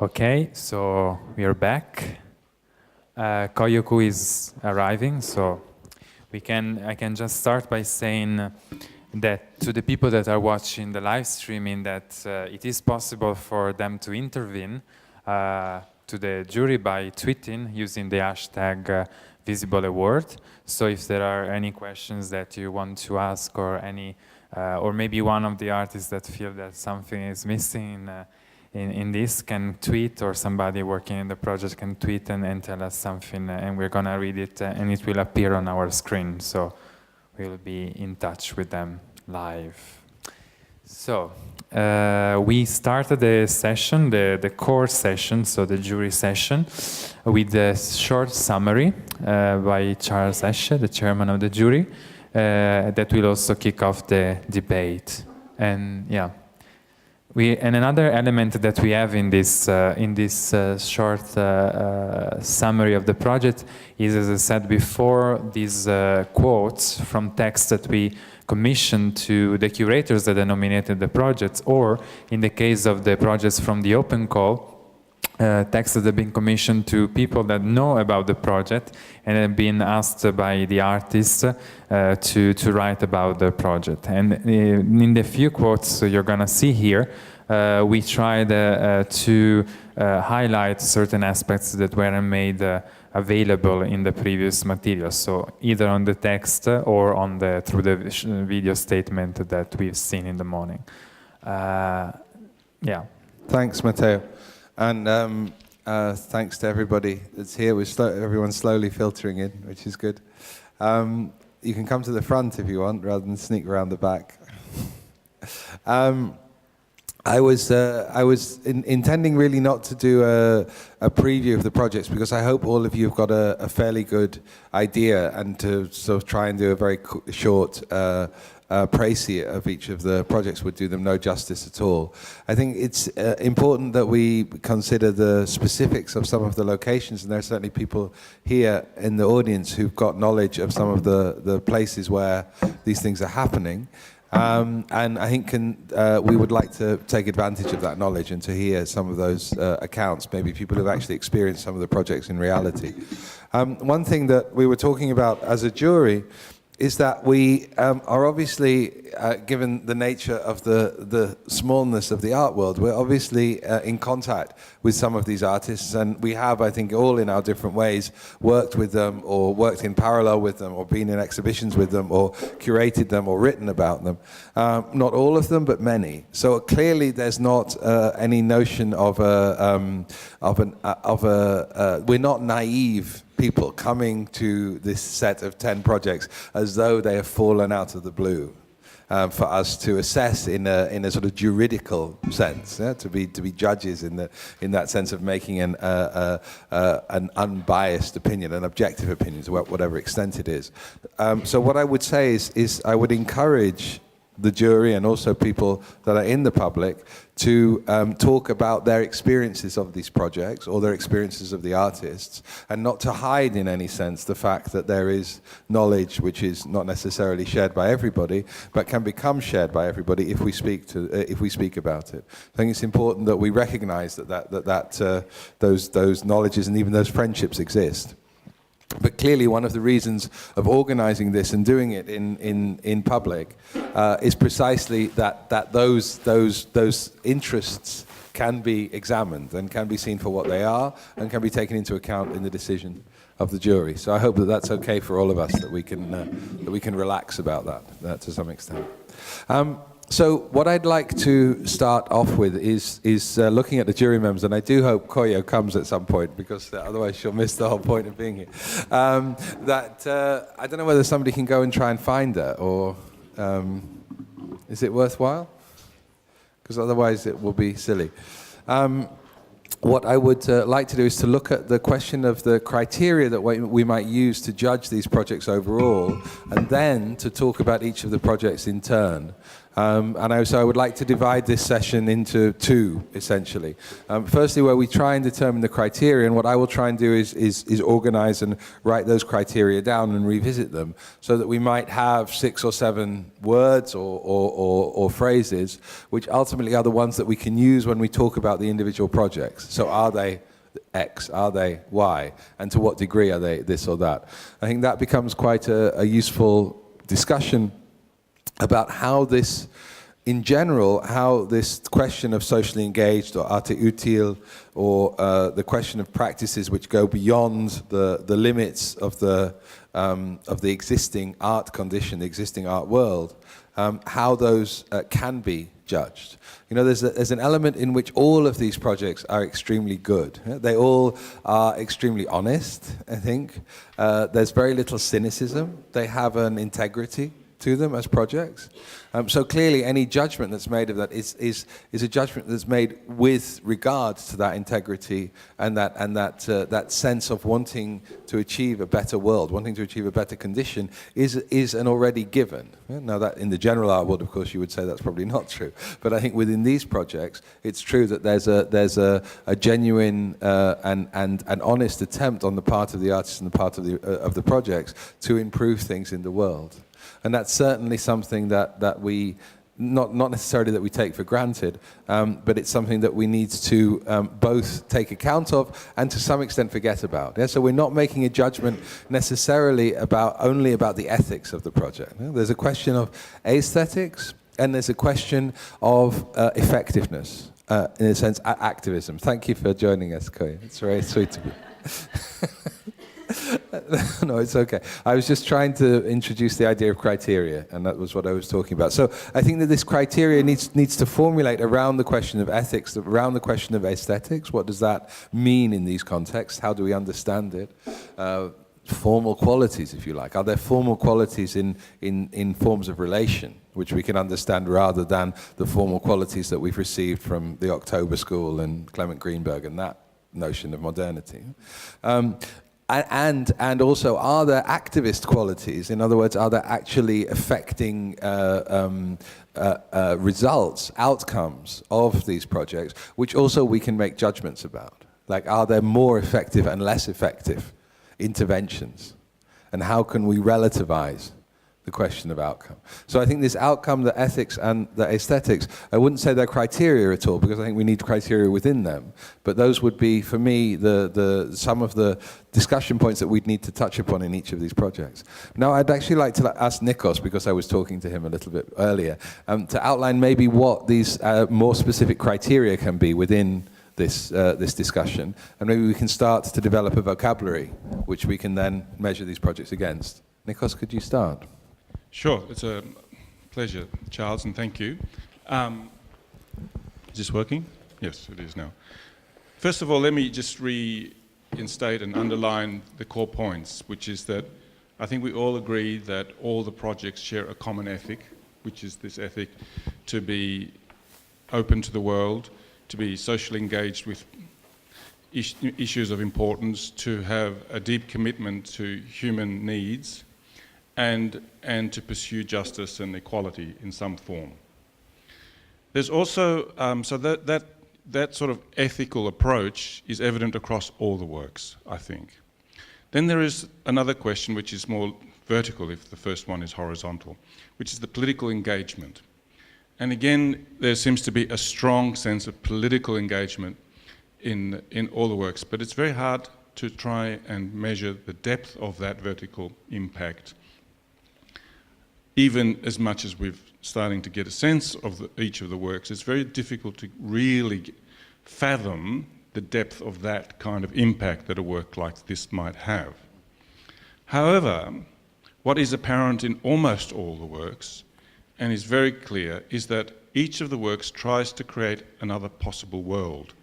Okay, so we are back. Koyoku is arriving, so I can just start by saying that to the people that are watching the live streaming that it is possible for them to intervene to the jury by tweeting using the hashtag Visible Award. So if there are any questions that you want to ask or or maybe one of the artists that feel that something is missing in this can tweet, or somebody working in the project can tweet and tell us something, and we're gonna read it and it will appear on our screen. So we'll be in touch with them live. So we started the session, the core session, so the jury session, with a short summary by Charles Esche, the chairman of the jury, that will also kick off the debate. And yeah. And another element that we have in this short summary of the project is, as I said before, these quotes from texts that we commissioned to the curators that nominated the projects, or in the case of the projects from the open call, texts that have been commissioned to people that know about the project and have been asked by the artists to write about the project. And in the few quotes you're gonna see here, we tried to highlight certain aspects that weren't made available in the previous materials. So either on the text or through the video statement that we've seen in the morning. Yeah. Thanks, Matteo. And thanks to everybody that's here. Everyone's slowly filtering in, which is good. You can come to the front if you want, rather than sneak around the back. I was intending really not to do a preview of the projects, because I hope all of you have got a fairly good idea, and to sort of try and do a very short précis of each of the projects would do them no justice at all. I think it's important that we consider the specifics of some of the locations, and there are certainly people here in the audience who've got knowledge of some of the places where these things are happening. And I think we would like to take advantage of that knowledge and to hear some of those accounts, maybe people who've actually experienced some of the projects in reality. One thing that we were talking about as a jury is that we are obviously, given the nature of the smallness of the art world, we're obviously in contact with some of these artists, and we have, I think, all in our different ways, worked with them, or worked in parallel with them, or been in exhibitions with them, or curated them, or written about them. Not all of them, but many. So clearly there's not any notion of we're not naive people coming to this set of 10 projects as though they have fallen out of the blue for us to assess in a sort of juridical sense, to be judges in that sense of making an unbiased opinion, an objective opinion, to whatever extent it is. So what I would say is I would encourage the jury and also people that are in the public to talk about their experiences of these projects, or their experiences of the artists, and not to hide in any sense the fact that there is knowledge which is not necessarily shared by everybody, but can become shared by everybody if we speak about it. I think it's important that we recognize that those knowledges and even those friendships exist. But clearly one of the reasons of organizing this and doing it in public is precisely that those interests can be examined and can be seen for what they are, and can be taken into account in the decision of the jury. So I hope that that's okay for all of us, that we can relax about that to some extent. So what I'd like to start off with is looking at the jury members, and I do hope Koyo comes at some point, because otherwise she'll miss the whole point of being here. I don't know whether somebody can go and try and find her, or is it worthwhile? Because otherwise it will be silly. What I would like to do is to look at the question of the criteria that we might use to judge these projects overall, and then to talk about each of the projects in turn. So I would like to divide this session into two, essentially. Firstly, where we try and determine the criteria, and what I will try and do is organize and write those criteria down and revisit them, so that we might have 6 or 7 words or or phrases, which ultimately are the ones that we can use when we talk about the individual projects. So are they X? Are they Y? And to what degree are they this or that? I think that becomes quite a useful discussion about how this, in general, how this question of socially engaged or arte utile, or the question of practices which go beyond the limits of the existing art condition, the existing art world, how those can be judged. You know, there's an element in which all of these projects are extremely good. They all are extremely honest, I think. There's very little cynicism. They have an integrity to them as projects. So clearly any judgment that's made of that is a judgment that's made with regard to that integrity and that sense of wanting to achieve a better world, wanting to achieve a better condition is an already given. Now that in the general art world, of course, you would say that's probably not true. But I think within these projects, it's true that there's a genuine and honest attempt on the part of the artists and the part of the projects to improve things in the world. And that's certainly something that we, not necessarily that we take for granted, but it's something that we need to both take account of and to some extent forget about. Yeah? So we're not making a judgment necessarily only about the ethics of the project. Yeah? There's a question of aesthetics and there's a question of effectiveness, in a sense, activism. Thank you for joining us, Koya. It's very sweet of you. No, it's okay. I was just trying to introduce the idea of criteria, and that was what I was talking about. So I think that this criteria needs to formulate around the question of ethics, around the question of aesthetics. What does that mean in these contexts? How do we understand it? Formal qualities, if you like. Are there formal qualities in forms of relation, which we can understand rather than the formal qualities that we've received from the October School and Clement Greenberg and that notion of modernity? And also, are there activist qualities? In other words, are there actually affecting results, outcomes of these projects, which also we can make judgments about? Like, are there more effective and less effective interventions? And how can we relativize the question of outcome? So I think this outcome, the ethics and the aesthetics, I wouldn't say they're criteria at all, because I think we need criteria within them. But those would be, for me, some of the discussion points that we'd need to touch upon in each of these projects. Now, I'd actually like to ask Nikos, because I was talking to him a little bit earlier, to outline maybe what these more specific criteria can be within this discussion. And maybe we can start to develop a vocabulary, which we can then measure these projects against. Nikos, could you start? Sure, it's a pleasure, Charles, and thank you. Is this working? Yes, it is now. First of all, let me just reinstate and underline the core points, which is that I think we all agree that all the projects share a common ethic, which is this ethic to be open to the world, to be socially engaged with issues of importance, to have a deep commitment to human needs, and to pursue justice and equality in some form. There's also, so that sort of ethical approach is evident across all the works, I think. Then there is another question which is more vertical if the first one is horizontal, which is the political engagement. And again, there seems to be a strong sense of political engagement in all the works, but it's very hard to try and measure the depth of that vertical impact. Even as much as we're starting to get a sense of each of the works, it's very difficult to really fathom the depth of that kind of impact that a work like this might have. However, what is apparent in almost all the works, and is very clear, is that each of the works tries to create another possible world,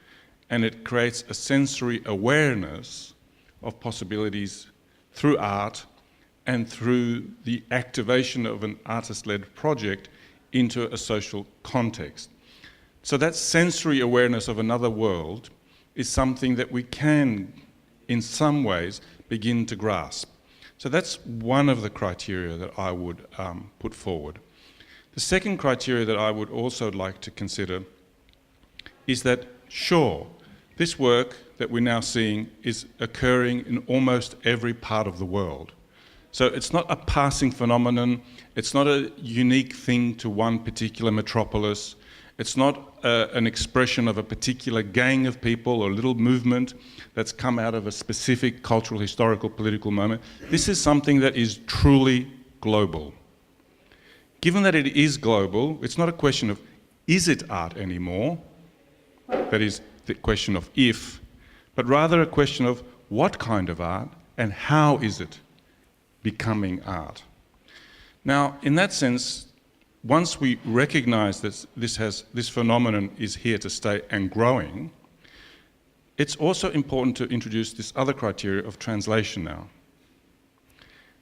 and it creates a sensory awareness of possibilities through art and through the activation of an artist-led project into a social context. So that sensory awareness of another world is something that we can, in some ways, begin to grasp. So that's one of the criteria that I would put forward. The second criteria that I would also like to consider is that, sure, this work that we're now seeing is occurring in almost every part of the world. So it's not a passing phenomenon. It's not a unique thing to one particular metropolis. It's not an expression of a particular gang of people or little movement that's come out of a specific cultural, historical, political moment. This is something that is truly global. Given that it is global, it's not a question of is it art anymore? That is the question of if, but rather a question of what kind of art and how is it becoming art. Now, in that sense, once we recognize that this phenomenon is here to stay and growing, it's also important to introduce this other criteria of translation now.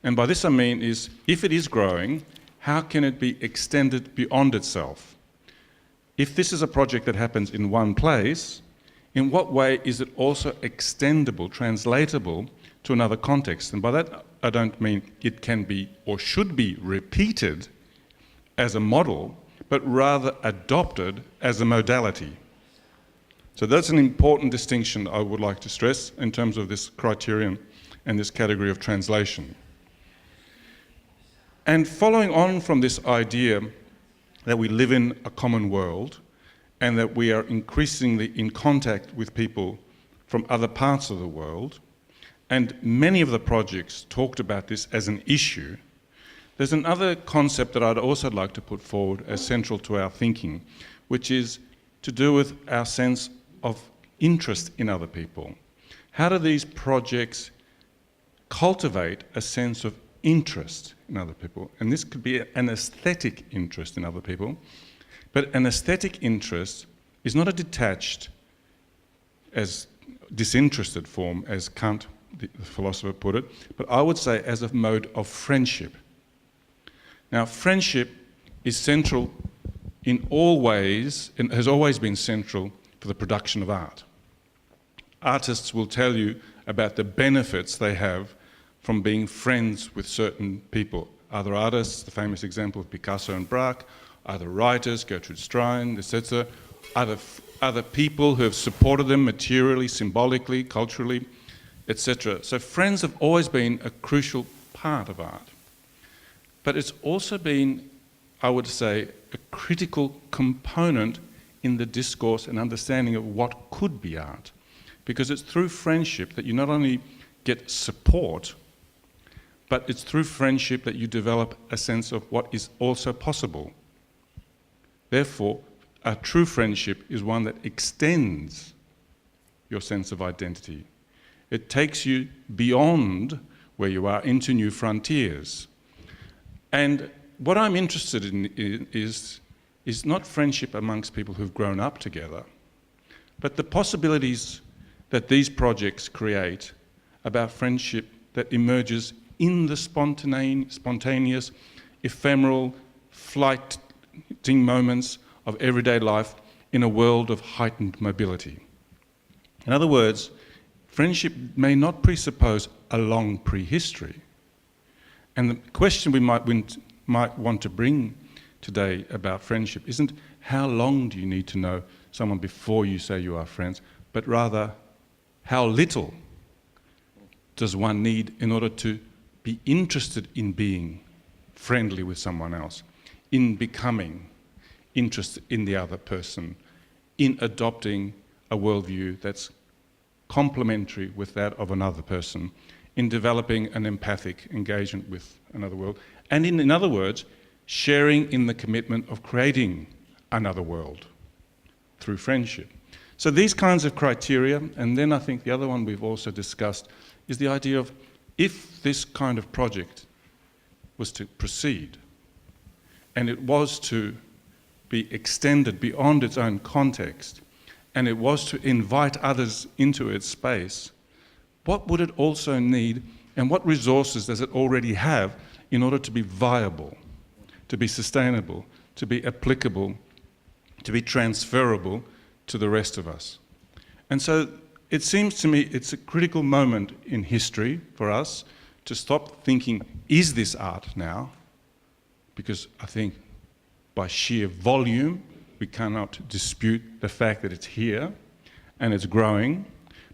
And by this I mean is, if it is growing, how can it be extended beyond itself? If this is a project that happens in one place, in what way is it also extendable, translatable to another context? And by that, I don't mean it can be or should be repeated as a model, but rather adopted as a modality. So that's an important distinction I would like to stress in terms of this criterion and this category of translation. And following on from this idea that we live in a common world and that we are increasingly in contact with people from other parts of the world, and many of the projects talked about this as an issue, there's another concept that I'd also like to put forward as central to our thinking, which is to do with our sense of interest in other people. How do these projects cultivate a sense of interest in other people? And this could be an aesthetic interest in other people, but an aesthetic interest is not a detached, as disinterested form, as Kant, the philosopher, put it, but I would say as a mode of friendship. Now, friendship is central in all ways, and has always been central for the production of art. Artists will tell you about the benefits they have from being friends with certain people. Other artists, the famous example of Picasso and Braque, other writers, Gertrude Stein, etc., other people who have supported them materially, symbolically, culturally, etc. So friends have always been a crucial part of art. But it's also been, I would say, a critical component in the discourse and understanding of what could be art. Because it's through friendship that you not only get support, but it's through friendship that you develop a sense of what is also possible. Therefore, a true friendship is one that extends your sense of identity. It takes you beyond where you are into new frontiers. And what I'm interested in is not friendship amongst people who've grown up together, but the possibilities that these projects create about friendship that emerges in the spontaneous, ephemeral, fleeting moments of everyday life in a world of heightened mobility. In other words, friendship may not presuppose a long prehistory. And the question we might want to bring today about friendship isn't how long do you need to know someone before you say you are friends, but rather how little does one need in order to be interested in being friendly with someone else, in becoming interested in the other person, in adopting a worldview that's complementary with that of another person, in developing an empathic engagement with another world, and in other words, sharing in the commitment of creating another world through friendship. So these kinds of criteria, and then I think the other one we've also discussed is the idea of if this kind of project was to proceed and it was to be extended beyond its own context and it was to invite others into its space, what would it also need and what resources does it already have in order to be viable, to be sustainable, to be applicable, to be transferable to the rest of us? And so it seems to me it's a critical moment in history for us to stop thinking, is this art now? Because I think by sheer volume, we cannot dispute the fact that it's here and it's growing.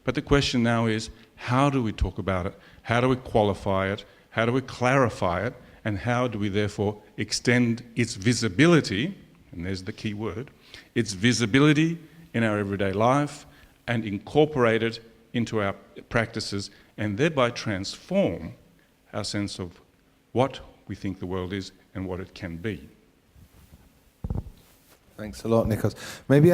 But the question now is, how do we talk about it? How do we qualify it? How do we clarify it? And how do we therefore extend its visibility, and there's the key word, its visibility in our everyday life and incorporate it into our practices and thereby transform our sense of what we think the world is and what it can be. Thanks a lot, Nikos. Maybe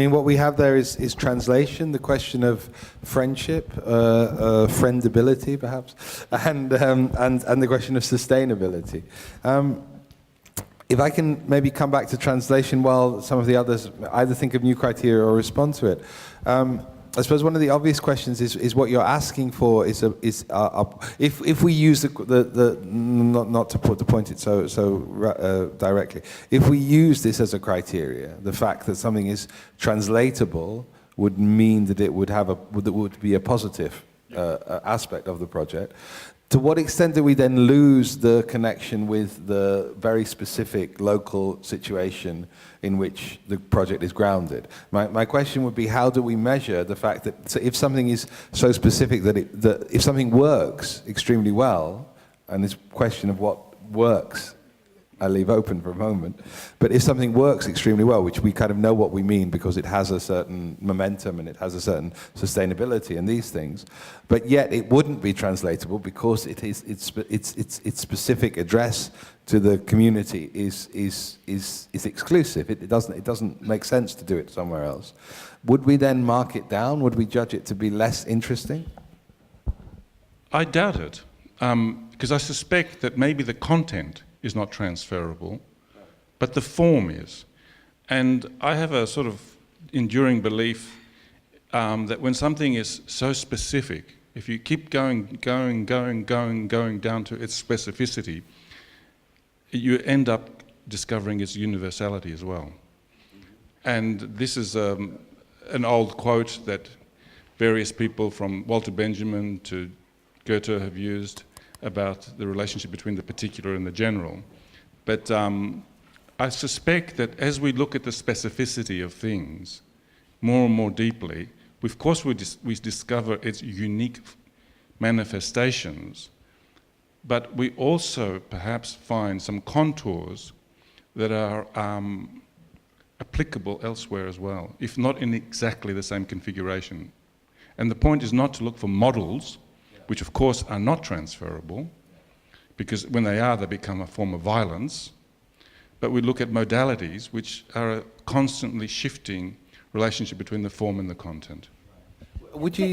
what we have there is translation, the question of friendship, friendability perhaps, and the question of sustainability. If I can maybe come back to translation while some of the others either think of new criteria or respond to it. I suppose one of the obvious questions is what you're asking for is if we use the not to point it so directly, if we use this as a criteria, the fact that something is translatable would mean that it would be a positive aspect of the project. To what extent do we then lose the connection with the very specific local situation in which the project is grounded? My question would be, how do we measure the fact that so if something is so specific that if something works extremely well, and this question of what works, I leave open for a moment, but if something works extremely well, which we kind of know what we mean because it has a certain momentum and it has a certain sustainability and these things, but yet it wouldn't be translatable because its specific address to the community is exclusive. It doesn't make sense to do it somewhere else. Would we then mark it down? Would we judge it to be less interesting? I doubt it, because I suspect that maybe the content is not transferable, but the form is. And I have a sort of enduring belief that when something is so specific, if you keep going down to its specificity, you end up discovering its universality as well. And this is an old quote that various people from Walter Benjamin to Goethe have used about the relationship between the particular and the general. But I suspect that as we look at the specificity of things more and more deeply, of course we discover its unique manifestations, but we also perhaps find some contours that are applicable elsewhere as well, if not in exactly the same configuration. And the point is not to look for models, which of course are not transferable, because when they are, they become a form of violence. But we look at modalities which are a constantly shifting relationship between the form and the content. Would you I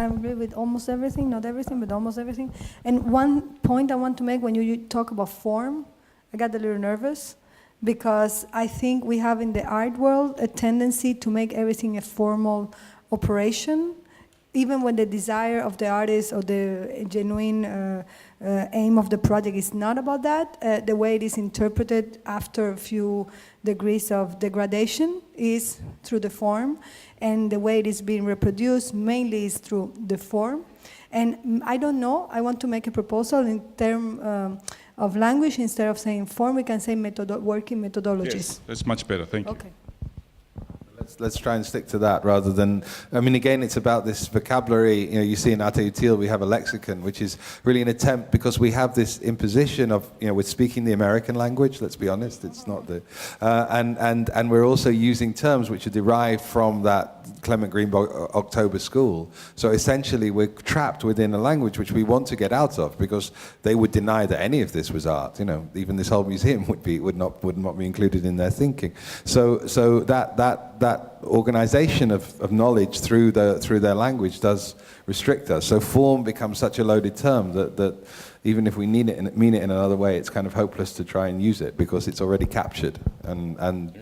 agree with almost everything, not everything, but almost everything. And one point I want to make when you talk about form, I got a little nervous because I think we have in the art world a tendency to make everything a formal operation, even when the desire of the artist or the genuine aim of the project is not about that. The way it is interpreted after a few degrees of degradation is through the form, and the way it is being reproduced mainly is through the form. And I don't know, I want to make a proposal in terms of language. Instead of saying form, we can say working methodologies. Yes, that's much better, thank you. Okay. Let's try and stick to that rather than, again, it's about this vocabulary. You see in Arte Util we have a lexicon, which is really an attempt, because we have this imposition of, we're speaking the American language, let's be honest, it's not the, and we're also using terms which are derived from that Clement Greenberg October School. So essentially we're trapped within a language which we want to get out of, because they would deny that any of this was art. Even this whole museum would not be included in their thinking. So that organization of knowledge through their language does restrict us. So form becomes such a loaded term that even if we mean it in another way, it's kind of hopeless to try and use it because it's already captured, and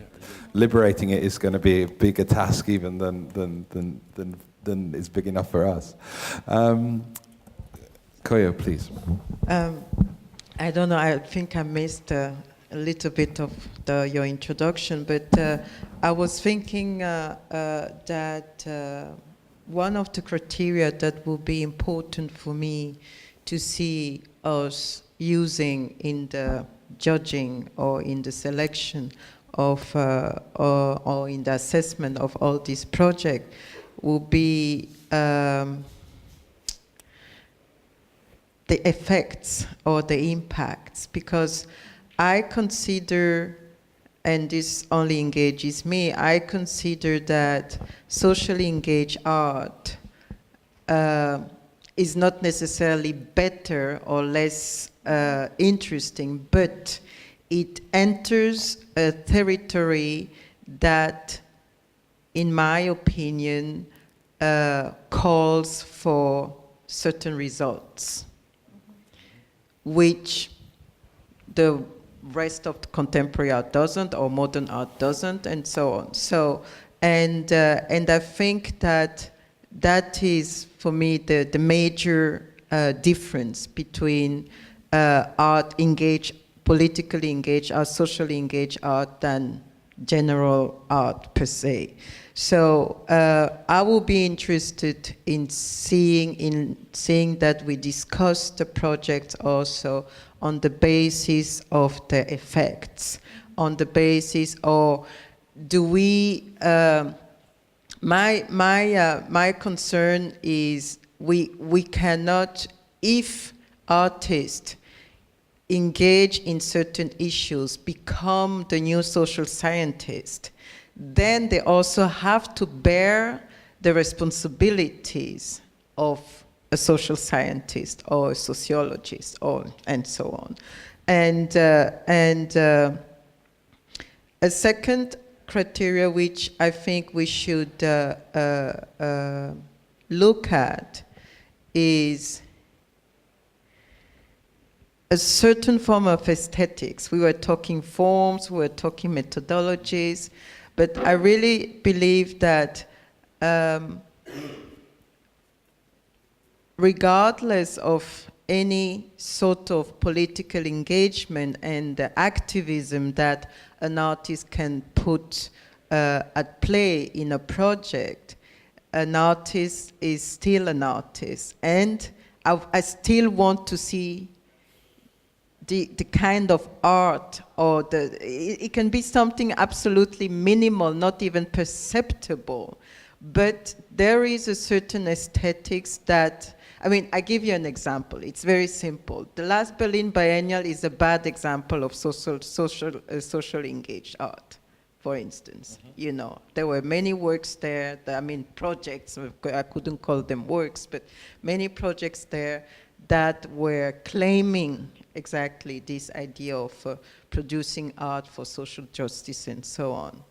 liberating it is going to be a bigger task even than is big enough for us. Koyo, please. I don't know, I think I missed a little bit of your introduction, but I was thinking that one of the criteria that will be important for me to see us using in the judging or in the selection of or in the assessment of all these projects will be the effects or the impacts, because I consider, and this only engages me, I consider that socially engaged art is not necessarily better or less interesting, but it enters a territory that, in my opinion, calls for certain results, which the rest of the contemporary art doesn't, or modern art doesn't, and so on. So, and I think that that is, for me, the major difference between art engaged, politically engaged art, socially engaged art, than general art per se. So I will be interested in seeing that we discuss the project also on the basis of the effects, on the basis, or do we? My concern is we cannot, if artists engage in certain issues, become the new social scientist, then they also have to bear the responsibilities of a social scientist or a sociologist, and so on. And a second criteria which I think we should look at is a certain form of aesthetics. We were talking forms, we were talking methodologies, but I really believe that regardless of any sort of political engagement and the activism that an artist can put at play in a project, an artist is still an artist. And I still want to see the kind of art, or it can be something absolutely minimal, not even perceptible, but there is a certain aesthetics that, I mean, I give you an example. It's very simple. The last Berlin Biennial is a bad example of social engaged art, for instance. Mm-hmm. You know, there were many works there, projects, I couldn't call them works, but many projects there that were claiming exactly this idea of producing art for social justice and so on.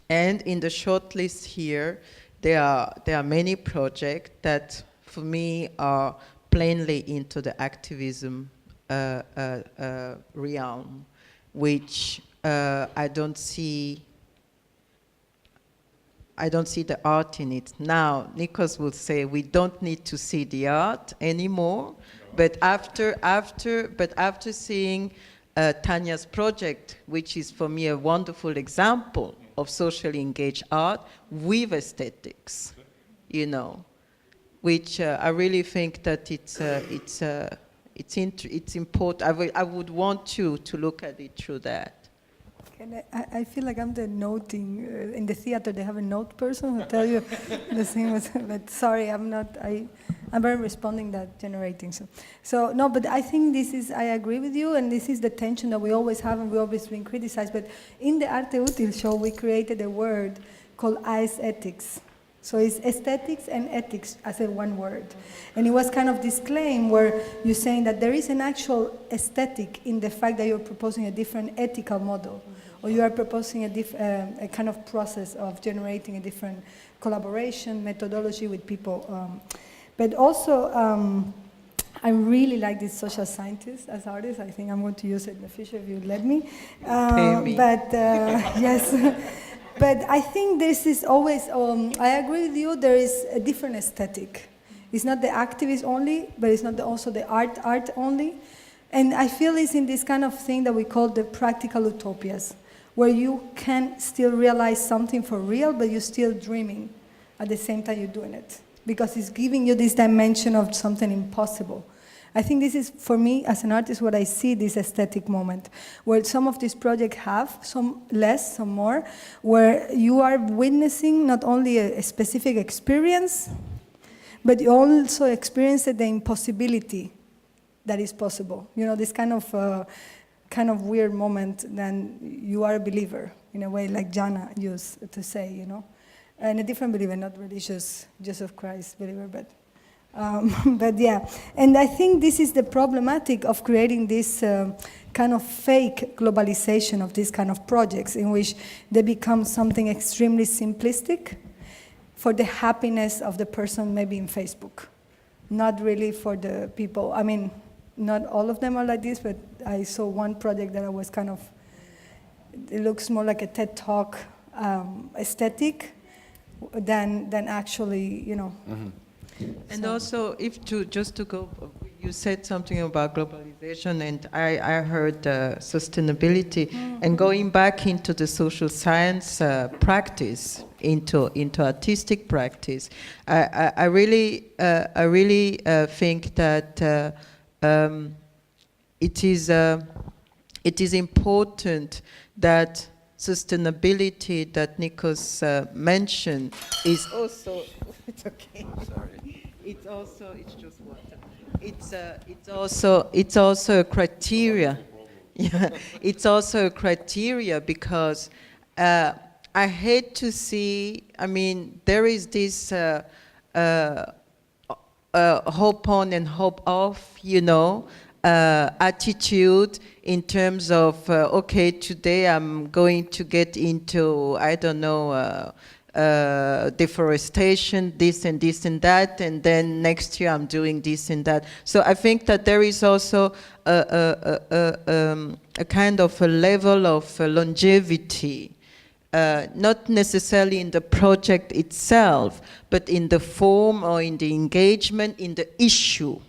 And in the short list here, there are many projects that, for me, are plainly into the activism realm, which I don't see the art in it. Now, Nikos will say we don't need to see the art anymore, but after seeing Tanya's project, which is for me a wonderful example of socially engaged art with aesthetics, you know, which I really think that it's important. I would want you to look at it through that. I feel like I'm the noting in the theater. They have a note person who tell you the thing. But sorry, I'm not. I'm very responding that generating. So no. But I think this is. I agree with you, and this is the tension that we always have, and we always been criticized. But in the Arte Útil show, we created a word called aesthetics. So it's aesthetics and ethics as a one word. And it was kind of this claim where you're saying that there is an actual aesthetic in the fact that you're proposing a different ethical model, or you are proposing a kind of process of generating a different collaboration methodology with people. But also, I really like this social scientist as artist. I think I'm going to use it in the future if you let me. Pay me. But yes. But I think this is always, I agree with you, there is a different aesthetic. It's not the activist only, but it's not also the art only. And I feel it's in this kind of thing that we call the practical utopias, where you can still realize something for real, but you're still dreaming at the same time you're doing it. Because it's giving you this dimension of something impossible. I think this is, for me, as an artist, what I see this aesthetic moment, where some of these projects have, some less, some more, where you are witnessing not only a specific experience, but you also experience the impossibility that is possible. You know, this kind of weird moment, then you are a believer, in a way, like Jana used to say, you know. And a different believer, not religious, just of Christ believer, but yeah. And I think this is the problematic of creating this kind of fake globalization of these kind of projects in which they become something extremely simplistic for the happiness of the person maybe in Facebook, not really for the people. I mean, not all of them are like this, but I saw one project that I was kind of, it looks more like a TED Talk aesthetic than actually, you know. Mm-hmm. And So- also, just to go, you said something about globalization, and I heard sustainability, and going back into the social science practice, into artistic practice. I really think that it is important that sustainability that Nikos mentioned is also. It's okay. Sorry. It's just water. It's also a criteria. Yeah, it's also a criteria because I hate to see. I mean, there is this hope on and hope off, you know, attitude in terms of okay, today I'm going to get into I don't know. Deforestation, this and that, and then next year I'm doing this and that. So I think that there is also a kind of a level of longevity, not necessarily in the project itself, but in the form or in the engagement, in the issue,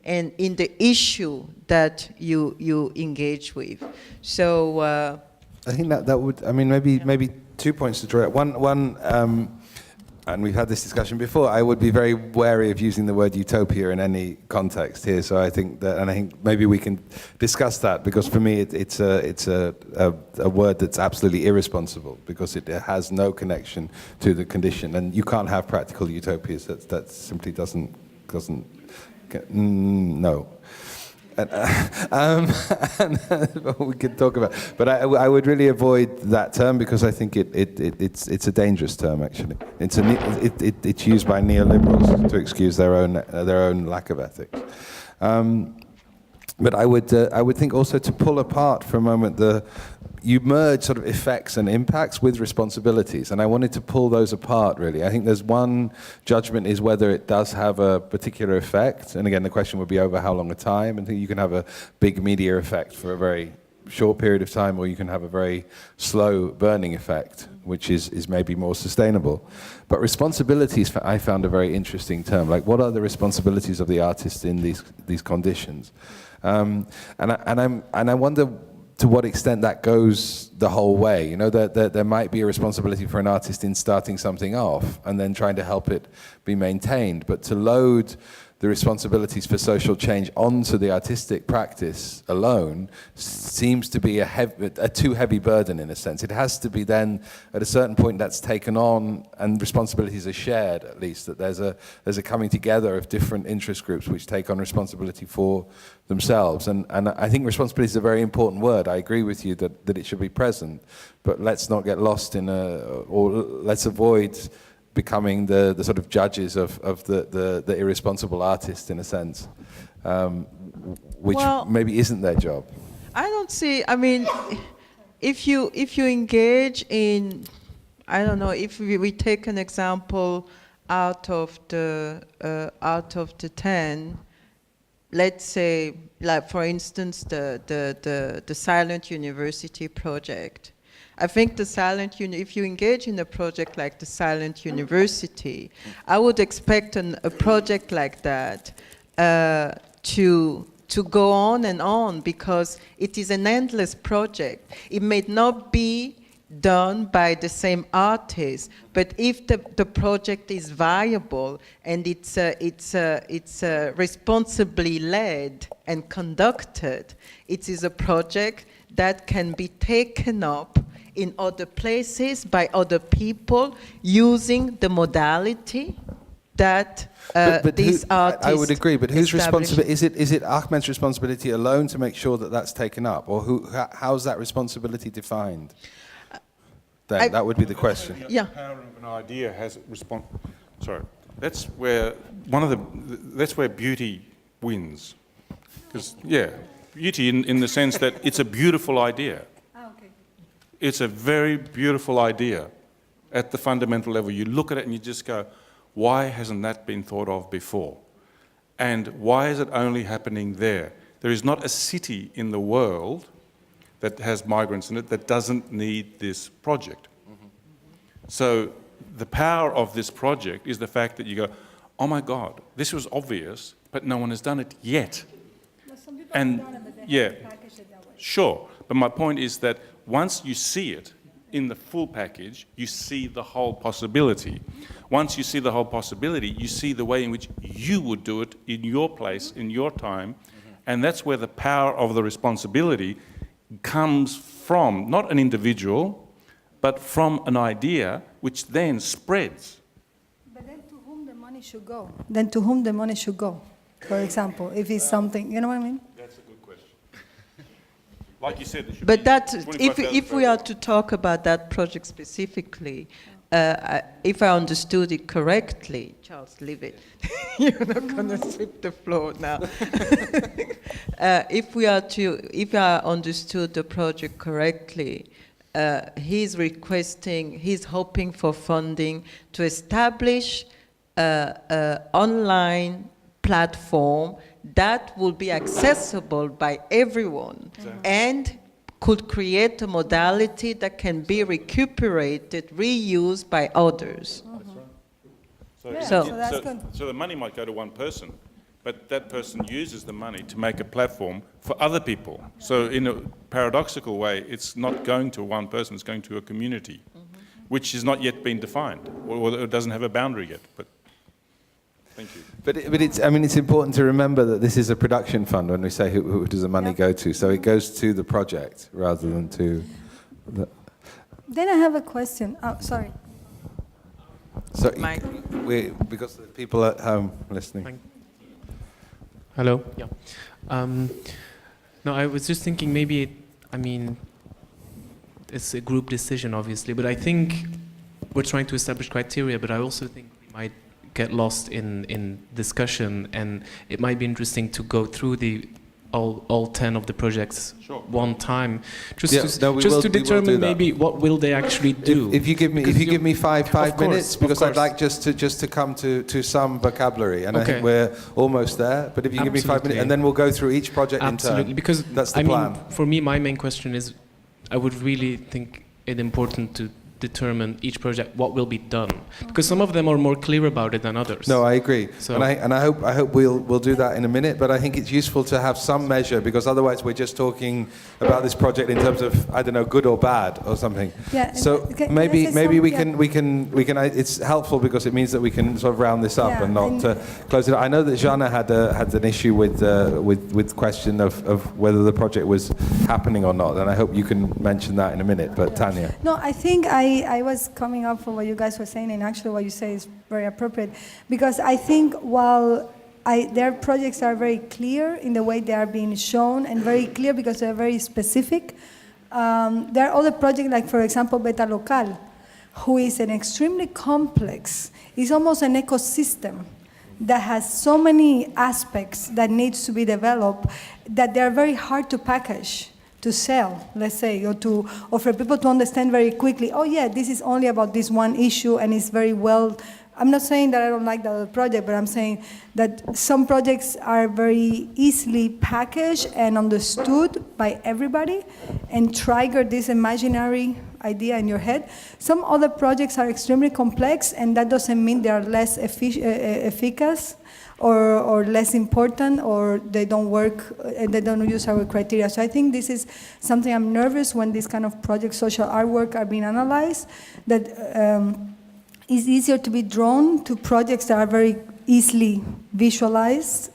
and in the issue that you engage with. So I think that would, I mean, maybe 2 points to draw out. One, and we've had this discussion before, I would be very wary of using the word utopia in any context here. So I think maybe we can discuss that, because for me it's a word that's absolutely irresponsible, because it has no connection to the condition, and you can't have practical utopias. That simply doesn't no. We could talk about, but I would really avoid that term, because I think it's a dangerous term. Actually, it's used by neoliberals to excuse their own lack of ethics. But I would think also to pull apart for a moment you merge sort of effects and impacts with responsibilities, and I wanted to pull those apart, really. I think there's one judgment is whether it does have a particular effect, and again, the question would be over how long a time. I think you can have a big media effect for a very short period of time, or you can have a very slow burning effect, which is maybe more sustainable. But responsibilities, I found a very interesting term. Like, what are the responsibilities of the artist in these conditions? And I wonder to what extent that goes the whole way. You know, that there might be a responsibility for an artist in starting something off and then trying to help it be maintained, but to load the responsibilities for social change onto the artistic practice alone seems to be a too heavy burden, in a sense. It has to be then, at a certain point, that's taken on, and responsibilities are shared, at least, that there's a coming together of different interest groups which take on responsibility for themselves. And I think responsibility is a very important word. I agree with you that it should be present, but let's not get lost or let's avoid becoming the sort of judges of the irresponsible artist, in a sense, which maybe isn't their job. I don't see. I mean, if you engage in, I don't know, if we take an example out of the 10, let's say, like for instance, the Silent University project. I think if you engage in a project like the Silent University, I would expect a project like that to go on and on, because it is an endless project. It may not be done by the same artist, but if the project is viable and it's responsibly led and conducted, it is a project that can be taken up in other places by other people using the modality that these artists I would agree, but whose establish- responsibility is it? Ahmed's responsibility alone to make sure that that's taken up, or how's that responsibility defined? Then that would be the question. Yeah. The power of an idea has Sorry, that's where that's where beauty wins, because beauty in the sense that it's a beautiful idea. Okay. It's a very beautiful idea at the fundamental level. You look at it and you just go, why hasn't that been thought of before? And why is it only happening there? There is not a city in the world that has migrants in it that doesn't need this project. So the power of this project is the fact that you go, oh my God, this was obvious, but no one has done it yet. And sure, but my point is that once you see it in the full package, you see the whole possibility. Once you see the whole possibility, you see the way in which you would do it in your place, in your time, and that's where the power of the responsibility comes from, not an individual, but from an idea which then spreads. But then to whom the money should go? Then to whom the money should go, for example, if it's something, you know what I mean? That's a good question. Like you said, there should But be that, 25,000 if we are to talk about that project specifically, if I understood it correctly, Charles, leave it. You're not going to sweep the floor now. If I understood the project correctly, he's hoping for funding to establish an online platform that will be accessible by everyone and could create a modality that can be recuperated, reused by others. So that's good. So the money might go to one person, but that person uses the money to make a platform for other people. So in a paradoxical way, it's not going to one person, it's going to a community, which has not yet been defined, or it doesn't have a boundary yet. But thank you. But it's important to remember that this is a production fund when we say who does the money go to. So it goes to the project rather than to the... Then I have a question. Oh, sorry. So Mike. because the people at home listening. Hello. Yeah. No, I was just thinking maybe, it's a group decision, obviously, but I think we're trying to establish criteria, but I also think we might get lost in discussion, and it might be interesting to go through all 10 of the projects one time, just to determine maybe what will they actually do. If you give me five minutes, because I'd like just to come to some vocabulary, and I think we're almost there. But if you give me 5 minutes, and then we'll go through each project in turn. Because that's the plan. For me, my main question is, I would really think it important to determine each project what will be done, because some of them are more clear about it than others. No, I agree, So, and I hope we'll do that in a minute. But I think it's useful to have some measure, because otherwise we're just talking about this project in terms of, I don't know, good or bad or something. Yeah. So maybe we can. It's helpful because it means that we can sort of round this up and not close it. I know that Jana had an issue with the question of whether the project was happening or not, and I hope you can mention that in a minute. But Tanya. No, I think I was coming up from what you guys were saying, and actually what you say is very appropriate, because I think while their projects are very clear in the way they are being shown, and very clear because they're very specific, there are other projects like, for example, Beta Local, who is an extremely complex, it's almost an ecosystem that has so many aspects that needs to be developed that they're very hard to package, to sell, let's say, or for people to understand very quickly, oh yeah, this is only about this one issue and it's very well. I'm not saying that I don't like the other project, but I'm saying that some projects are very easily packaged and understood by everybody and trigger this imaginary idea in your head. Some other projects are extremely complex, and that doesn't mean they are less efficacious or less important, or they don't work and they don't use our criteria. So I think this is something I'm nervous when these kind of projects, social artwork, are being analyzed, that it's easier to be drawn to projects that are very easily visualized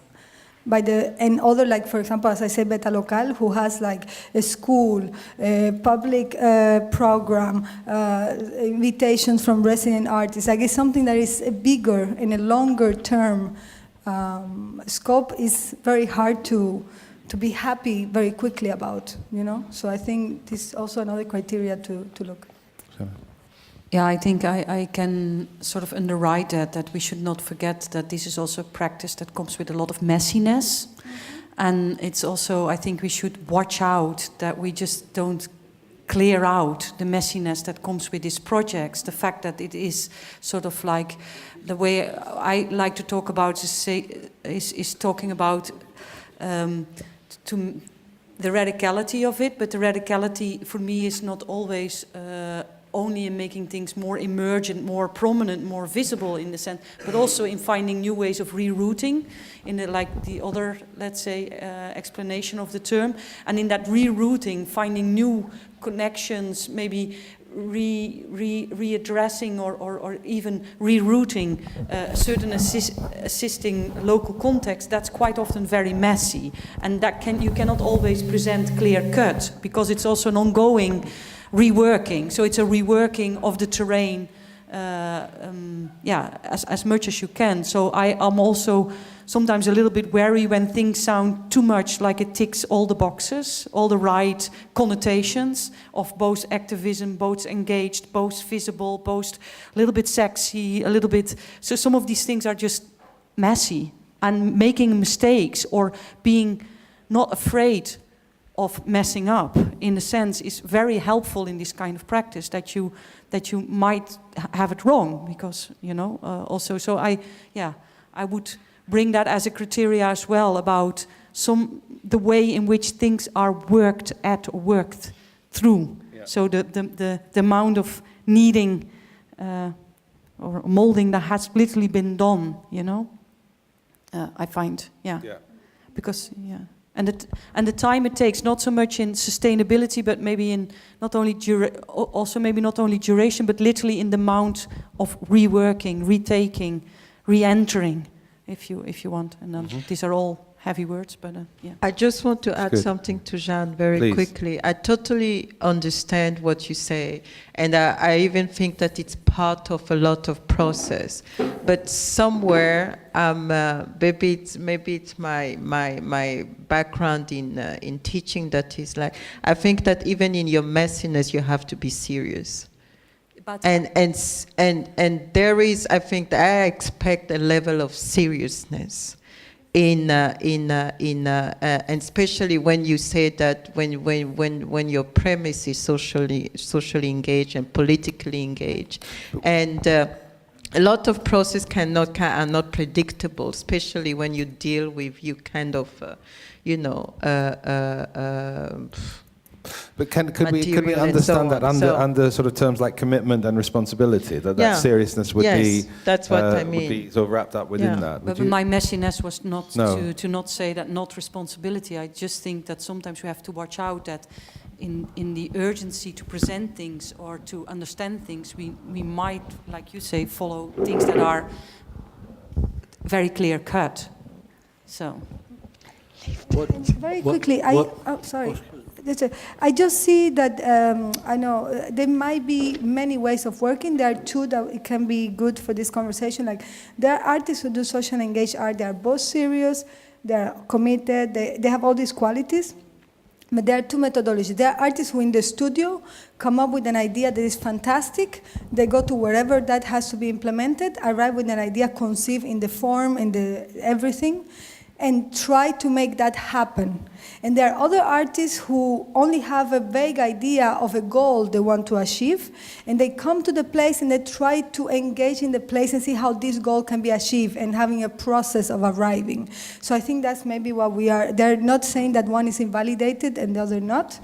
and other, like for example, as I say, Beta Local, who has like a school, a public program, invitations from resident artists. I guess something that is bigger in a longer term scope is very hard to be happy very quickly about, you know? So I think this is also another criteria to look. Yeah, I think I can sort of underwrite that we should not forget that this is also a practice that comes with a lot of messiness. And it's also, I think we should watch out that we just don't clear out the messiness that comes with these projects. The fact that it is sort of like, the way I like to talk about is talking about to the radicality of it, but the radicality for me is not always only in making things more emergent, more prominent, more visible in the sense, but also in finding new ways of rerouting, in like the other, let's say, explanation of the term, and in that rerouting, finding new connections, maybe readdressing or even rerouting certain assisting local context. That's quite often very messy, and that you cannot always present clear cut, because it's also an ongoing reworking. So it's a reworking of the terrain, as much as you can. So I am also sometimes a little bit wary when things sound too much like it ticks all the boxes, all the right connotations of both activism, both engaged, both visible, both a little bit sexy, a little bit... So some of these things are just messy, and making mistakes or being not afraid of messing up, in a sense, is very helpful in this kind of practice, that you might have it wrong, because, you know, also, so I would bring that as a criteria as well, about the way in which things are worked at or worked through. Yeah. So the amount of kneading or molding that has literally been done, you know, I find, because, and the time it takes, not so much in sustainability, but maybe in not only duration, but literally in the amount of reworking, retaking, re-entering, if you want. And these are all heavy words, but I just want to add something to Jeanne very quickly. I totally understand what you say, and I even think that it's part of a lot of process. But somewhere, maybe it's my background in teaching that is like, I think that even in your messiness, you have to be serious. And there is, I think that I expect a level of seriousness and especially when you say that when your premise is socially engaged and politically engaged, and a lot of processes are not predictable, especially when you deal with But could we understand that under sort of terms like commitment and responsibility, that seriousness would be... that's what I mean. Would be sort of wrapped up within that. But my messiness was not to not say that not responsibility. I just think that sometimes we have to watch out that in the urgency to present things or to understand things, we might, like you say, follow things that are very clear cut. So... Very quickly, sorry. I just see that, I know, there might be many ways of working. There are two that it can be good for this conversation. Like, there are artists who do social engaged art. They are both serious, they are committed, they have all these qualities. But there are two methodologies. There are artists who in the studio come up with an idea that is fantastic. They go to wherever that has to be implemented, arrive with an idea, conceive in the form, in the everything, and try to make that happen. And there are other artists who only have a vague idea of a goal they want to achieve, and they come to the place and they try to engage in the place and see how this goal can be achieved, and having a process of arriving. So I think that's maybe what we are. They're not saying that one is invalidated and the other not.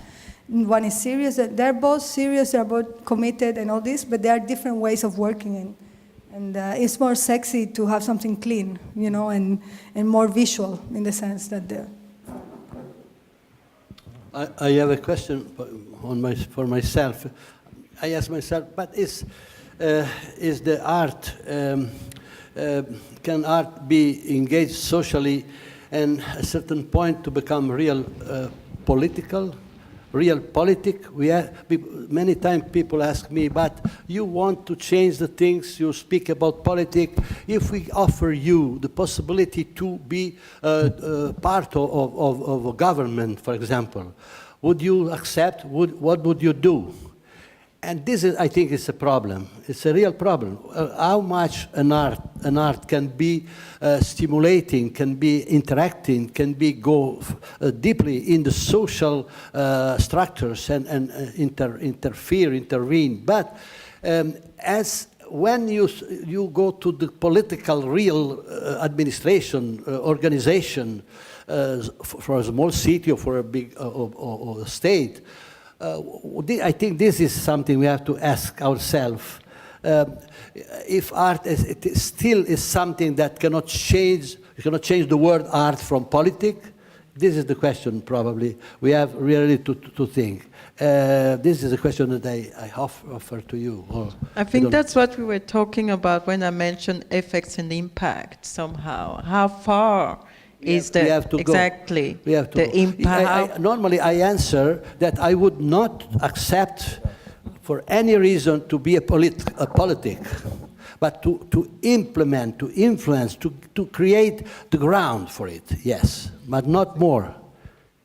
One is serious. They're both serious, they're both committed and all this, but there are different ways of working in. And it's more sexy to have something clean, you know, and more visual in the sense that I have a question for myself. I ask myself, but is the art, can art be engaged socially and a certain point to become real political, real politic. Many times people ask me, but you want to change the things, you speak about politics. If we offer you the possibility to be part of a government, for example, would you accept? What would you do? And this is, I think, is a problem. It's a real problem. How much an art can be stimulating, can be interacting, can be go deeply in the social structures and intervene. But as when you go to the political real administration organization for a small city or for a big or state. I think this is something we have to ask ourselves. If art still is something that cannot change the word art from politics, this is the question probably we have really to think. This is a question that I offer to you. I think that's what we were talking about when I mentioned effects and impact somehow. How far is the exactly the impact? Normally I answer that I would not accept for any reason to be a politic, but to implement, to influence, to create the ground for it, yes, but not more.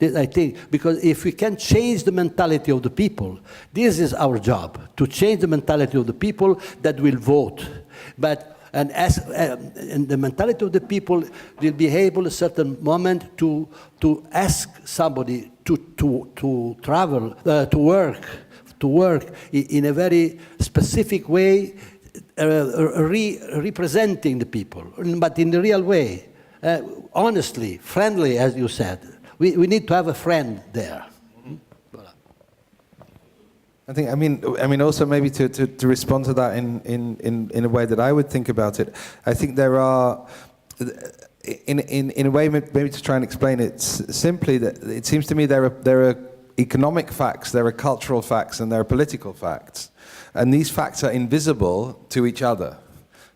I think, because if we can change the mentality of the people, this is our job, to change the mentality of the people that will vote. And the mentality of the people will be able at a certain moment to ask somebody to travel, to work in a very specific way, representing the people, but in the real way, honestly, friendly, as you said. We need to have a friend there. I mean, also maybe to respond to that in a way that I would think about it. I think there are, in a way, maybe to try and explain it simply, that it seems to me there are economic facts, there are cultural facts, and there are political facts, and these facts are invisible to each other.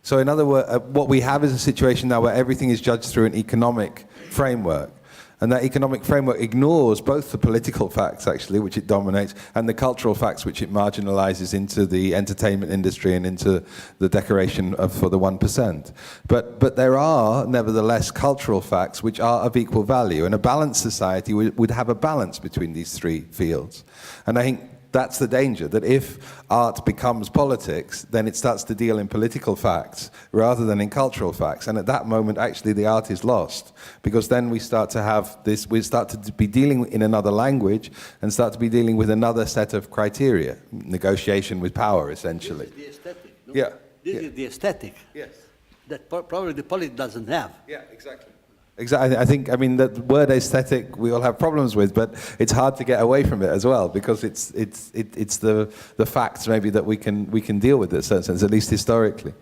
So, in other words, what we have is a situation now where everything is judged through an economic framework. And that economic framework ignores both the political facts, actually, which it dominates, and the cultural facts, which it marginalizes into the entertainment industry and into the decoration for the 1%. But there are, nevertheless, cultural facts which are of equal value. And a balanced society would have a balance between these three fields. And I think that's the danger, that if art becomes politics, then it starts to deal in political facts rather than in cultural facts. And at that moment, actually, the art is lost, because then we start to have this, we start to be dealing in another language and start to be dealing with another set of criteria, negotiation with power, essentially. This is the aesthetic, no? Yeah. This is the aesthetic. Yes. That probably the politics doesn't have. Yeah, exactly. Exactly. I mean, the word aesthetic we all have problems with, but it's hard to get away from it as well, because it's the facts maybe that we can deal with in a certain sense, at least historically.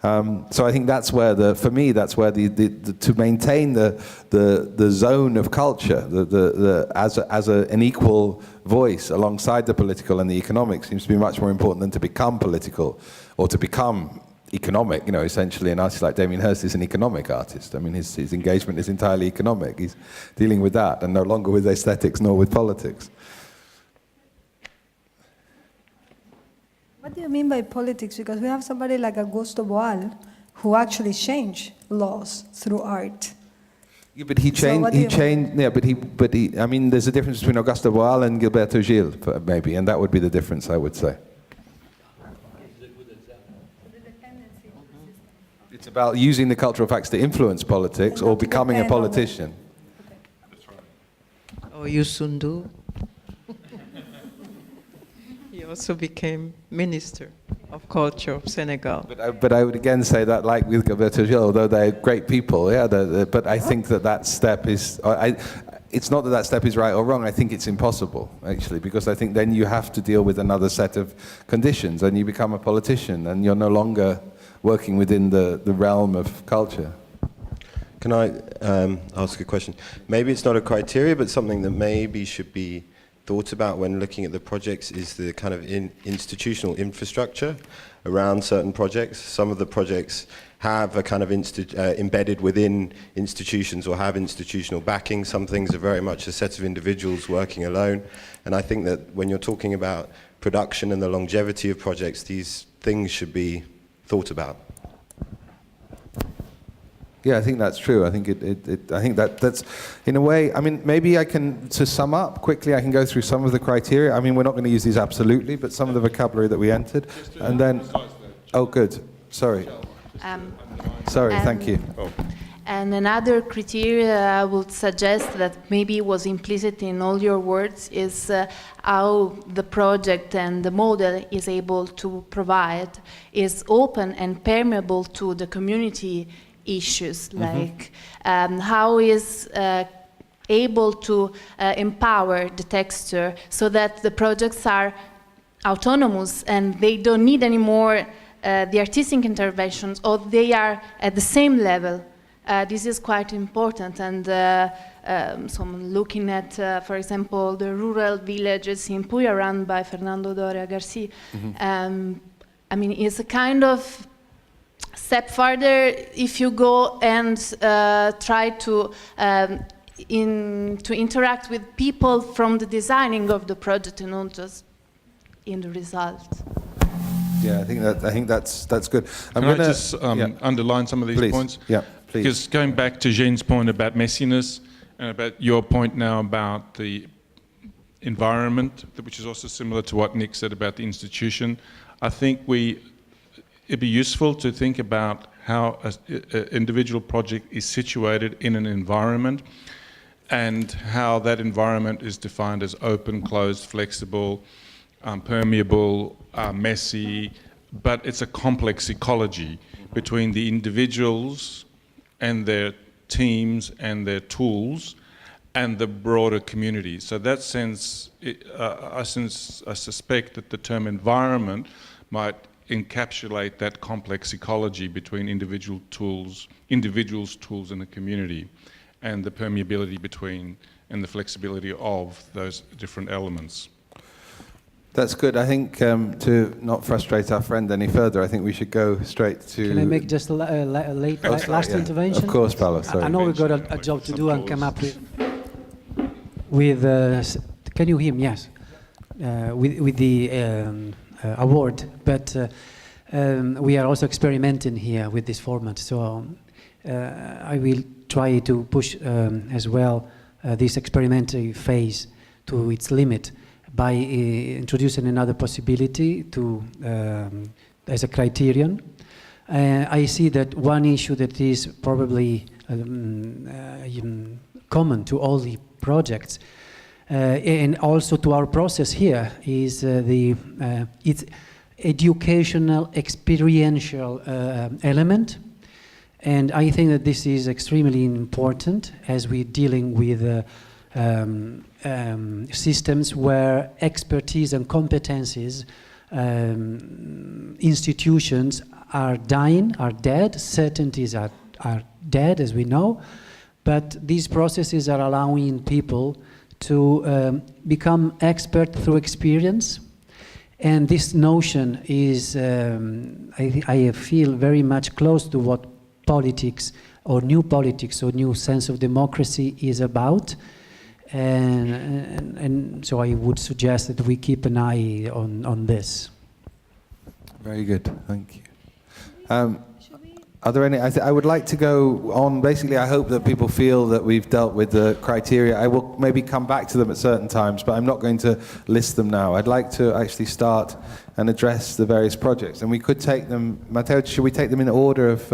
So I think that's where for me that's where to maintain the zone of culture, as an equal voice alongside the political and the economic seems to be much more important than to become political or to become economic. You know, essentially an artist like Damien Hirst is an economic artist. I mean, his engagement is entirely economic. He's dealing with that and no longer with aesthetics nor with politics. What do you mean by politics? Because we have somebody like Augusto Boal who actually changed laws through art. Yeah, but he changed. Yeah, but he. I mean, there's a difference between Augusto Boal and Gilberto Gil, maybe, and that would be the difference, I would say. It's about using the cultural facts to influence politics or becoming a politician. Or Youssou N'Dour. He also became Minister of Culture of Senegal. But I would again say that, like with Gilberto Gil, although they're great people, yeah, but I think that step is... It's not that step is right or wrong. I think it's impossible, actually, because I think then you have to deal with another set of conditions and you become a politician and you're no longer working within the realm of culture. Can I ask a question? Maybe it's not a criteria, but something that maybe should be thought about when looking at the projects is the kind of institutional infrastructure around certain projects. Some of the projects have a kind of embedded within institutions or have institutional backing. Some things are very much a set of individuals working alone. And I think that when you're talking about production and the longevity of projects, these things should be thought about. Yeah, I think that's true. I think I think that's in a way. I mean, maybe I can, to sum up quickly, I can go through some of the criteria. I mean, we're not going to use these absolutely, but some of the vocabulary that we entered, and then. Oh, good. Sorry. Sorry. Thank you. And another criteria I would suggest that maybe was implicit in all your words is how the project and the model is able to provide is open and permeable to the community issues, like how is able to empower the texture so that the projects are autonomous and they don't need anymore the artistic interventions, or they are at the same level. This is quite important, and so I'm looking at, for example, the rural villages in Puya run by Fernando Doria Garcia. I mean, it's a kind of step further if you go and try to interact with people from the designing of the project and not just in the result. Yeah, I think that's good. Can I just underline some of these points? Yeah, please. Because going back to Jean's point about messiness and about your point now about the environment, which is also similar to what Nick said about the institution, I think it'd be useful to think about how an individual project is situated in an environment and how that environment is defined as open, closed, flexible, permeable, messy, but it's a complex ecology between the individuals and their teams and their tools and the broader community. So that sense, I suspect that the term environment might encapsulate that complex ecology between individuals' tools in the community, and the permeability between and the flexibility of those different elements. That's good. I think to not frustrate our friend any further, I think we should go straight to... Can I make just a last intervention? Of course, Paolo, sorry. I know we've got a job to do and come up with can you hear me? Yes. With the award, but we are also experimenting here with this format, so I will try to push as well this experimentary phase to its limit by introducing another possibility to as a criterion. I see that one issue that is probably common to all the projects and also to our process here is its educational, experiential element. And I think that this is extremely important as we're dealing with systems where expertise and competencies, institutions are dying, are dead, certainties are dead, as we know, but these processes are allowing people to become expert through experience. And this notion is, I feel, very much close to what politics or new sense of democracy is about. And so I would suggest that we keep an eye on this. Very good, thank you. Are there any? I would like to go on. Basically, I hope that people feel that we've dealt with the criteria. I will maybe come back to them at certain times, but I'm not going to list them now. I'd like to actually start and address the various projects, and we could take them. Matteo, should we take them in order of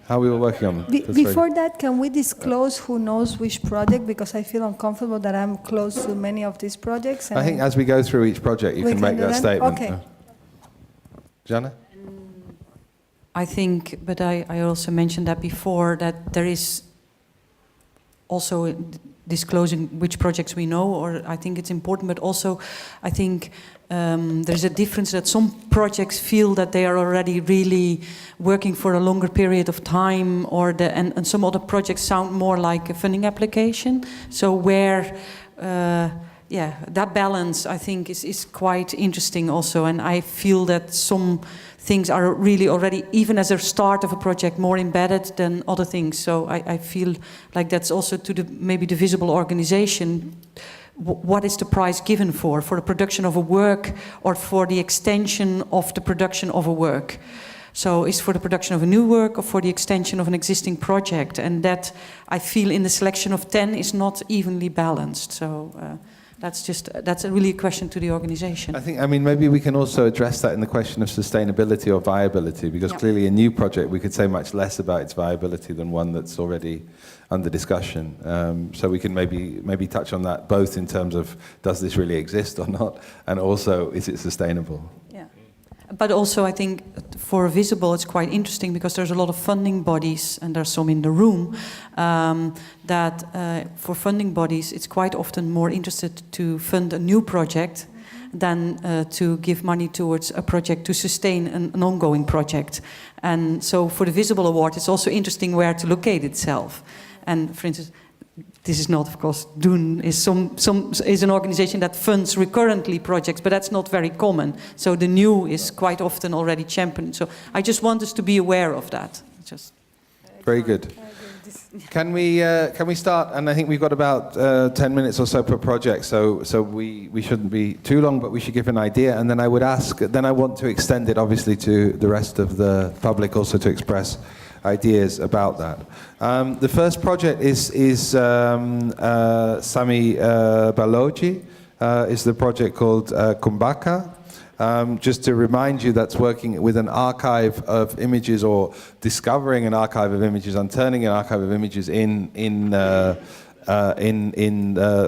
how we were working on them? Before that, can we disclose who knows which project? Because I feel uncomfortable that I'm close to many of these projects. I think as we go through each project, you can make that statement. Okay. Jana? I think, but I also mentioned that before, that there is also disclosing which projects we know, or I think it's important, but also I think there's a difference that some projects feel that they are already really working for a longer period of time, or and some other projects sound more like a funding application. So where yeah, that balance I think is quite interesting also, and I feel that some things are really already, even as a start of a project, more embedded than other things. So I feel like that's also to maybe the visible organization. What is the prize given for the production of a work or for the extension of the production of a work? So is for the production of a new work or for the extension of an existing project? And that, I feel, in the selection of 10 is not evenly balanced. So that's really a question to the organization. I mean, maybe we can also address that in the question of sustainability or viability, because clearly a new project, we could say much less about its viability than one that's already under discussion. So we can maybe touch on that both in terms of does this really exist or not, and also is it sustainable? Yeah. But also I think for Visible it's quite interesting because there's a lot of funding bodies, and there's some in the room, that for funding bodies it's quite often more interested to fund a new project than to give money towards a project to sustain an ongoing project. And so for the Visible Award it's also interesting where to locate itself. And for instance, this is not, of course, Doen is is an organization that funds recurrently projects, but that's not very common. So the new is quite often already championed. So I just want us to be aware of that. Very good. Can we start? And I think we've got about 10 minutes or so per project, so we shouldn't be too long, but we should give an idea. And then I would ask, then I want to extend it obviously to the rest of the public also to express ideas about that. The first project is Sami Balogi, is the project called Kumbhaka. Just to remind you, that's working with an archive of images, or discovering an archive of images, unturning an archive of images in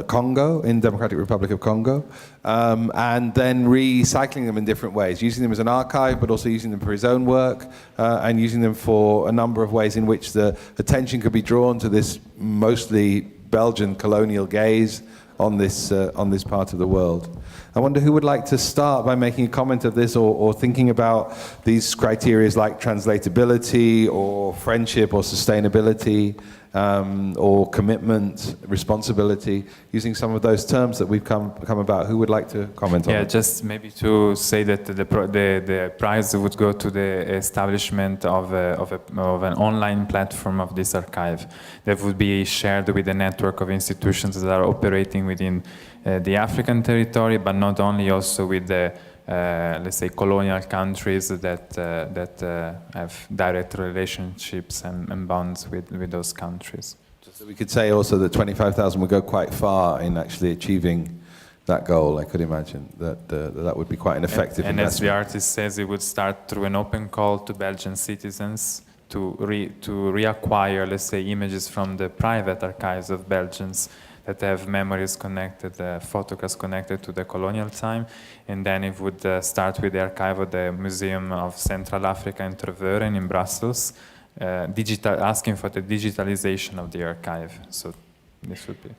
Congo, in Democratic Republic of Congo, and then recycling them in different ways, using them as an archive, but also using them for his own work, and using them for a number of ways in which the attention could be drawn to this mostly Belgian colonial gaze on this part of the world. I wonder who would like to start by making a comment of this, or thinking about these criteria like translatability, or friendship, or sustainability, or commitment, responsibility, using some of those terms that we've come about. Who would like to comment on it? Yeah, just maybe to say that the prize would go to the establishment of an online platform of this archive that would be shared with a network of institutions that are operating within the African territory, but not only, also with the let's say colonial countries that have direct relationships and bonds with those countries. So we could say also that 25,000 would go quite far in actually achieving that goal. I could imagine that would be quite an effective and investment. as the artist says, it would start through an open call to Belgian citizens to reacquire, let's say, images from the private archives of Belgians that have memories connected, photographs connected to the colonial time. And then it would start with the archive of the Museum of Central Africa in Tervuren in Brussels, asking for the digitalization of the archive. So this would be.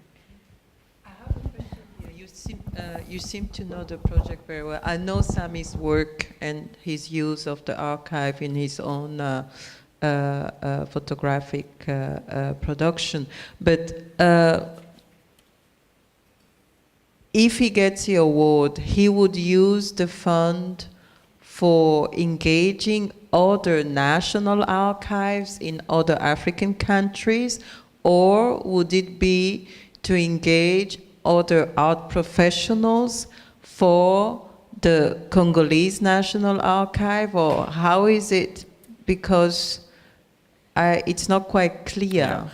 I have a question here. You seem to know the project very well. I know Sami's work and his use of the archive in his own photographic production. But if he gets the award, he would use the fund for engaging other national archives in other African countries, or would it be to engage other art professionals for the Congolese National Archive, or how is it? Because it's not quite clear. Yeah.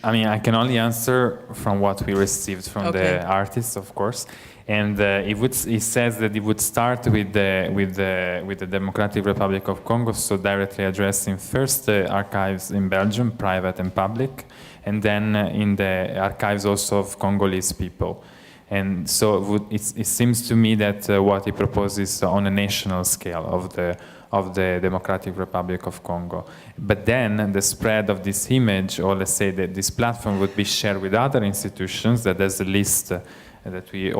I can only answer from what we received from the artists, of course, and it says that it would start with the Democratic Republic of Congo, so directly addressing first the archives in Belgium, private and public, and then in the archives also of Congolese people. And so it seems to me that what he proposes on a national scale of the Democratic Republic of Congo. But then the spread of this image, or let's say that this platform, would be shared with other institutions. That there's a list that you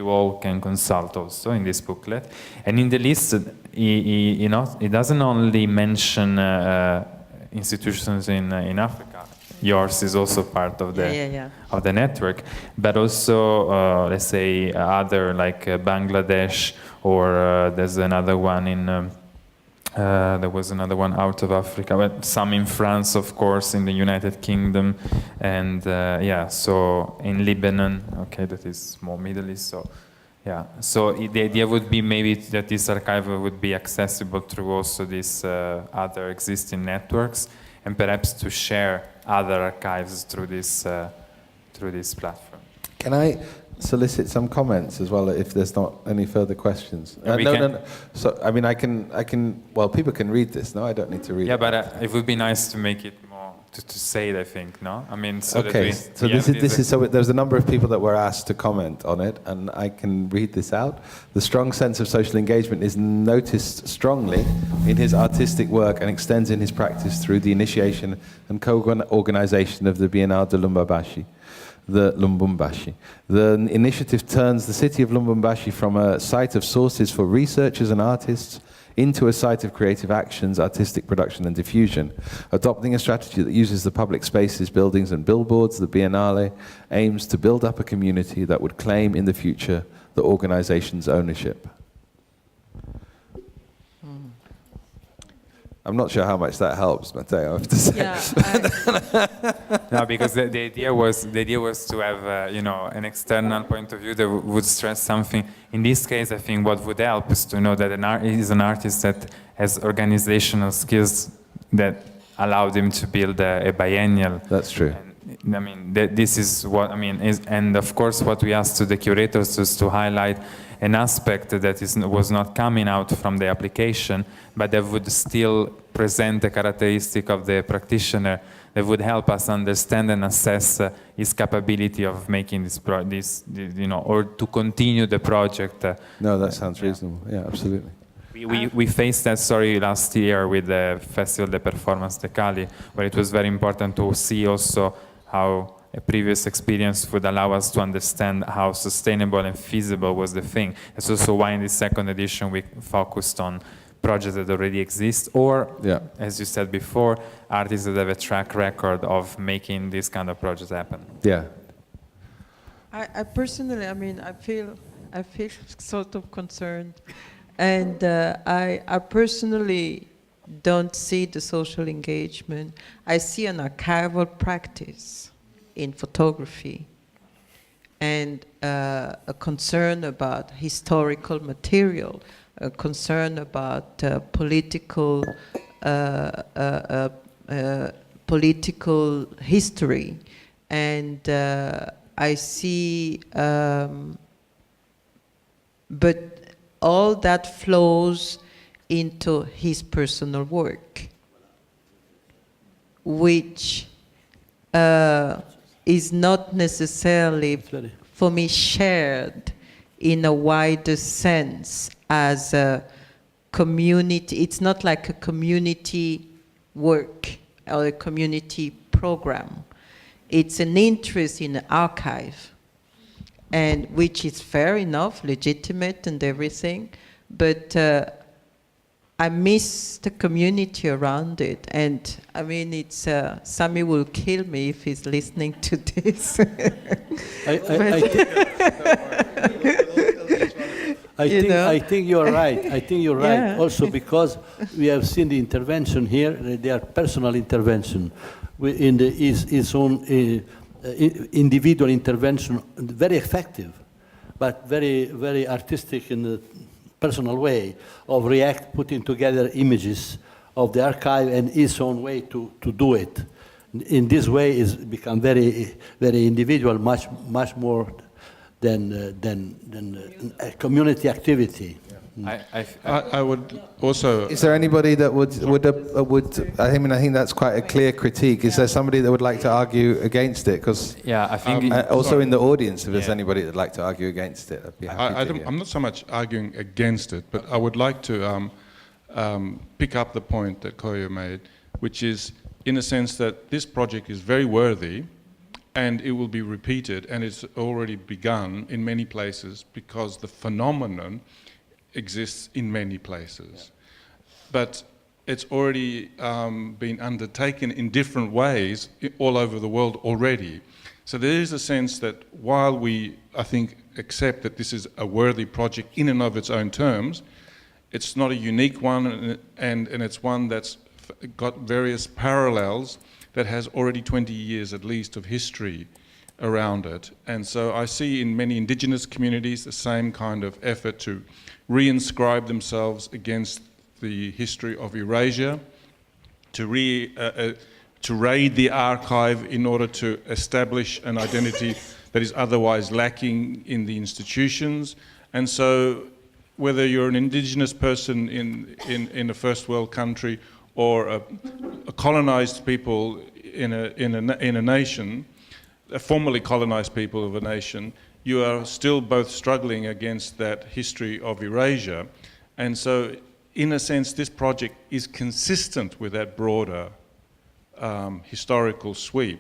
all can consult also in this booklet. And in the list, he doesn't only mention institutions in Africa. yours is also part of the Yeah. of the network, but also let's say other like Bangladesh, or there's another one in. There was another one out of Africa, but some in France, of course, in the United Kingdom, and so in Lebanon. Okay, that is more Middle East. So, yeah. So the idea would be maybe that this archive would be accessible through also these other existing networks, and perhaps to share other archives through this platform. Can I solicit some comments as well, if there's not any further questions? No. So, I mean, I can. Well, people can read this. No, I don't need to read. Yeah, but it would be nice to make it more to say it. I think, no. I mean, so Okay. So this is so. There's a number of people that were asked to comment on it, and I can read this out. The strong sense of social engagement is noticed strongly in his artistic work and extends in his practice through the initiation and co-organization of the Biennale de Lubumbashi. The initiative turns the city of Lubumbashi from a site of sources for researchers and artists into a site of creative actions, artistic production and diffusion. Adopting a strategy that uses the public spaces, buildings and billboards, the Biennale aims to build up a community that would claim in the future the organization's ownership. I'm not sure how much that helps, Matteo, I have to say. No, because the idea was to have an external point of view that would stress something. In this case, I think what would help is to know that he's an artist that has organizational skills that allowed him to build a biennial. That's true. And, I mean, this is what I mean. And of course, what we asked to the curators was to highlight an aspect that was not coming out from the application, but that would still present a characteristic of the practitioner that would help us understand and assess his capability of making or to continue the project. No, that sounds reasonable. Yeah, absolutely. We faced that story last year with the Festival de Performance de Cali, where it was very important to see also how a previous experience would allow us to understand how sustainable and feasible was the thing. It's also why in the second edition we focused on projects that already exist, or, as you said before, artists that have a track record of making this kind of projects happen. Yeah. I personally, I mean, I feel sort of concerned, and I personally don't see the social engagement. I see an archival practice in photography, and a concern about historical material, a concern about political history, and I see, but all that flows into his personal work, which is not necessarily, for me, shared in a wider sense as a community. It's not like a community work or a community program. It's an interest in the archive, and which is fair enough, legitimate and everything, but I miss the community around it. And I mean, it's Sami will kill me if he's listening to this. I think you're right. I think you're right. Also, because we have seen the intervention here, they are personal intervention, in his own individual intervention, very effective, but very, very artistic in a personal way of putting together images of the archive and his own way to do it. In this way, it's become very, very individual, much more than a community activity. I would also. Is there anybody that would? I mean, I think that's quite a clear critique. Is there somebody that would like to argue against it? Because I think also in the audience, if there's anybody that'd like to argue against it, I'd be happy to hear. I'm not so much arguing against it, but I would like to pick up the point that Koyo made, which is, in a sense, that this project is very worthy, and it will be repeated, and it's already begun in many places because the phenomenon exists in many places. But it's already been undertaken in different ways all over the world already. So there is a sense that while we, I think, accept that this is a worthy project in and of its own terms, it's not a unique one, and it's one that's got various parallels that has already 20 years at least of history around it. And so I see in many indigenous communities the same kind of effort to reinscribe themselves against the history of Eurasia, to raid the archive in order to establish an identity that is otherwise lacking in the institutions. And so whether you're an indigenous person in a first world country or a colonized people in a nation, a formerly colonized people of a nation, you are still both struggling against that history of Eurasia. And so in a sense, this project is consistent with that broader historical sweep.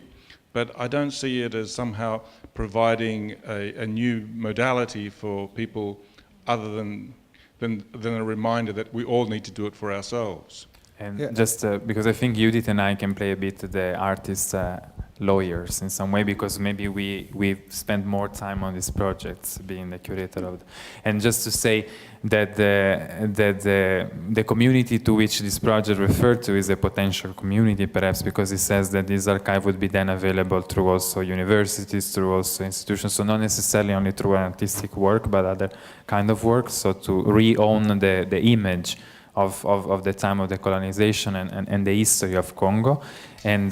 But I don't see it as somehow providing a new modality for people other than a reminder that we all need to do it for ourselves. And just because I think Judith and I can play a bit the artist lawyers in some way, because maybe we've spent more time on these projects being the curator of and just to say that the community to which this project referred to is a potential community, perhaps because it says that this archive would be then available through also universities, through also institutions, so not necessarily only through artistic work but other kind of work, so to re-own the image of the time of the colonization and the history of Congo, and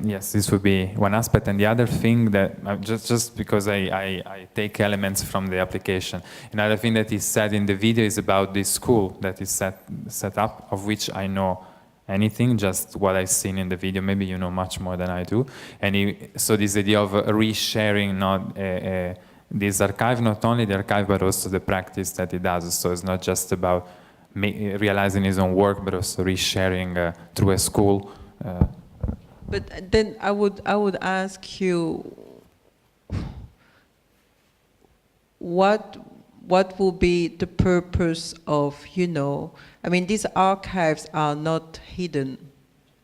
yes, this would be one aspect. And the other thing that just because I take elements from the application, another thing that is said in the video is about this school that is set up, of which I know anything, just what I've seen in the video. Maybe you know much more than I do. And so this idea of resharing this archive, not only the archive but also the practice that it does. So it's not just about realizing his own work, but also resharing through a school. But then I would ask you, what will be the purpose of, I mean, these archives are not hidden.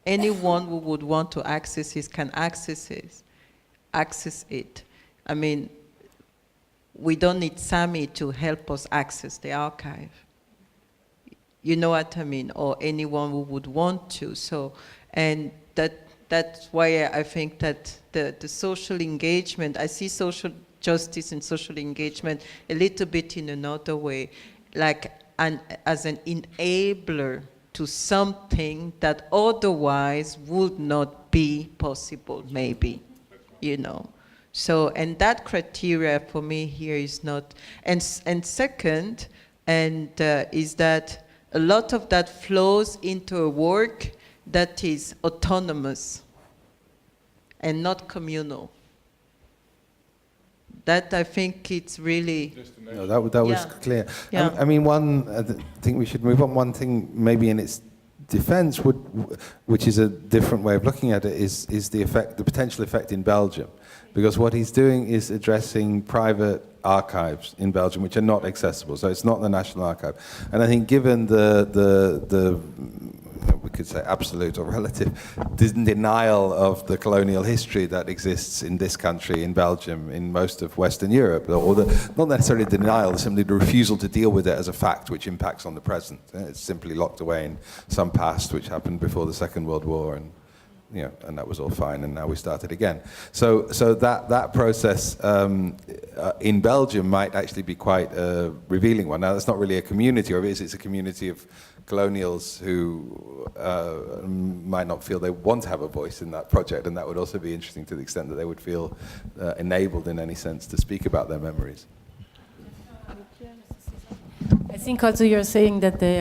Anyone who would want to access it can access it. I mean, we don't need Sami to help us access the archive. You know what I mean? Or anyone who would want to. So, and that's why I think that the social engagement, I see social justice and social engagement a little bit in another way, like as an enabler to something that otherwise would not be possible, maybe, So, and that criteria for me here is not, and second, is that a lot of that flows into a work that is autonomous and not communal. That I think it's really... No, that was clear. Yeah. I mean, I think we should move on. One thing maybe in its defense, which is a different way of looking at it, is the potential effect in Belgium. Because what he's doing is addressing private archives in Belgium which are not accessible. So it's not the National Archive. And I think given the we could say absolute or relative denial of the colonial history that exists in this country, in Belgium, in most of Western Europe, or not necessarily denial, simply the refusal to deal with it as a fact which impacts on the present. It's simply locked away in some past which happened before the Second World War, and that was all fine, and now we started again. So that process in Belgium might actually be quite a revealing one. Now, that's not really a community, or it's a community of colonials who might not feel they want to have a voice in that project, and that would also be interesting to the extent that they would feel enabled in any sense to speak about their memories. I think also you're saying that the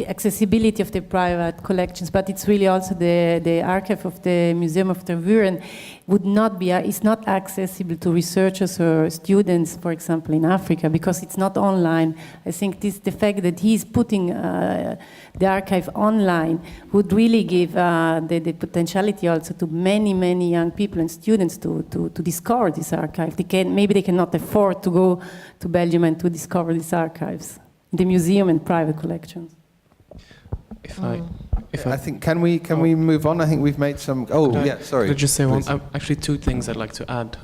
accessibility of the private collections, but it's really also the archive of the Museum of Tervuren would not be, it's not accessible to researchers or students, for example, in Africa, because it's not online. I think the fact that he's putting the archive online would really give the potentiality also to many, many young people and students to discover this archive. Maybe they cannot afford to go to Belgium and to discover these archives, the museum and private collections. If I think can we move on? I think we've made some. Oh yeah, sorry. Could I just say Please. actually two things I'd like to add.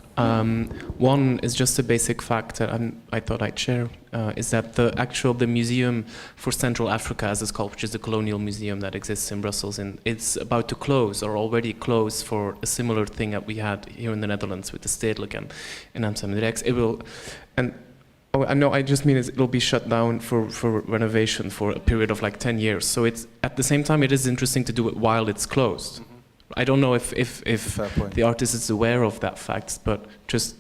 One is just a basic fact that I thought I'd share, is that the museum for Central Africa, as it's called, which is the colonial museum that exists in Brussels, and it's about to close or already closed for a similar thing that we had here in the Netherlands with the Stedelijk and in Amsterdam. It will, and oh, I just mean it'll be shut down for renovation for a period of like 10 years. So it's at the same time it is interesting to do it while it's closed. I don't know if the artist is aware of that fact, but just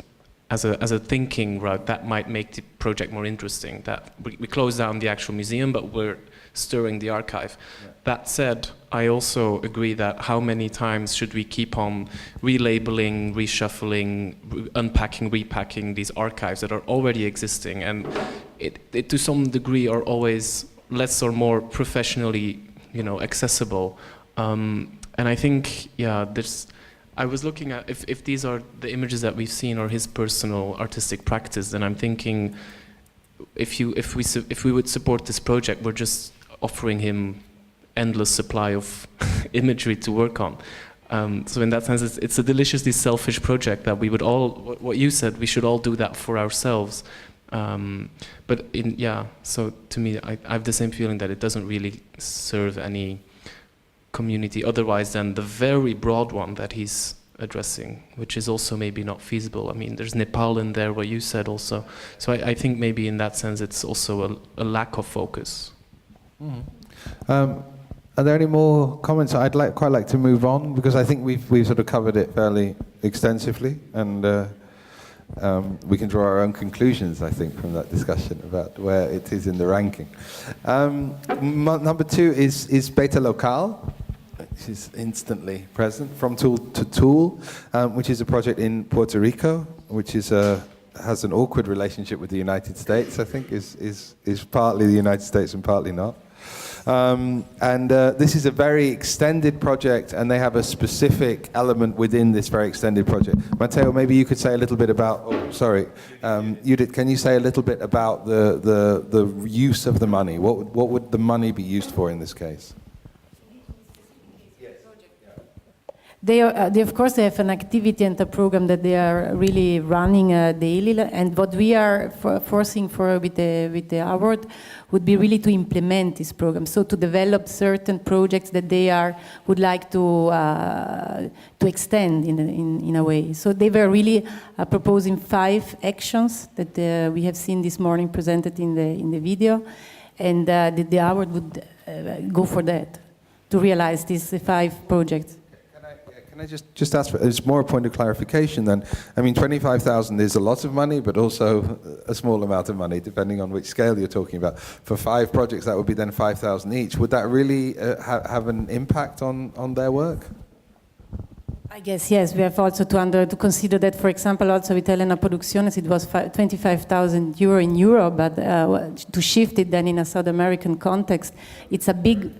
as a thinking route, that might make the project more interesting. That we close down the actual museum, but we're stirring the archive. Yeah. That said, I also agree that how many times should we keep on relabeling, reshuffling, unpacking, repacking these archives that are already existing, and it to some degree are always less or more professionally, accessible. And I think, I was looking at if these are the images that we've seen or his personal artistic practice, then I'm thinking if we would support this project, we're just offering him endless supply of imagery to work on. So in that sense, it's a deliciously selfish project that we would all, what you said, we should all do that for ourselves. So to me, I have the same feeling that it doesn't really serve any community otherwise than the very broad one that he's addressing, which is also maybe not feasible. I mean, there's Nepal in there, what you said also. So I think maybe in that sense it's also a lack of focus. Mm-hmm. Are there any more comments? I'd quite like to move on, because I think we've sort of covered it fairly extensively, and we can draw our own conclusions, I think, from that discussion about where it is in the ranking. Number 2 is Beta Local, which is instantly present, From Tool to Tool, which is a project in Puerto Rico, which is has an awkward relationship with the United States, I think, is partly the United States and partly not. This is a very extended project, and they have a specific element within this very extended project. Matteo, maybe you could say a little bit about, Judith, can you say a little bit about the use of the money? What would the money be used for in this case? They of course, they have an activity and a program that they are really running daily. And what we are forcing for with the award would be really to implement this program. So to develop certain projects that they would like to extend in a way. So they were really proposing 5 actions that we have seen this morning presented in the video, and the award would go for that, to realize these 5 projects. Can I just ask, it's more a point of clarification then. I mean, 25,000 is a lot of money, but also a small amount of money, depending on which scale you're talking about. For 5 projects, that would be then 5,000 each. Would that really have an impact on their work? I guess, yes. We have also to consider that, for example, also with Elena Producciones, it was 25,000 euro in Europe, but to shift it then in a South American context, it's a big...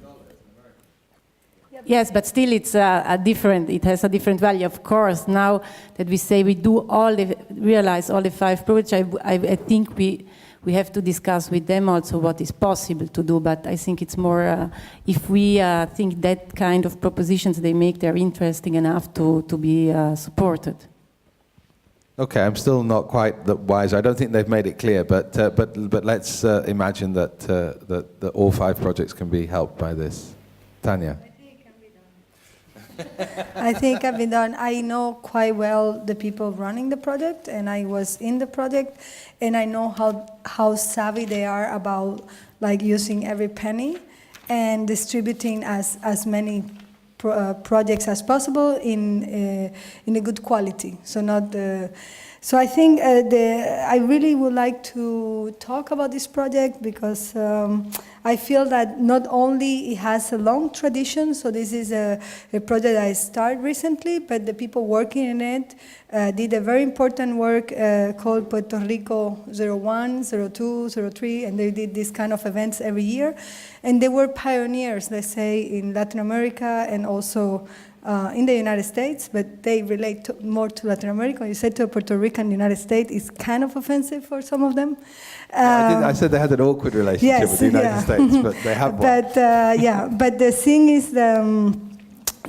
Yes, but still it has a different value. Of course, now that we say we realize all the 5 projects, I think we have to discuss with them also what is possible to do, but I think it's more, if we think that kind of propositions they make, they're interesting enough to be supported. Okay, I'm still not quite that wise. I don't think they've made it clear, but let's imagine that all 5 projects can be helped by this. Tanya? I think I've been done. I know quite well the people running the project, and I was in the project, and I know how savvy they are about like using every penny and distributing as many projects as possible in a good quality. So I think I really would like to talk about this project because I feel that not only it has a long tradition, so this is a project I started recently, but the people working in it did a very important work called Puerto Rico 01, 02, 03, and they did this kind of events every year. And they were pioneers, let's say, in Latin America and also in the United States, but they relate more to Latin America. You said to a Puerto Rican United States is kind of offensive for some of them. I said they had an awkward relationship with the United States, but they have one. But the thing is,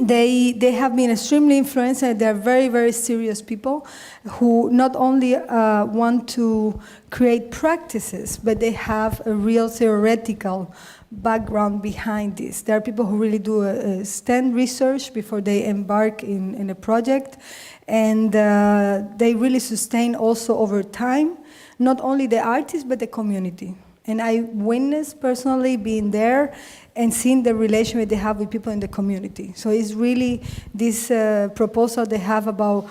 they have been extremely influential. They're very, very serious people who not only want to create practices, but they have a real theoretical background behind this. There are people who really do STEM research before they embark in a project, and they really sustain also over time, not only the artists, but the community. And I witnessed personally being there and seeing the relationship they have with people in the community. So it's really this proposal they have about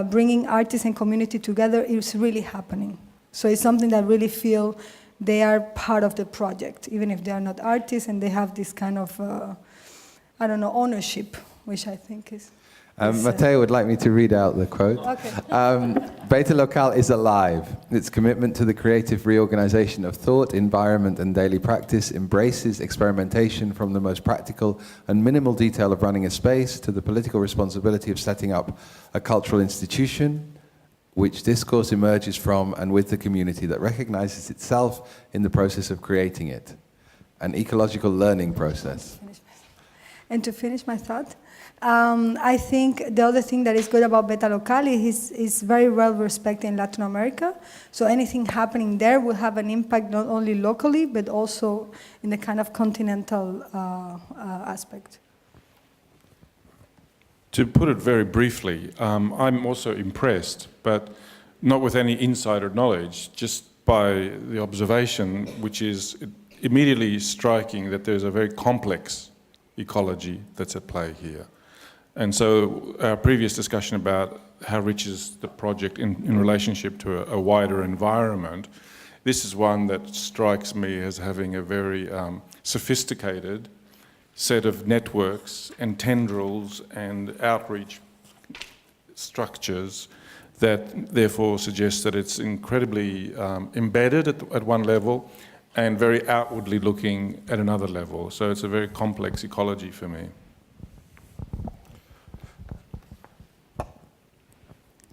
bringing artists and community together is really happening. So it's something that I really feel they are part of the project, even if they are not artists, and they have this kind of, ownership, which I think is... Matteo would like me to read out the quote. Okay. Beta Local is alive. Its commitment to the creative reorganization of thought, environment, and daily practice embraces experimentation from the most practical and minimal detail of running a space to the political responsibility of setting up a cultural institution, which discourse emerges from and with the community that recognizes itself in the process of creating it. An ecological learning process. And to finish my thought, I think the other thing that is good about Beta Local is very well respected in Latin America. So anything happening there will have an impact not only locally, but also in the kind of continental aspect. To put it very briefly, I'm also impressed, but not with any insider knowledge, just by the observation, which is immediately striking that there's a very complex ecology that's at play here. And so our previous discussion about how rich is the project in relationship to a wider environment, this is one that strikes me as having a very sophisticated set of networks and tendrils and outreach structures that therefore suggests that it's incredibly embedded at one level and very outwardly looking at another level. So it's a very complex ecology for me.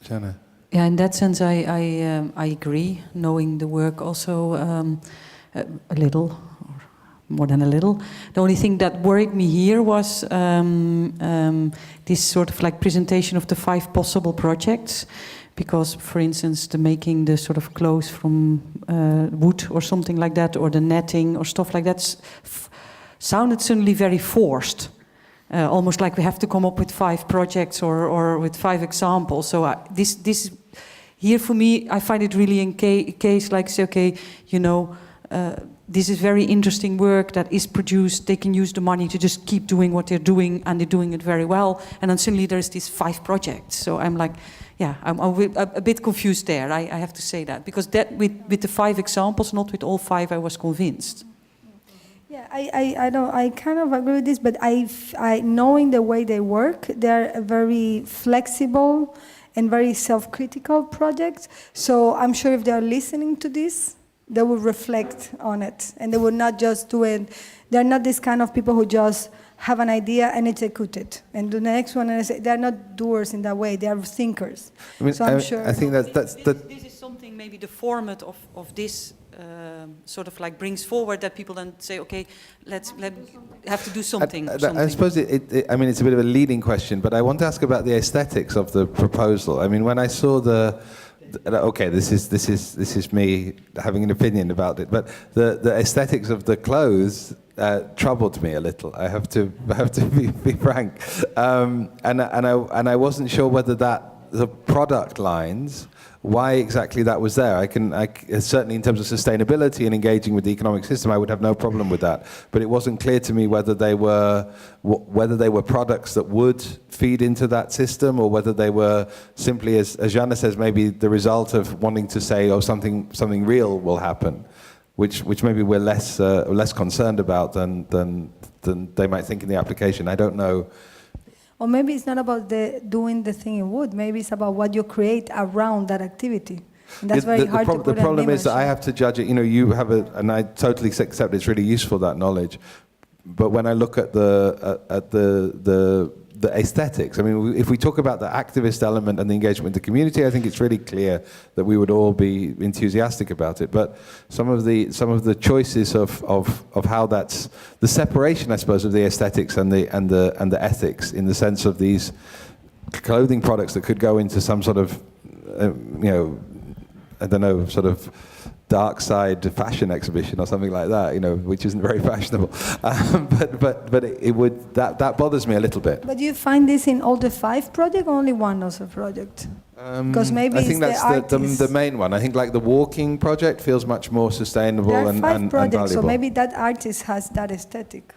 Jana. Yeah, in that sense, I agree. Knowing the work also a little, or more than a little. The only thing that worried me here was this sort of like presentation of the 5 possible projects. Because, for instance, making the sort of clothes from wood or something like that, or the netting or stuff like that, sounded suddenly very forced. Almost like we have to come up with 5 projects or with 5 examples. So this here for me, I find it really in case like say, okay, this is very interesting work that is produced. They can use the money to just keep doing what they're doing, and they're doing it very well. And then suddenly there's these 5 projects. So I'm like, yeah, I'm a bit confused there. I have to say that because that with the 5 examples, not with all 5, I was convinced. Yeah, I kind of agree with this, but I knowing the way they work, they're a very flexible and very self-critical project. So I'm sure if they are listening to this, they will reflect on it, and they will not just do it. They're not this kind of people who just have an idea and execute it, and do the next one. And they're not doers in that way. They are thinkers. I mean, so I'm sure. I think that's This is something maybe the format of this sort of like brings forward that people then say, okay, let's have to do something. I suppose I mean, it's a bit of a leading question, but I want to ask about the aesthetics of the proposal. I mean, when I saw okay, this is me having an opinion about it, but the aesthetics of the clothes troubled me a little. I have to be frank, and I wasn't sure whether the product lines, why exactly that was there. I certainly in terms of sustainability and engaging with the economic system, I would have no problem with that. But it wasn't clear to me whether they were products that would feed into that system, or whether they were simply, as Jana says, maybe the result of wanting to say, oh, something real will happen, which maybe we're less concerned about than they might think in the application. I don't know. Or maybe it's not about doing the thing in wood. Maybe it's about what you create around that activity. And that's very hard to put The problem is that I image. have to judge it. You have and I totally accept it's really useful, that knowledge. But when I look at the the aesthetics. I mean, if we talk about the activist element and the engagement with the community, I think it's really clear that we would all be enthusiastic about it. But some of the choices of how that's the separation, I suppose, of the aesthetics and the ethics, in the sense of these clothing products that could go into some sort of I don't know, sort of dark side fashion exhibition or something like that, which isn't very fashionable. But it would that bothers me a little bit. But do you find this in all the 5 projects, or only one of the project? Because maybe I think it's that's the main one. I think like the walking project feels much more sustainable there are and 5 projects, valuable. so maybe that artist has that aesthetic.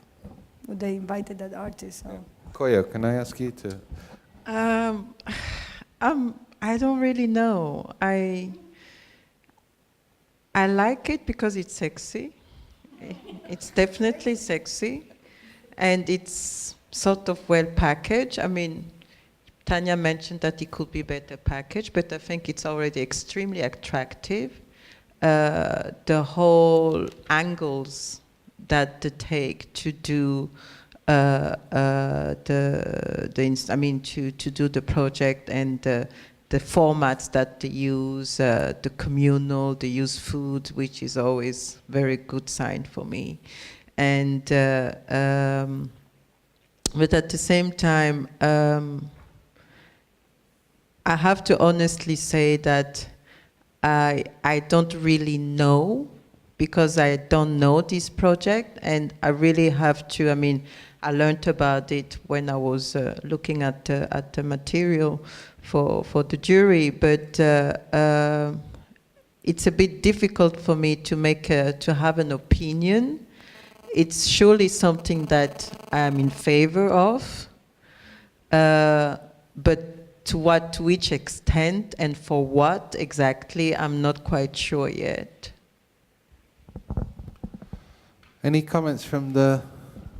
They invited that artist. So. Koyo, can I ask you to? I don't really know. I like it because it's sexy. It's definitely sexy, and it's sort of well packaged. I mean, Tanya mentioned that it could be better packaged, but I think it's already extremely attractive. The whole angles that they take to do to do the project, and the formats that they use, the communal, they use food, which is always very good sign for me. And but at the same time, I have to honestly say that I don't really know, because I don't know this project, and I really have to, I learned about it when I was looking at the material for the jury, but it's a bit difficult for me to have an opinion. It's surely something that I'm in favor of, but to which extent and for what exactly, I'm not quite sure yet. Any comments from the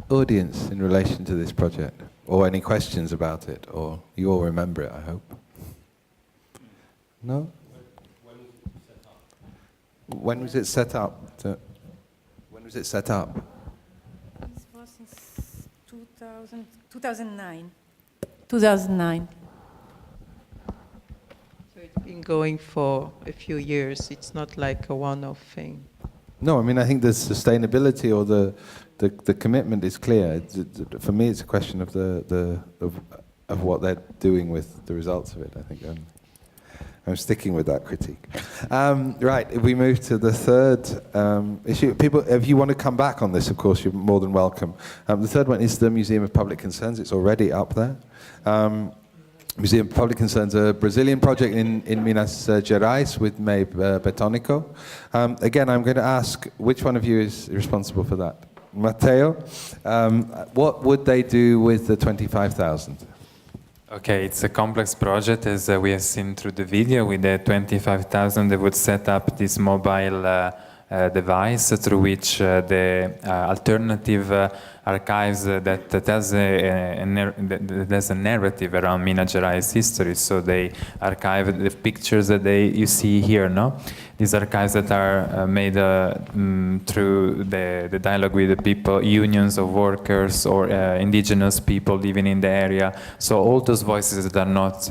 audience in relation to this project? Or any questions about it? Or you all remember it, I hope? No? When was it set up? When was it set up? This was in 2009. 2009. So it's been going for a few years. It's not like a one-off thing. No, I think the sustainability or the commitment is clear. For me, it's a question of of what they're doing with the results of it. I think I'm sticking with that critique. Right, if we move to the third issue, people, if you want to come back on this, of course, you're more than welcome. The third one is the Museum of Public Concerns. It's already up there. Museum of Public Concerns, a Brazilian project in Minas Gerais with May Betonico. Again, I'm going to ask which one of you is responsible for that. Matteo, what would they do with the 25,000? Okay, it's a complex project, as we have seen through the video. With the 25,000, they would set up this mobile device through which the alternative archives that there's a narrative around Minas Gerais history. So they archive the pictures that you see here, no? These archives that are made through the dialogue with the people, unions of workers or indigenous people living in the area. So all those voices that are not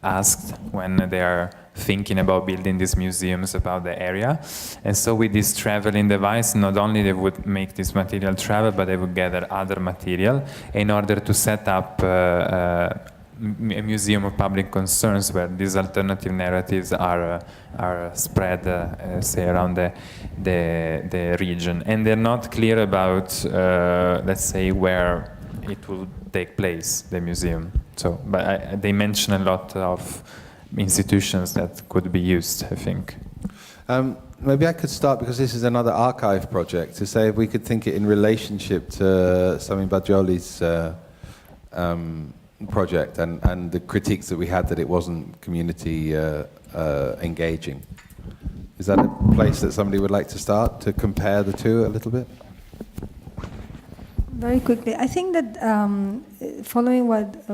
asked when they are thinking about building these museums about the area. And so with this traveling device, not only they would make this material travel, but they would gather other material in order to set up a museum of public concerns where these alternative narratives are spread, say, around the region. And they're not clear about, let's say, where it will take place, the museum. So, but they mention a lot of institutions that could be used, I think. Maybe I could start, because this is another archive project, to say if we could think it in relationship to Sami Bajoli's project and the critiques that we had that it wasn't community engaging. Is that a place that somebody would like to start to compare the two a little bit? Very quickly, I think that following what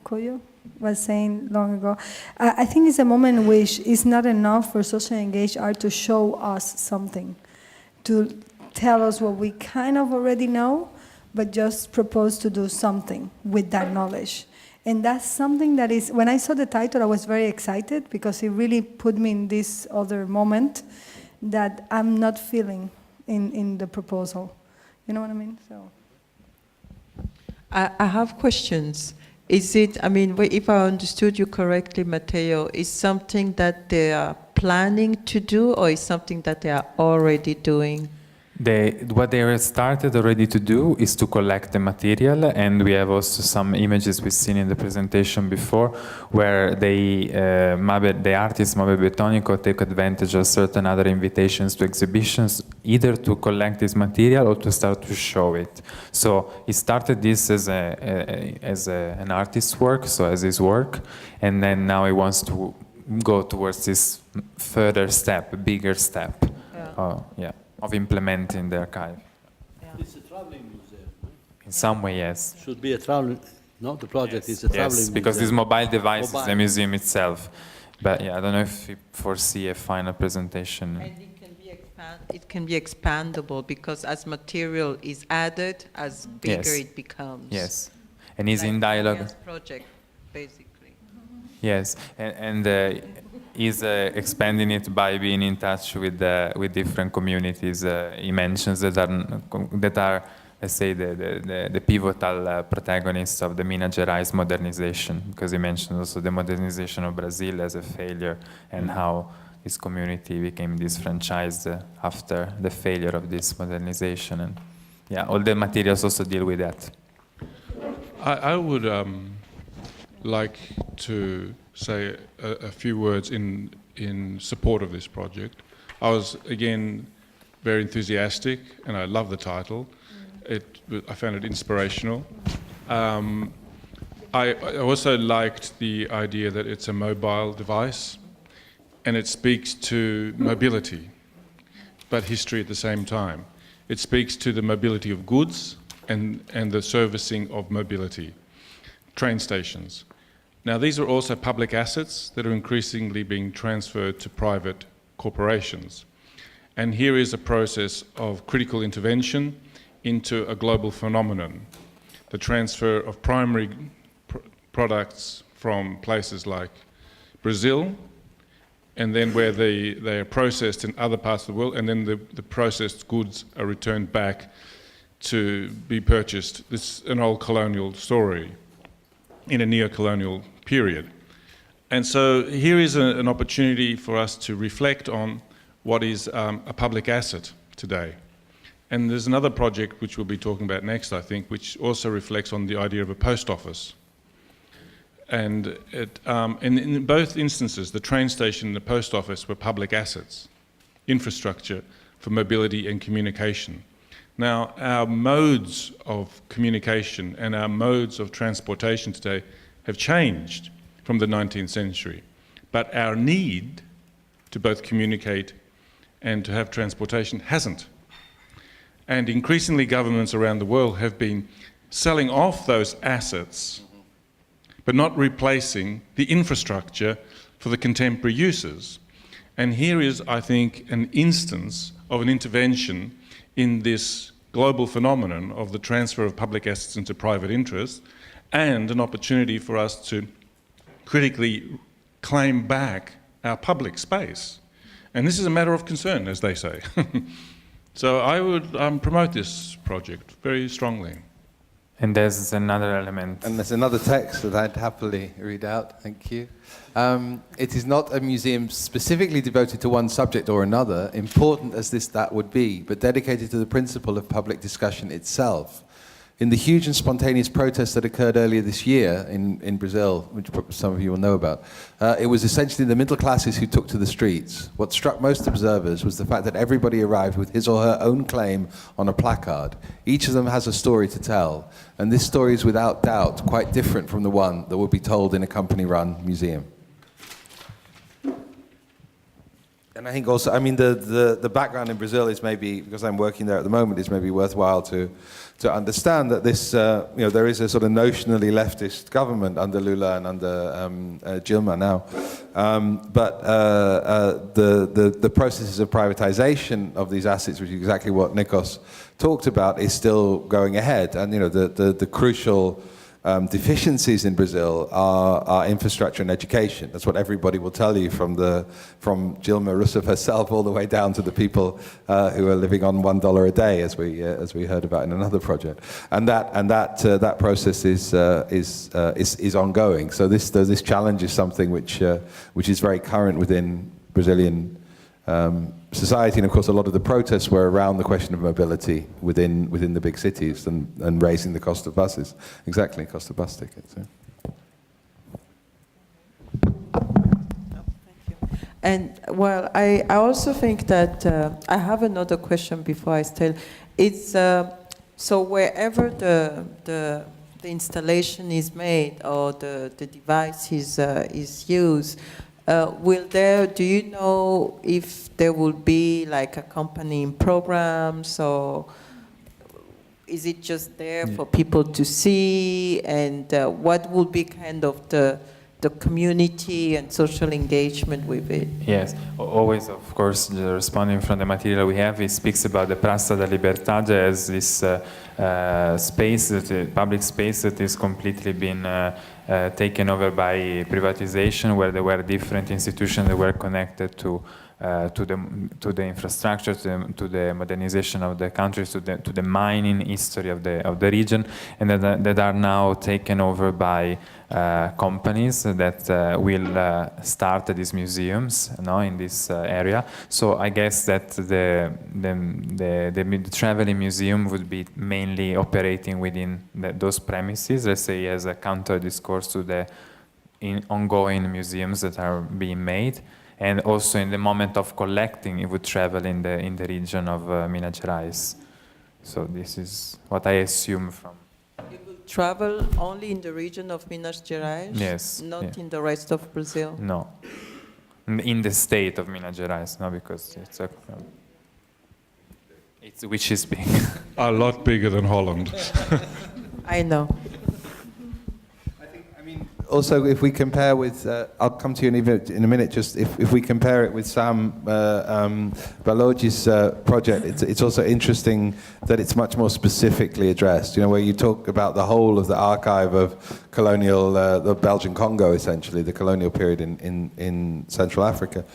Koyo was saying long ago, I think it's a moment in which it's not enough for socially engaged art to show us something, to tell us what we kind of already know, but just propose to do something with that knowledge. And that's something that is, when I saw the title, I was very excited because it really put me in this other moment that I'm not feeling in the proposal. You know what I mean? So. I have questions. Is it, I mean, if I understood you correctly, Matteo, is something that they are planning to do, or is something that they are already doing? What they have started already to do is to collect the material, and we have also some images we've seen in the presentation before, where the artist Mabe Betonico take advantage of certain other invitations to exhibitions, either to collect this material or to start to show it. So he started this as an artist's work, so as his work, and then now he wants to go towards this further step, bigger step. Of implementing the archive. It's a traveling museum. In some way, yes. Should be a traveling. No, the project is a traveling museum. Yes, because this mobile device is the museum itself. But yeah, I don't know if you foresee a final presentation. And it can be expandable, because as material is added, as bigger it becomes. Yes, and he's in dialogue. Project, basically. Yes, and is expanding it by being in touch with different communities. He mentions that are let's say the pivotal protagonists of the Minas Gerais modernization, because he mentioned also the modernization of Brazil as a failure and how this community became disfranchised after the failure of this modernization, and yeah, all the materials also deal with that. I would like to say a few words in support of this project. I was, again, very enthusiastic, and I love the title. I found it inspirational. I also liked the idea that it's a mobile device, and it speaks to mobility, but history at the same time. It speaks to the mobility of goods and the servicing of mobility, train stations. Now, these are also public assets that are increasingly being transferred to private corporations. And here is a process of critical intervention into a global phenomenon, the transfer of primary products from places like Brazil, and then where they are processed in other parts of the world, and then the processed goods are returned back to be purchased. This is an old colonial story in a neo-colonial period. And so here is an opportunity for us to reflect on what is a public asset today. And there's another project which we'll be talking about next, I think, which also reflects on the idea of a post office. And in both instances, the train station and the post office were public assets, infrastructure for mobility and communication. Now, our modes of communication and our modes of transportation today have changed from the 19th century, but our need to both communicate and to have transportation hasn't. And increasingly governments around the world have been selling off those assets, but not replacing the infrastructure for the contemporary uses. And here is, I think, an instance of an intervention in this global phenomenon of the transfer of public assets into private interests, and an opportunity for us to critically claim back our public space. And this is a matter of concern, as they say. So I would promote this project very strongly. And there's another element. And there's another text that I'd happily read out. Thank you. It is not a museum specifically devoted to one subject or another, important as that would be, but dedicated to the principle of public discussion itself. In the huge and spontaneous protests that occurred earlier this year in Brazil, which some of you will know about, it was essentially the middle classes who took to the streets. What struck most observers was the fact that everybody arrived with his or her own claim on a placard. Each of them has a story to tell, and this story is without doubt quite different from the one that would be told in a company-run museum. And I think also, I mean, the background in Brazil is maybe, because I'm working there at the moment, is maybe worthwhile to understand that this, there is a sort of notionally leftist government under Lula and under Dilma now. But the processes of privatization of these assets, which is exactly what Nikos talked about, is still going ahead. And, the crucial deficiencies in Brazil are infrastructure and education. That's what everybody will tell you, from Dilma Rousseff herself all the way down to the people who are living on $1 a day, as we heard about in another project. And that process is ongoing. So this challenge is something which is very current within Brazilian society, and of course a lot of the protests were around the question of mobility within the big cities and raising the cost of buses. Exactly, cost of bus tickets. Yeah. And well, I also think that I have another question before I start. It's so wherever the installation is made or the device is used, do you know if there will be like accompanying programs, or is it just there for people to see? And what will be kind of the community and social engagement with it? Yes, always, of course, responding from the material we have, it speaks about the Praça da Liberdade as this public space that is completely been taken over by privatization, where there were different institutions that were connected to the infrastructure, to the modernization of the country, to the mining history of the region, and that are now taken over by companies that will start these museums in this area. So I guess that the traveling museum would be mainly operating within those premises, let's say, as a counter discourse to the ongoing museums that are being made. And also in the moment of collecting, it would travel in the region of Minas Gerais. So this is what I assume from. It will travel only in the region of Minas Gerais? Yes. Not in the rest of Brazil? No. In the state of Minas Gerais, no, because which is big. A lot bigger than Holland. I know. Also, if we compare with, I'll come to you in a minute, just if we compare it with Sam Balogi's project, it's also interesting that it's much more specifically addressed, where you talk about the whole of the archive of colonial, the Belgian Congo, essentially, the colonial period in Central Africa.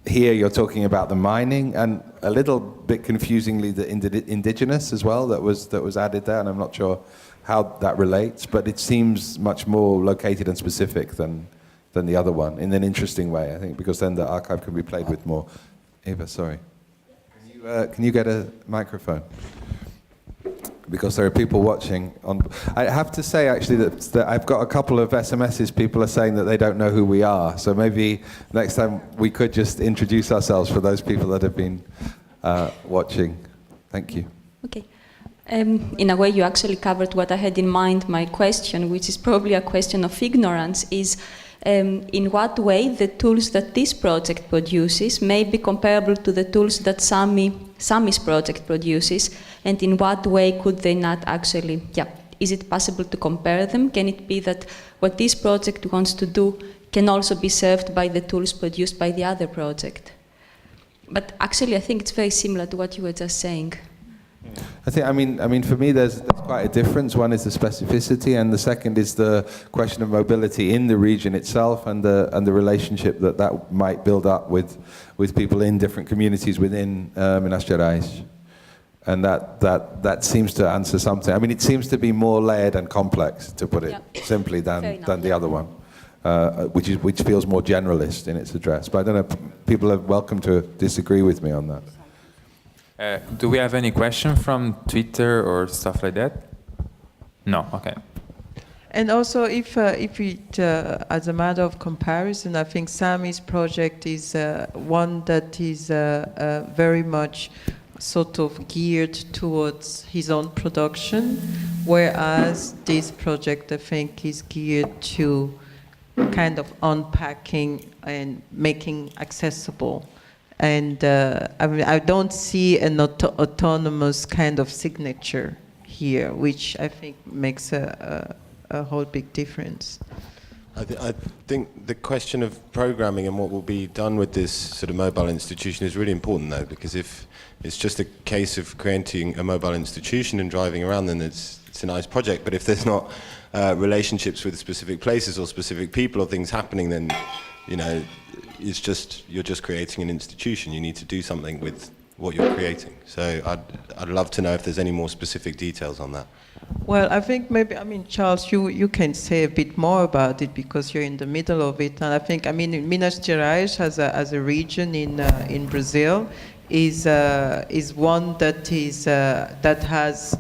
Here you're talking about the mining, and a little bit confusingly the indigenous as well that was added there, and I'm not sure how that relates, but it seems much more located and specific than the other one, in an interesting way, I think, because then the archive can be played with more. Eva, sorry. Can you get a microphone? Because there are people watching. I have to say, actually, that I've got a couple of SMSs. People are saying that they don't know who we are. So maybe next time we could just introduce ourselves for those people that have been watching. Thank you. Okay. In a way, you actually covered what I had in mind. My question, which is probably a question of ignorance, is in what way the tools that this project produces may be comparable to the tools that Sami's project produces, and in what way could they not actually, is it possible to compare them? Can it be that what this project wants to do can also be served by the tools produced by the other project? But actually, I think it's very similar to what you were just saying. I mean, for me, there's quite a difference. One is the specificity, and the second is the question of mobility in the region itself, and the relationship that might build up with people in different communities within Minas Gerais, and that seems to answer something. I mean, it seems to be more layered and complex, to put it simply, than the other one, which feels more generalist in its address. But I don't know. People are welcome to disagree with me on that. Do we have any question from Twitter or stuff like that? No, okay. And also, if it, as a matter of comparison, I think Sami's project is one that is very much sort of geared towards his own production, whereas this project, I think, is geared to kind of unpacking and making accessible And I mean, I don't see an autonomous kind of signature here, which I think makes a whole big difference. I think the question of programming and what will be done with this sort of mobile institution is really important, though, because if it's just a case of creating a mobile institution and driving around, then it's a nice project. But if there's not relationships with specific places or specific people or things happening, then it's just you're just creating an institution. You need to do something with what you're creating. So I'd love to know if there's any more specific details on that. Well, I think maybe, Charles, you can say a bit more about it because you're in the middle of it. And I think, Minas Gerais as a region in Brazil is one that has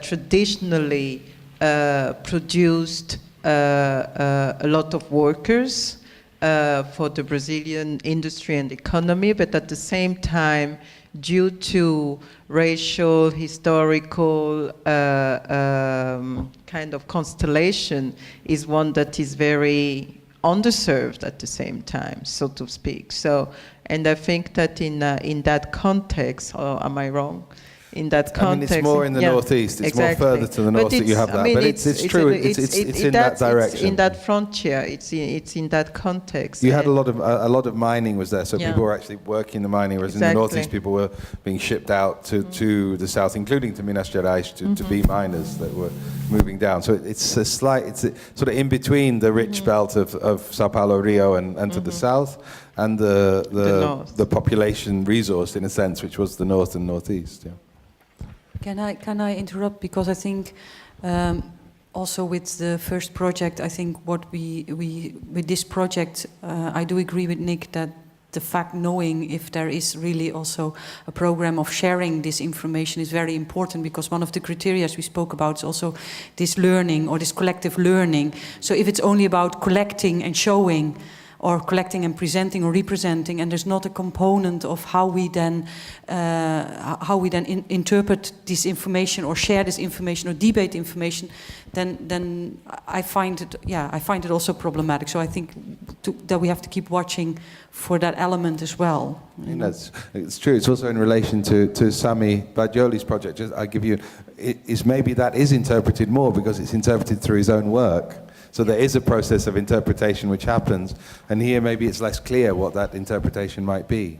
traditionally produced a lot of workers for the Brazilian industry and economy, but at the same time, due to racial, historical kind of constellation, is one that is very underserved at the same time, so to speak. So, and I think that in that context, or am I wrong? In that context, it's more in the northeast. It's exactly. more further to the north that you have that. But it's true. It's in that direction. It's in that frontier. It's in that context. You had a lot of mining was there, so people were actually working the mining, whereas in the northeast people were being shipped out to the south, including to Minas Gerais, to be miners that were moving down. So it's sort of in between the rich belt of Sao Paulo, Rio, and to the south, and the population resource in a sense, which was the north and northeast. Yeah. Can I interrupt, because I think also with the first project, I think what we with this project, I do agree with Nick that the fact knowing if there is really also a program of sharing this information is very important, because one of the criteria we spoke about is also this learning or this collective learning. So if it's only about collecting and showing, or collecting and presenting or representing, and there's not a component of how we then interpret this information or share this information or debate information, then I find it also problematic. So I think that we have to keep watching for that element as well. It's true. It's also in relation to Sami Bajoli's project. I give you, maybe that is interpreted more because it's interpreted through his own work. So there is a process of interpretation which happens, and here maybe it's less clear what that interpretation might be.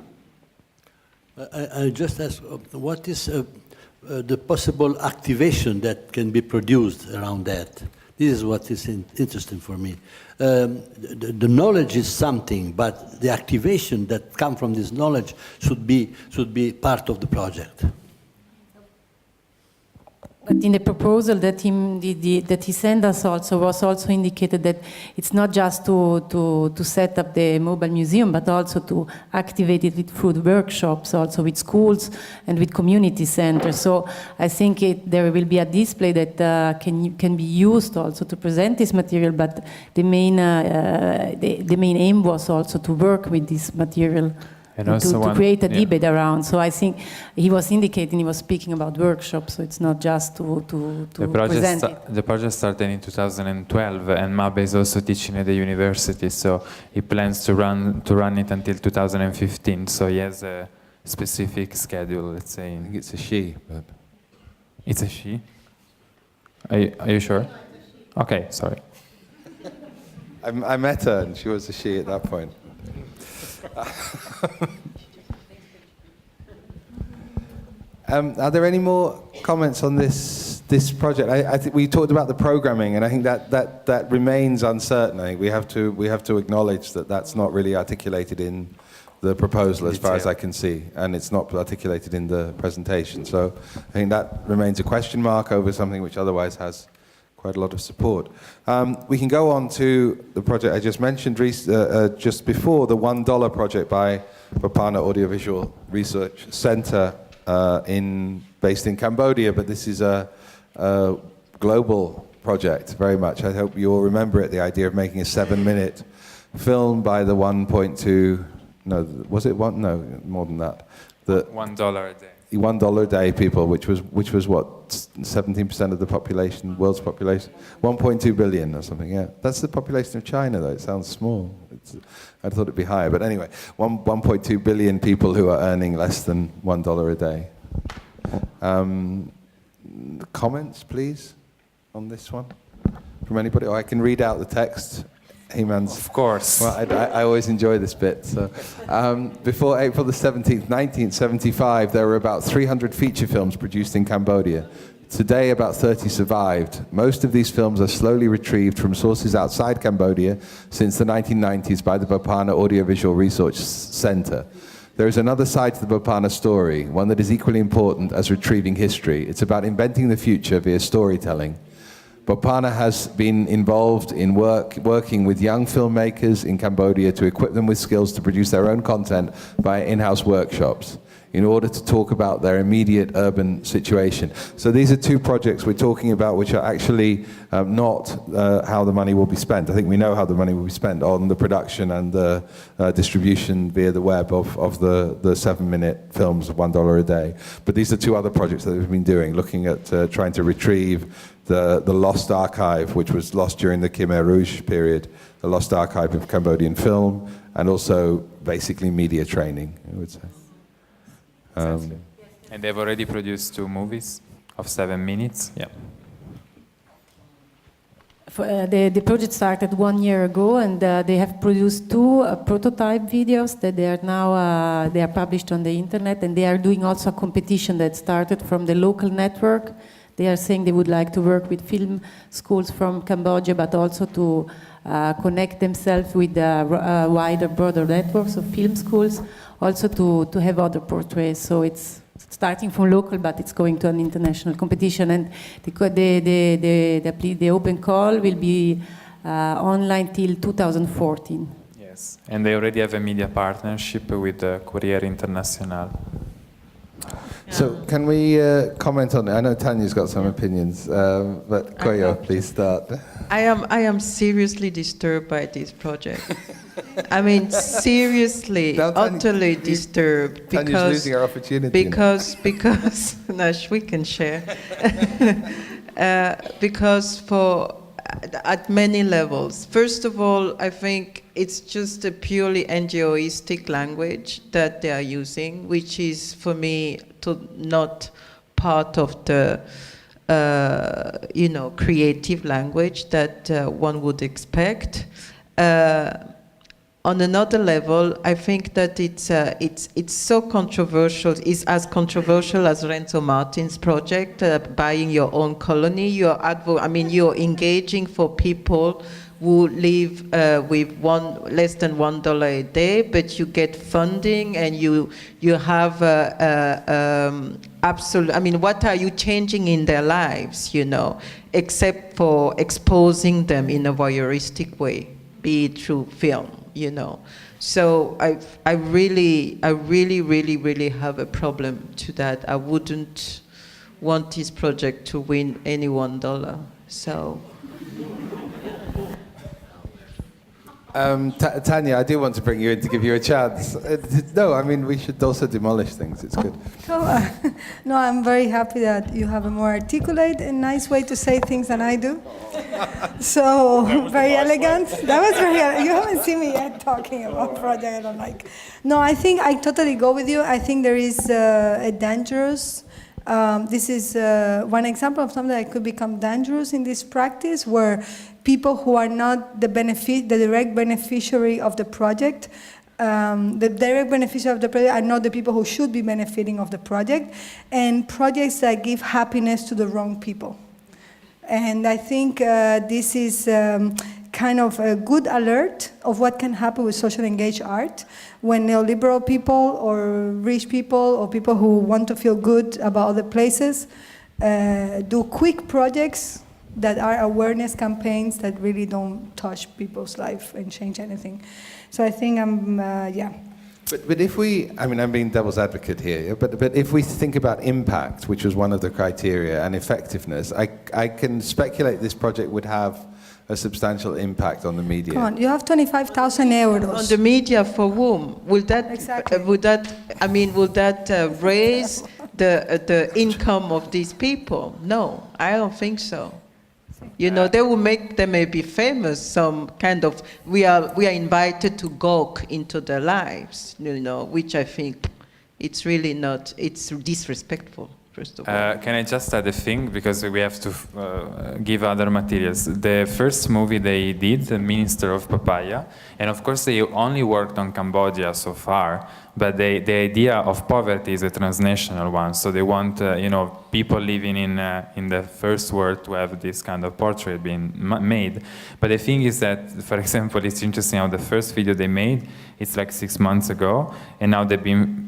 I just ask, what is the possible activation that can be produced around that? This is what is interesting for me. The knowledge is something, but the activation that comes from this knowledge should be part of the project. But in the proposal that he sent us also was also indicated that it's not just to set up the mobile museum, but also to activate it with food workshops, also with schools and with community centers. So I think there will be a display that can be used also to present this material. But the main aim was also to work with this material. And also to create a debate around. So I think he was speaking about workshops, so it's not just to present it. The project started in 2012, and Mabe is also teaching at the university, so he plans to run it until 2015, so he has a specific schedule, let's say. I think it's a she. But it's a she? Are you sure? Okay, sorry. I met her, and she was a she at that point. Are there any more comments on this project? I think we talked about the programming, and I think that remains uncertain. I think we have to acknowledge that that's not really articulated in the proposal as far as I can see, and it's not articulated in the presentation. So I think that remains a question mark over something which otherwise has quite a lot of support. We can go on to the project I just mentioned just before, the $1 project by Papana Audiovisual Research Center based in Cambodia, but this is a global project very much. I hope you all remember it, the idea of making a 7-minute film by the was it one? No, more than that. $1 a day. $1 a day people, which was what, 17% of the population, world's population, 1.2 billion or something. Yeah, that's the population of China, though. It sounds small. I thought it'd be higher, but anyway, 1.2 billion people who are earning less than $1 a day. Comments, please, on this one from anybody? Or I can read out the text. Of course. Well, I always enjoy this bit. So, before April the 17th, 1975, there were about 300 feature films produced in Cambodia. Today, about 30 survived. Most of these films are slowly retrieved from sources outside Cambodia since the 1990s by the Bopana Audiovisual Research Center. There is another side to the Bopana story, one that is equally important as retrieving history. It's about inventing the future via storytelling. Bopana has been involved in working with young filmmakers in Cambodia to equip them with skills to produce their own content via in-house workshops in order to talk about their immediate urban situation. So these are two projects we're talking about which are actually not how the money will be spent. I think we know how the money will be spent on the production and the distribution via the web of the 7-minute films of $1 a day. But these are two other projects that we've been doing, looking at trying to retrieve the lost archive, which was lost during the Khmer Rouge period, the lost archive of Cambodian film, and also basically media training, I would say. Exactly. And they've already produced 2 movies of 7 minutes. Yeah. The project started 1 year ago, and they have produced 2 prototype videos that they are now they are published on the internet, and they are doing also a competition that started from the local network. They are saying they would like to work with film schools from Cambodia, but also to connect themselves with wider, broader networks of film schools, also to have other portraits. So it's starting from local, but it's going to an international competition. And the open call will be online till 2014. Yes, and they already have a media partnership with Courier International. So can we comment on it? I know Tanya's got some opinions, but Koyo, please start. I am seriously disturbed by this project. I mean, seriously, utterly disturbed. Tanya's losing her opportunity. Because Nash, we can share. Because at many levels. First of all, I think it's just a purely NGOistic language that they are using, which is, for me, not part of the creative language that one would expect. On another level, I think that it's so controversial. It's as controversial as Renzo Martin's project, buying your own colony. You're engaging for people who live with less than $1 a day, but you get funding and you have absolute. I mean, what are you changing in their lives? Except for exposing them in a voyeuristic way, be it through film. So I really have a problem to that. I wouldn't want this project to win any $1. So. Tanya, I do want to bring you in to give you a chance. No, I mean, we should also demolish things. It's good. No, I'm very happy that you have a more articulate and nice way to say things than I do. So, very elegant. That was very You haven't seen me yet talking about project I don't like. No, I think I totally go with you. I think there is a dangerous... this is one example of something that could become dangerous in this practice, where people who are not the direct beneficiary of the project, the direct beneficiary of the project are not the people who should be benefiting of the project, and projects that give happiness to the wrong people. And I think this is kind of a good alert of what can happen with socially engaged art when neoliberal people or rich people or people who want to feel good about other places do quick projects that are awareness campaigns that really don't touch people's life and change anything. So I think But if I'm being devil's advocate here, but if we think about impact, which was one of the criteria, and effectiveness, I can speculate this project would have a substantial impact on the media. Come on, you have 25,000 euros. On the media for whom? Will that exactly. Will that raise the income of these people. No, I don't think so. You know, they will make them maybe famous. Some kind of we are invited to gawk into their lives. You know, which I think it's really not. It's disrespectful. First of all. Can I just add a thing, because we have to give other materials. The first movie they did, The Minister of Papaya, and of course they only worked on Cambodia so far, but the idea of poverty is a transnational one, so they want people living in the first world to have this kind of portrait being made. But the thing is that, for example, it's interesting how the first video they made, it's like 6 months ago, and now they've been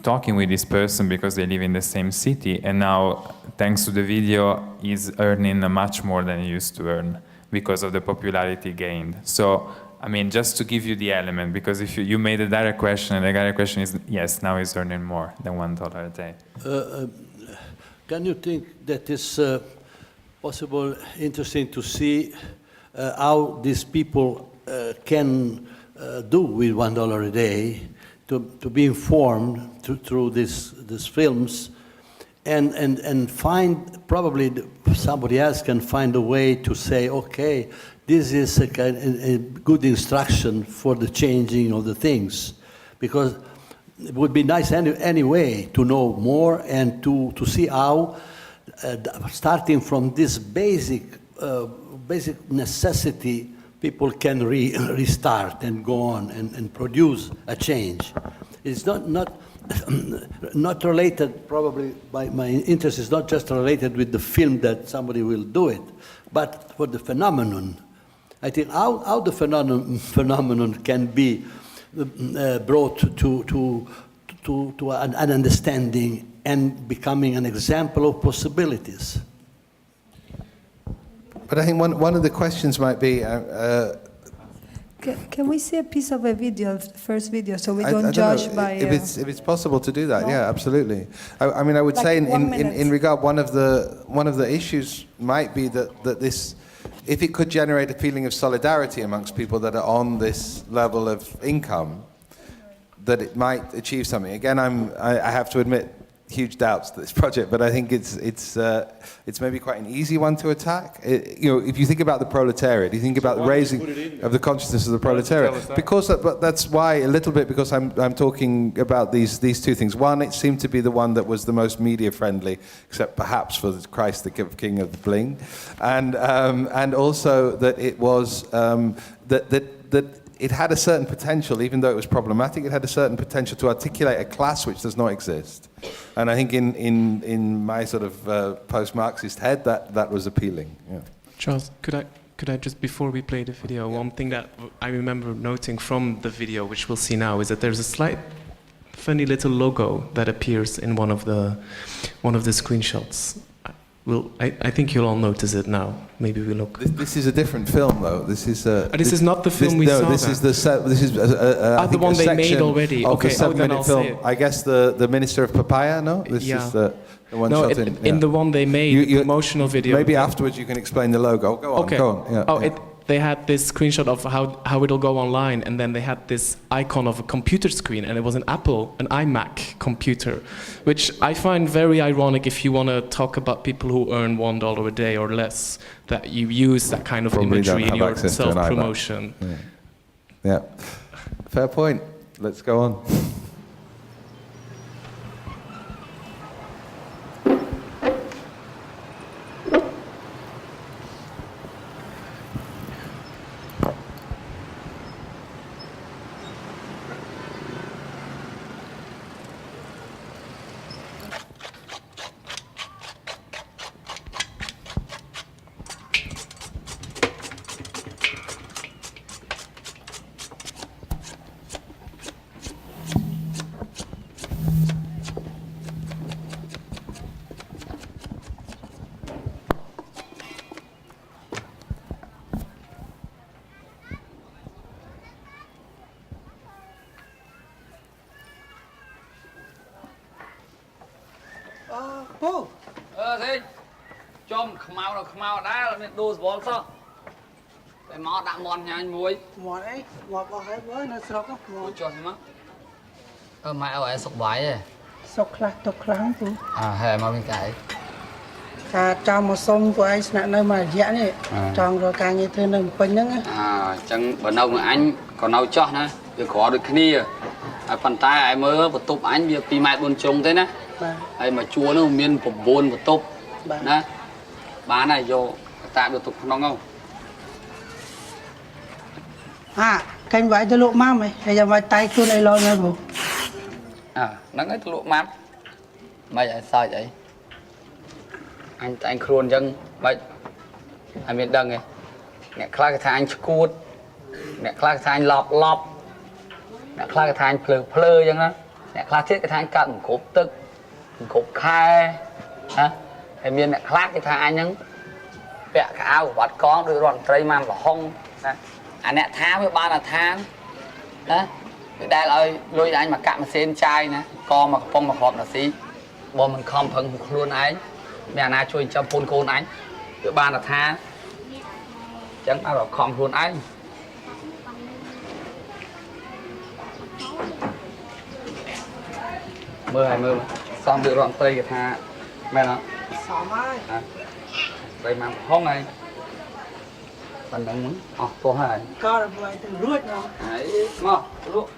talking with this person because they live in the same city, and now, thanks to the video, he's earning much more than he used to earn because of the popularity gained. So, I mean, just to give you the element, because if you made a direct question, and the direct question is, yes, now he's earning more than $1 a day. Can you think that it's possible, interesting to see how these people can do with $1 a day, to be informed through these films, and find, probably somebody else can find a way to say, okay, this is a good instruction for the changing of the things, because it would be nice anyway to know more and to see how, starting from this basic necessity, people can restart and go on and produce a change. It's not related, probably my interest is not just related with the film that somebody will do it, but for the phenomenon. I think how the phenomenon can be brought to an understanding and becoming an example of possibilities. But I think one of the questions might be, can we see a piece of a video, the first video, so we I don't don't judge know, by... if it's possible to do that, No? yeah, absolutely. I mean, I would Like say 1 minute. in regard, one of the issues might be that this, if it could generate a feeling of solidarity amongst people that are on this level of income, that it might achieve something. Again, I have to admit, huge doubts to this project, but I think it's maybe quite an easy one to attack. If you think about the proletariat, you think about the raising of the consciousness of the proletariat. But that's why a little bit, because I'm talking about these two things. One, it seemed to be the one that was the most media friendly, except perhaps for Christ the King of the Bling, and also that it was that it had a certain potential, even though it was problematic, it had a certain potential to articulate a class which does not exist. And I think in my sort of post-Marxist head, that was appealing. Yeah. Charles, could I just, before we play the video, one thing that I remember noting from the video, which we'll see now, is that there's a slight funny little logo that appears in one of the screenshots. I think you'll all notice it now. Maybe we look. This is a different film, though. This is this is not the film we saw. No, this is the one they made already. Okay, then 7-minute I'll say film. it. I guess the Minister of Papaya. No, this is the one shot in the one they made, the promotional video. Maybe afterwards you can explain the logo. Go on. Okay. Go on. Yeah, They had this screenshot of how it'll go online, and then they had this icon of a computer screen, and it was an iMac computer, which I find very ironic if you want to talk about people who earn $1 a day or less, that you use that kind of Probably imagery in your access to an iMac. self-promotion. Yeah. Fair point. Let's go on. Pô. Thế chôm khmau đá nên đô bóng sao? Phải máu đạm mòn nhà anh muối. Mòn ấy, mòn vào hết với nó sọc á. Cho thế má. Mày ở sọc bái ấy. សុកខ្លះទុកខ្លះគ្រូ ហើយមកវិញកាយ ថាចង់មកសុំពួកឯងស្នាក់នៅមួយរយៈនេះចង់រកការងារធ្វើនៅពេញហ្នឹង អញ្ចឹងបើនៅមួយអញក៏នៅចោះណាវាក្រដូចគ្នាហើយប៉ុន្តែឯមើលបន្ទប់អញវា2ម៉ែត្រ4ជ្រុងទេណាហើយមួយជួរនោះមាន9បន្ទប់ណាបានហើយយកតាទៅទុកក្នុងហ្នឹង កេញវាយទៅលក់ម៉ាំហ៎ហើយចាំវាយតៃខ្លួនអីឡងហ្នឹងគ្រូ ហ្នឹងហើយទៅលក់ម៉ាំមិនឲ្យសើចអីអញតែងខ្លួនអញ្ចឹងមិនឲ្យមានដឹងទេអ្នកខ្លះគេថាអញឈួតអ្នកខ្លះគេថាអញឡប់អ្នកខ្លះគេថាអញភ្លើអញ្ចឹងណាអ្នកខ្លះទៀតគេថាអញកាត់មិនគ្រប់ទឹកមិនគ្រប់ខែណាហើយមានអ្នកខ្លះគេថាអញហ្នឹងពាក់ខោវត្តកងដូចរដ្ឋមន្ត្រីម៉ាំលហុងណាអាអ្នកថាវាបានអាថាណាវាដែលឲ្យលុយអញមកកាក់ម៉ាស៊ីនចាយណាកមកកំប៉ុងមកគ្រាប់ណាស៊ីបើមិនខំប្រឹងខ្លួនឯងមានអាណាជួយចិញ្ចឹមកូនអញវាបានអាថាអញ្ចឹងឲ្យខំខ្លួនឯងមើលឲ្យមើលសំដូចរដ្ឋមន្ត្រីគេថាមែនអត់សមហើយត្រីម៉ាំហុងហើយប៉ុណ្ណឹងអស់ទោះហើយក៏ដើម្បីទៅរួចមកហើយមកលក់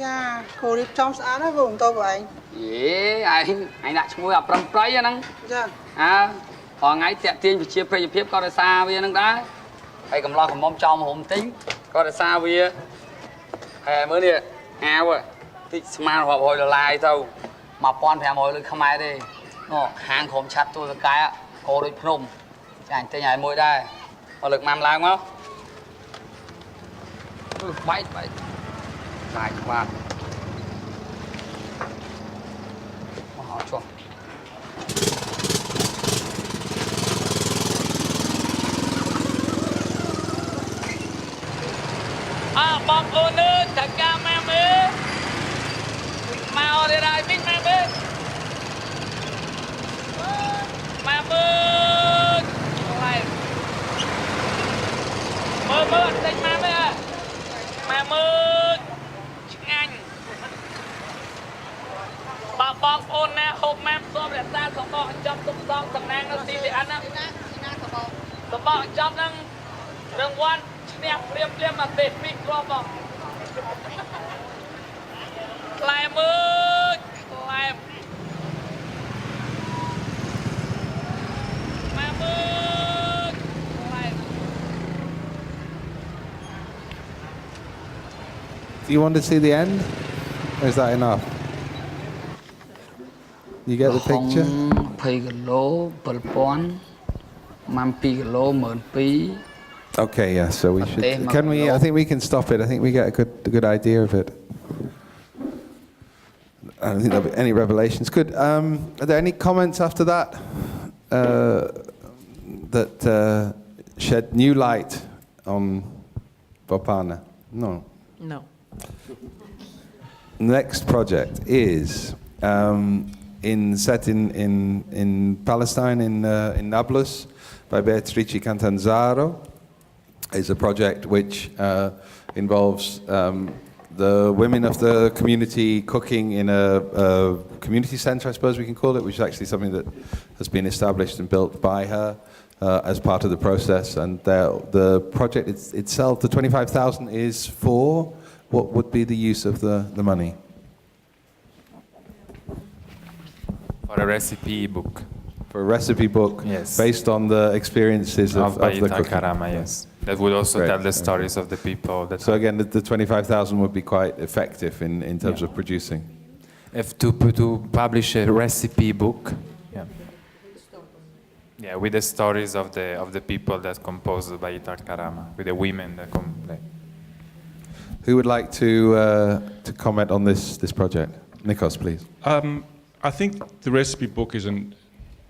យ៉ាគោរៀបចំស្អាតណាស់បងតើបងឯង យេអញដាក់ឈ្មោះអាប្រឹងប្រៃហ្នឹងចាផងថ្ងៃតាក់ទាញវិជាប្រិយភាពក៏ដោយសារវាហ្នឹងដែរហើយកំឡោះកំមុំចោលមកហុំទិញក៏ដោយសារវាហើយមើលនេះអាវតិចស្មានរាប់រយដុល្លារទៅ1500លុយខ្មែរទេហាងក្រុមឆាត់ទូសកែគោដូចភ្នំចាអញទិញឲ្យមួយដែរមកលើកម៉ាំឡើងមកបែកខ្វាត់មកចុះបងប្អូនអើយតើកាម៉ាំអើយមកអរេរ៉ៃវិញម៉ាំអើយម៉ាំអើយមើលតិចម៉ាំអើយម៉ាំអើយឆ្ងាញ់បងប្អូនណាហូបម៉ាំសូមរក្សាសបកចាប់ទុកសំតំណាងនៅទីវាអិនណាសបកចាប់នឹងរង្វាន់ឈ្នះព្រាមមកទេពីគ្រាប់បងខ្លែមើលខ្លែម៉ាមើលខ្លែ Do you want to see the end? Or is that enough? You get the picture? 20 គីឡូ 7000 ម៉ាំ2គីឡូ 12,000 Okay, yeah, so we should. Can we? I think we can stop it. I think we get a good idea of it. I don't think there'll be any revelations. Good. Are there any comments after that that shed new light on Bopana? No. No. Next project is set in Palestine in Nablus by Beatrice Catanzaro. Is a project which involves the women of the community cooking in a community centre, I suppose we can call it, which is actually something that has been established and built by her as part of the process. And the project itself, the 25,000, is for what would be the use of the money? For a recipe book. For a recipe book, yes, based on the experiences of the cooking. Karama, yes. That would also tell the stories of the people. So again, the 25,000 would be quite effective in terms of producing. If to publish a recipe book, with the stories of the people that composed Baitar Karama, with the women that play. Who would like to comment on this project? Nikos, please. I think the recipe book is an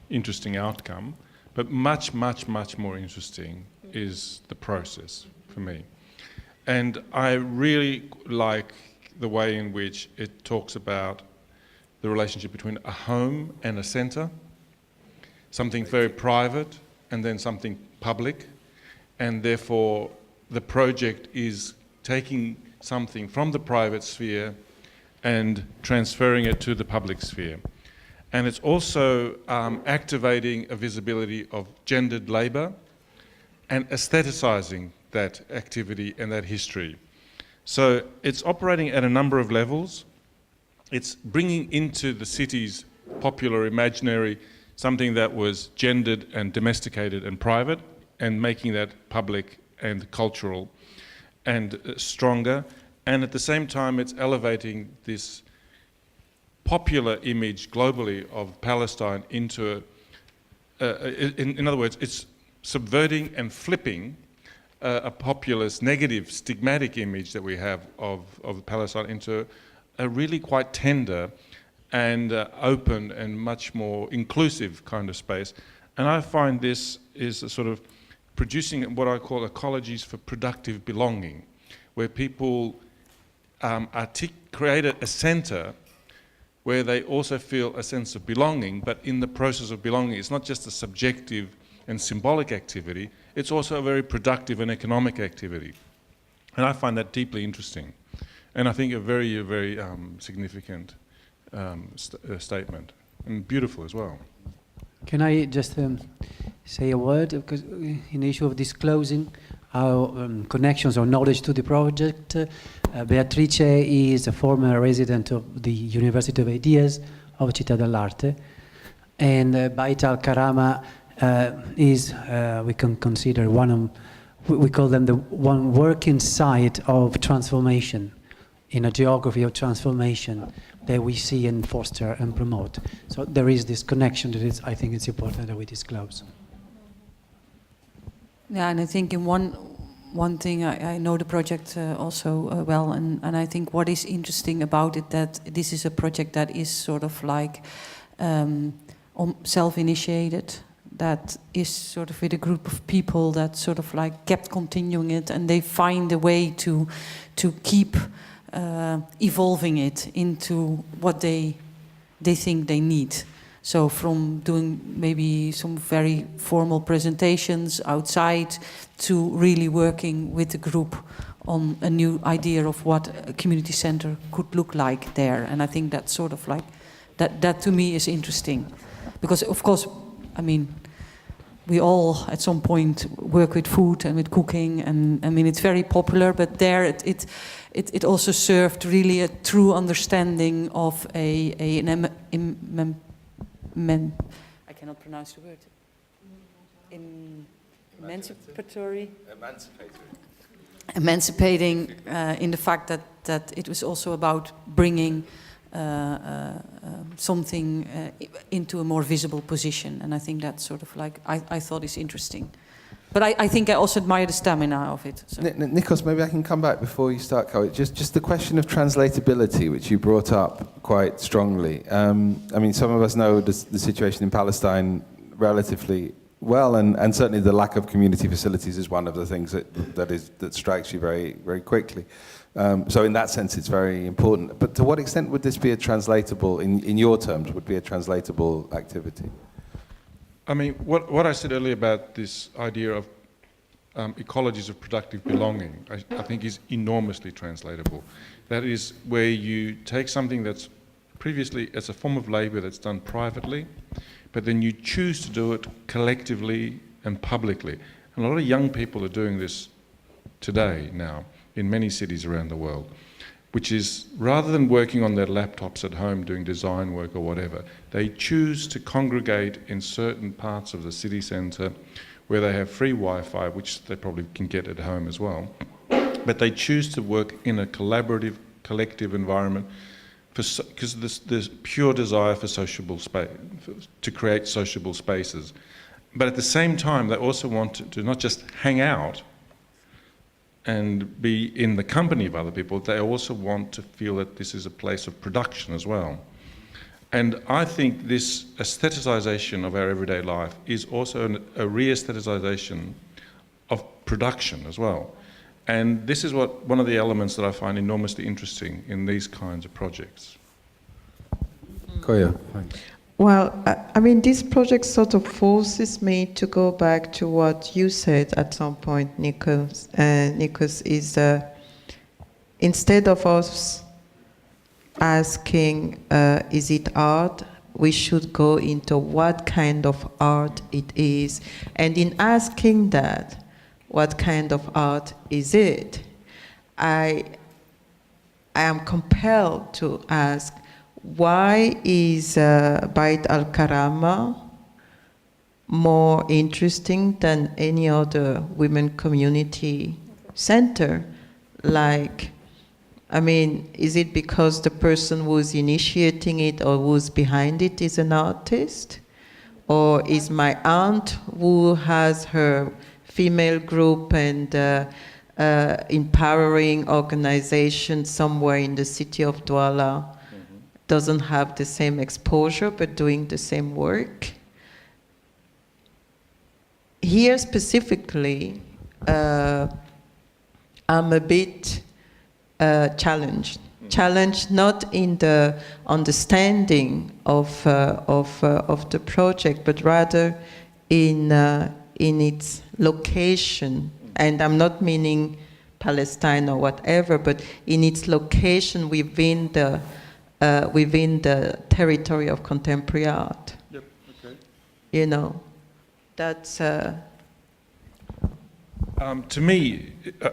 interesting outcome, but much more interesting is the process for me. And I really like the way in which it talks about the relationship between a home and a centre, something very private and then something public, and therefore the project is taking something from the private sphere and transferring it to the public sphere. And it's also activating a visibility of gendered labour and aestheticising that activity and that history. So it's operating at a number of levels. It's bringing into the city's popular imaginary something that was gendered and domesticated and private, and making that public and cultural and stronger. And at the same time, it's elevating this popular image globally of Palestine into in other words, it's subverting and flipping a populist, negative, stigmatic image that we have of Palestine into a really quite tender and open and much more inclusive kind of space. And I find this is a sort of producing what I call ecologies for productive belonging, where people create a centre where they also feel a sense of belonging, but in the process of belonging, it's not just a subjective and symbolic activity, it's also a very productive and economic activity. And I find that deeply interesting. And I think a very, very significant statement, and beautiful as well. Can I just say a word? Because in the issue of disclosing our connections or knowledge to the project, Beatrice is a former resident of the University of Ideas of Città dell'Arte, and Baital Karama is, we can consider one of, we call them the one working site of transformation, in a geography of transformation that we see and foster and promote. So there is this connection that is, I think it's important that we disclose. Yeah, and I think in one thing, I know the project also well, and I think what is interesting about it, that this is a project that is sort of like self-initiated, that is sort of with a group of people that sort of like kept continuing it, and they find a way to keep evolving it into what they think they need. So from doing maybe some very formal presentations outside to really working with the group on a new idea of what a community center could look like there. And I think that's sort of like, that to me is interesting. Because of course, I mean, we all at some point work with food and with cooking, and I mean, it's very popular, but there it also served really a true understanding of I cannot pronounce the word. Emancipating in the fact that it was also about bringing something into a more visible position, and I think that's sort of like I thought is interesting. But I think I also admire the stamina of it. So. Nikos, maybe I can come back before you start, Chloe. Just the question of translatability, which you brought up quite strongly. I mean, some of us know the situation in Palestine relatively well, and certainly the lack of community facilities is one of the things that strikes you very, very quickly. So in that sense, it's very important. But to what extent would this be a translatable, in your terms, would be a translatable activity? I mean, what I said earlier about this idea of ecologies of productive belonging, I think is enormously translatable. That is where you take something that's previously as a form of labour that's done privately, but then you choose to do it collectively and publicly. And a lot of young people are doing this today now in many cities around the world, which is rather than working on their laptops at home doing design work or whatever, they choose to congregate in certain parts of the city centre where they have free Wi-Fi, which they probably can get at home as well. But they choose to work in a collaborative, collective environment because there's pure desire for sociable space, to create sociable spaces. But at the same time, they also want to not just hang out and be in the company of other people, they also want to feel that this is a place of production as well. And I think this aestheticization of our everyday life is also a re-aestheticization of production as well. And this is one of the elements that I find enormously interesting in these kinds of projects. Koya, thanks. Well, I mean, this project sort of forces me to go back to what you said at some point, Nikos. Nikos, is instead of us asking, is it art, we should go into what kind of art it is. And in asking that, what kind of art is it, I am compelled to ask, why is Beit al-Karama more interesting than any other women community center? Like, I mean, is it because the person who's initiating it or who's behind it is an artist? Or is my aunt, who has her female group and empowering organization somewhere in the city of Douala, doesn't have the same exposure but doing the same work? Here specifically, I'm a bit challenged. Challenged not in the understanding of the project, but rather in its location. And I'm not meaning Palestine or whatever, but in its location within the territory of contemporary art. Yep. Okay. You know, that's. To me,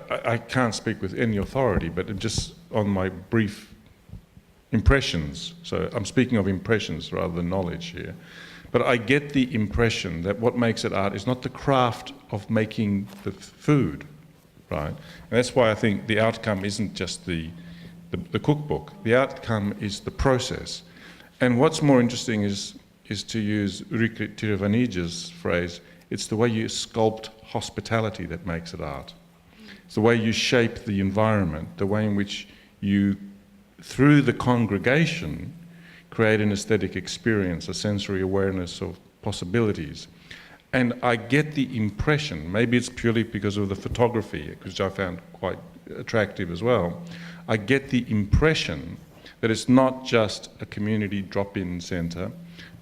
I can't speak with any authority, but just on my brief impressions, so I'm speaking of impressions rather than knowledge here, but I get the impression that what makes it art is not the craft of making the food, right? And that's why I think the outcome isn't just the cookbook. The outcome is the process. And what's more interesting is to use Ulrike Tirvanidja's phrase, it's the way you sculpt hospitality that makes it art. It's the way you shape the environment, the way in which you, through the congregation, create an aesthetic experience, a sensory awareness of possibilities. And I get the impression, maybe it's purely because of the photography, which I found quite attractive as well, I get the impression that it's not just a community drop-in centre,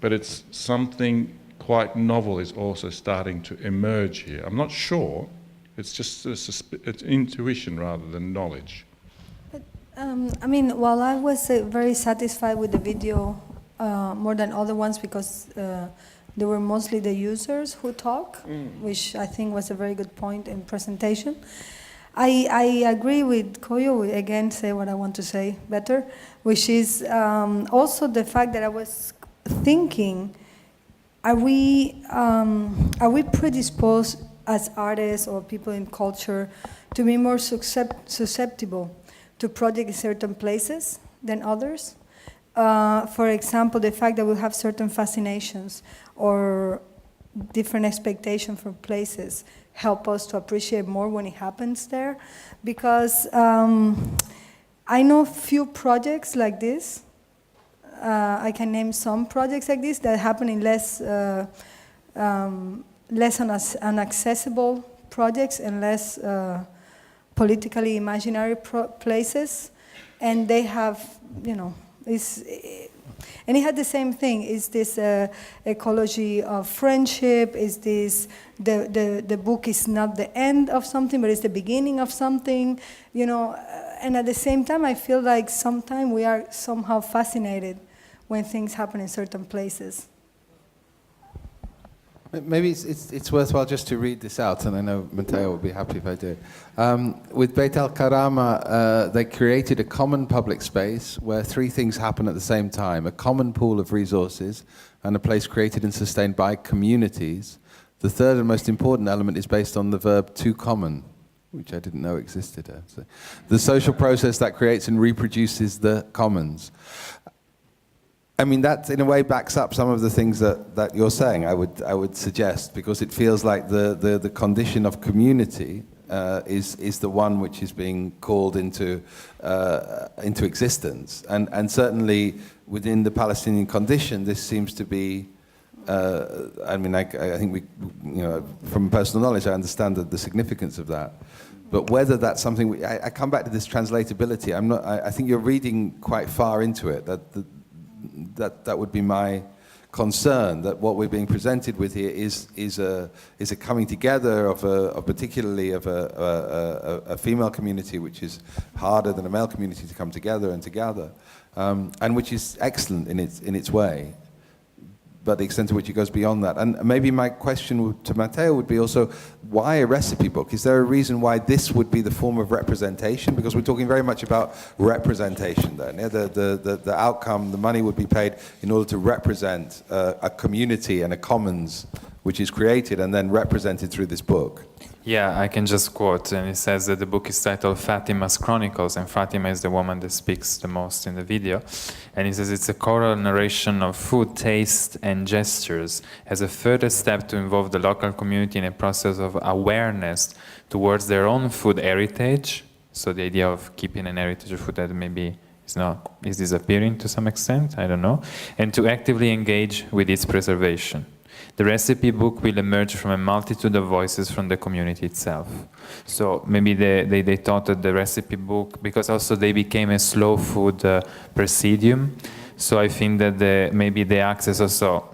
but it's something quite novel is also starting to emerge here. I'm not sure, it's just it's intuition rather than knowledge. I mean, while I was very satisfied with the video more than other ones because they were mostly the users who talk, which I think was a very good point in presentation. I agree with Koyo, again, say what I want to say better, which is also the fact that I was thinking, are we predisposed as artists or people in culture to be more susceptible to projects in certain places than others? For example, the fact that we have certain fascinations or different expectations for places help us to appreciate more when it happens there. Because I know few projects like this. I can name some projects like this that happen in less inaccessible projects and less politically imaginary places, and they have, you know, and it had the same thing. Is this ecology of friendship? Is this the book is not the end of something, but it's the beginning of something, you know? And at the same time, I feel like sometimes we are somehow fascinated when things happen in certain places. Maybe it's worthwhile just to read this out, and I know Matteo will be happy if I do. With Beit al-Karama, they created a common public space where three things happen at the same time: a common pool of resources and a place created and sustained by communities. The third and most important element is based on the verb to common, which I didn't know existed. So the social process that creates and reproduces the commons. I mean, that in a way backs up some of the things that you're saying, I would suggest, because it feels like the condition of community is the one which is being called into existence. And certainly within the Palestinian condition, this seems to be, I mean, I think we, you know, from personal knowledge, I understand the significance of that. But whether that's something, I come back to this translatability. I think you're reading quite far into it, that would be my concern that what we're being presented with here is a coming together of particularly of a female community, which is harder than a male community to come together and to gather, and which is excellent in its way. But the extent to which it goes beyond that. And maybe my question to Matteo would be also, why a recipe book? Is there a reason why this would be the form of representation? Because we're talking very much about representation then. Yeah? The outcome, the money would be paid in order to represent a community and a commons which is created and then represented through this book. Yeah, I can just quote, and it says that the book is titled Fatima's Chronicles, and Fatima is the woman that speaks the most in the video. And it says it's a choral narration of food, taste, and gestures as a further step to involve the local community in a process of awareness towards their own food heritage. So the idea of keeping an heritage of food that maybe is disappearing to some extent, I don't know, and to actively engage with its preservation. The recipe book will emerge from a multitude of voices from the community itself. So maybe they thought that the recipe book, because also they became a slow food presidium. So I think that maybe the access also,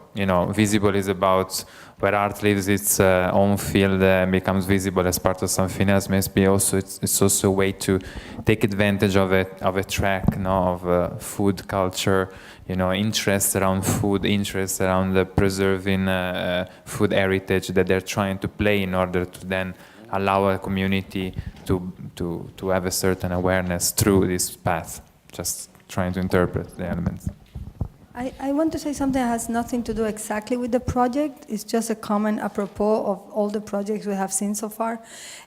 visible is about where art lives its own field and becomes visible as part of something else. Maybe also it's also a way to take advantage of a track, of food culture. Interest around food, interest around preserving food heritage that they're trying to play in order to then allow a community to have a certain awareness through this path, just trying to interpret the elements. I want to say something that has nothing to do exactly with the project. It's just a comment apropos of all the projects we have seen so far.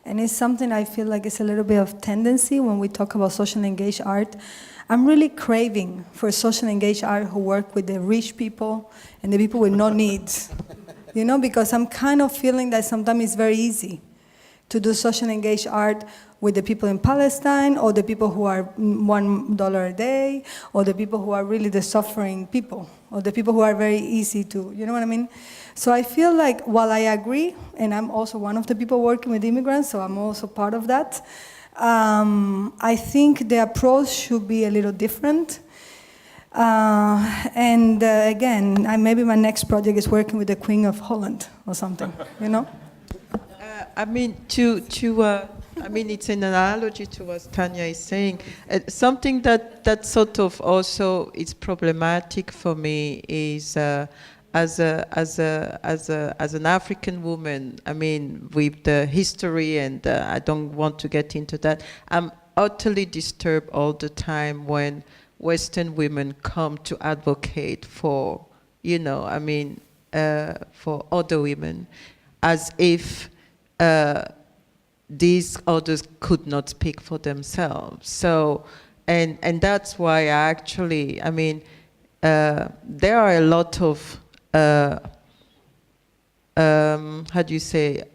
And it's something I feel like it's a little bit of tendency when we talk about socially engaged art. I'm really craving for social engaged art who work with the rich people and the people with no needs. Because I'm kind of feeling that sometimes it's very easy to do social engaged art with the people in Palestine, or the people who are $1 a day, or the people who are really the suffering people, or the people who are very easy to, you know what I mean? So I feel like while I agree, and I'm also one of the people working with immigrants, so I'm also part of that, I think the approach should be a little different. Again, maybe my next project is working with the Queen of Holland or something, It's an analogy to what Tanya is saying. Something that sort of also is problematic for me is as an African woman, with the history, and I don't want to get into that, I'm utterly disturbed all the time when Western women come to advocate for, for other women, as if these others could not speak for themselves. So, and that's why I actually, there are a lot of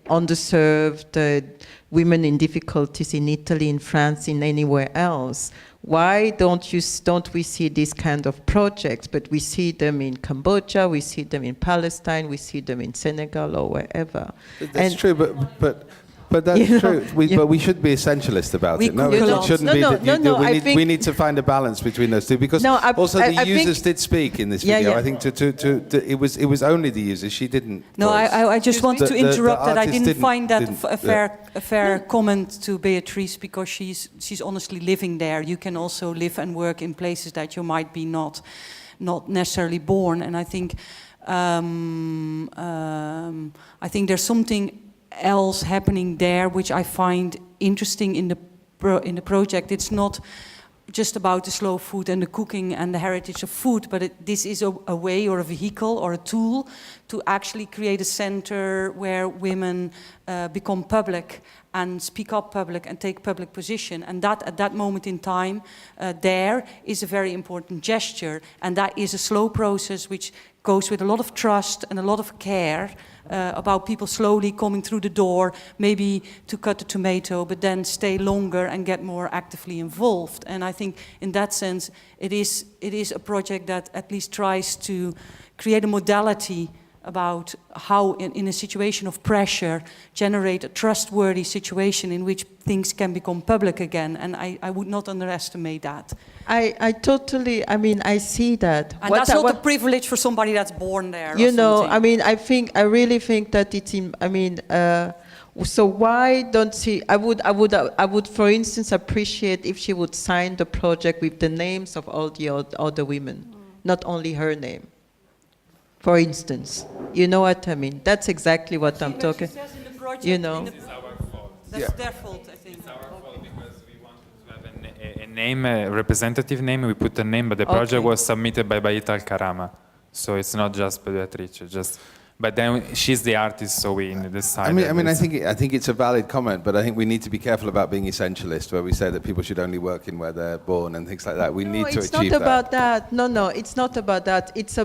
underserved women in difficulties in Italy, in France, in anywhere else. Why don't we see these kind of projects? But we see them in Cambodia, we see them in Palestine, we see them in Senegal or wherever. That's true, but that's true. But we should be essentialist about it. No, it shouldn't be. We need to find a balance between those two, because the users did speak in this video. I think it was only the users. She didn't. No, I just want to interrupt that. I didn't find that a fair comment to Beatrice, because she's honestly living there. You can also live and work in places that you might be not necessarily born. And I think there's something else happening there, which I find interesting in the project. It's not just about the slow food and the cooking and the heritage of food, but this is a way or a vehicle or a tool to actually create a center where women become public and speak up public and take public position. And that at that moment in time there is a very important gesture, and that is a slow process which goes with a lot of trust and a lot of care about people slowly coming through the door, maybe to cut the tomato, but then stay longer and get more actively involved. And I think in that sense, it is a project that at least tries to create a modality about how, in a situation of pressure, generate a trustworthy situation in which things can become public again. And I would not underestimate that. I totally, I mean, I see that. And that's not a privilege for somebody that's born there. You know, I mean, I really think that it's in, I mean, so why don't she, I would, for instance, appreciate if she would sign the project with the names of all the other women, not only her name. For instance, you know what I mean? That's exactly what I'm talking. You know, that's their fault, I think. It's our fault because we wanted to have a name, a representative name. We put a name, but the project was submitted by Baita Al-Karama, so it's not just Beatrice. But then she's the artist, so we decided. I think it's a valid comment, but I think we need to be careful about being essentialist, where we say that people should only work in where they're born and things like that. We need to achieve that. It's not about that. No, it's not about that. It's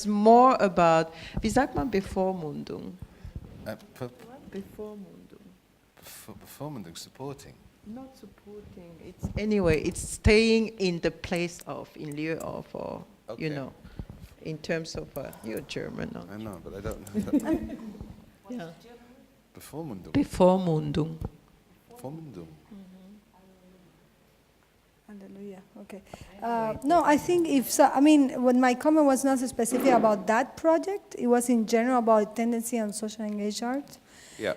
more about. Wie sagt man Bevormundung? Bevormundung. Bevormundung, supporting. Not supporting. It's staying in the place of, in lieu of, or you know. In terms of, you're German, no? I know, but I don't know. Yeah. Bevormundung. Bevormundung. Bevormundung. Hallelujah. Okay. No, I think when my comment was not specific about that project, it was in general about tendency on social engaged art. Yeah.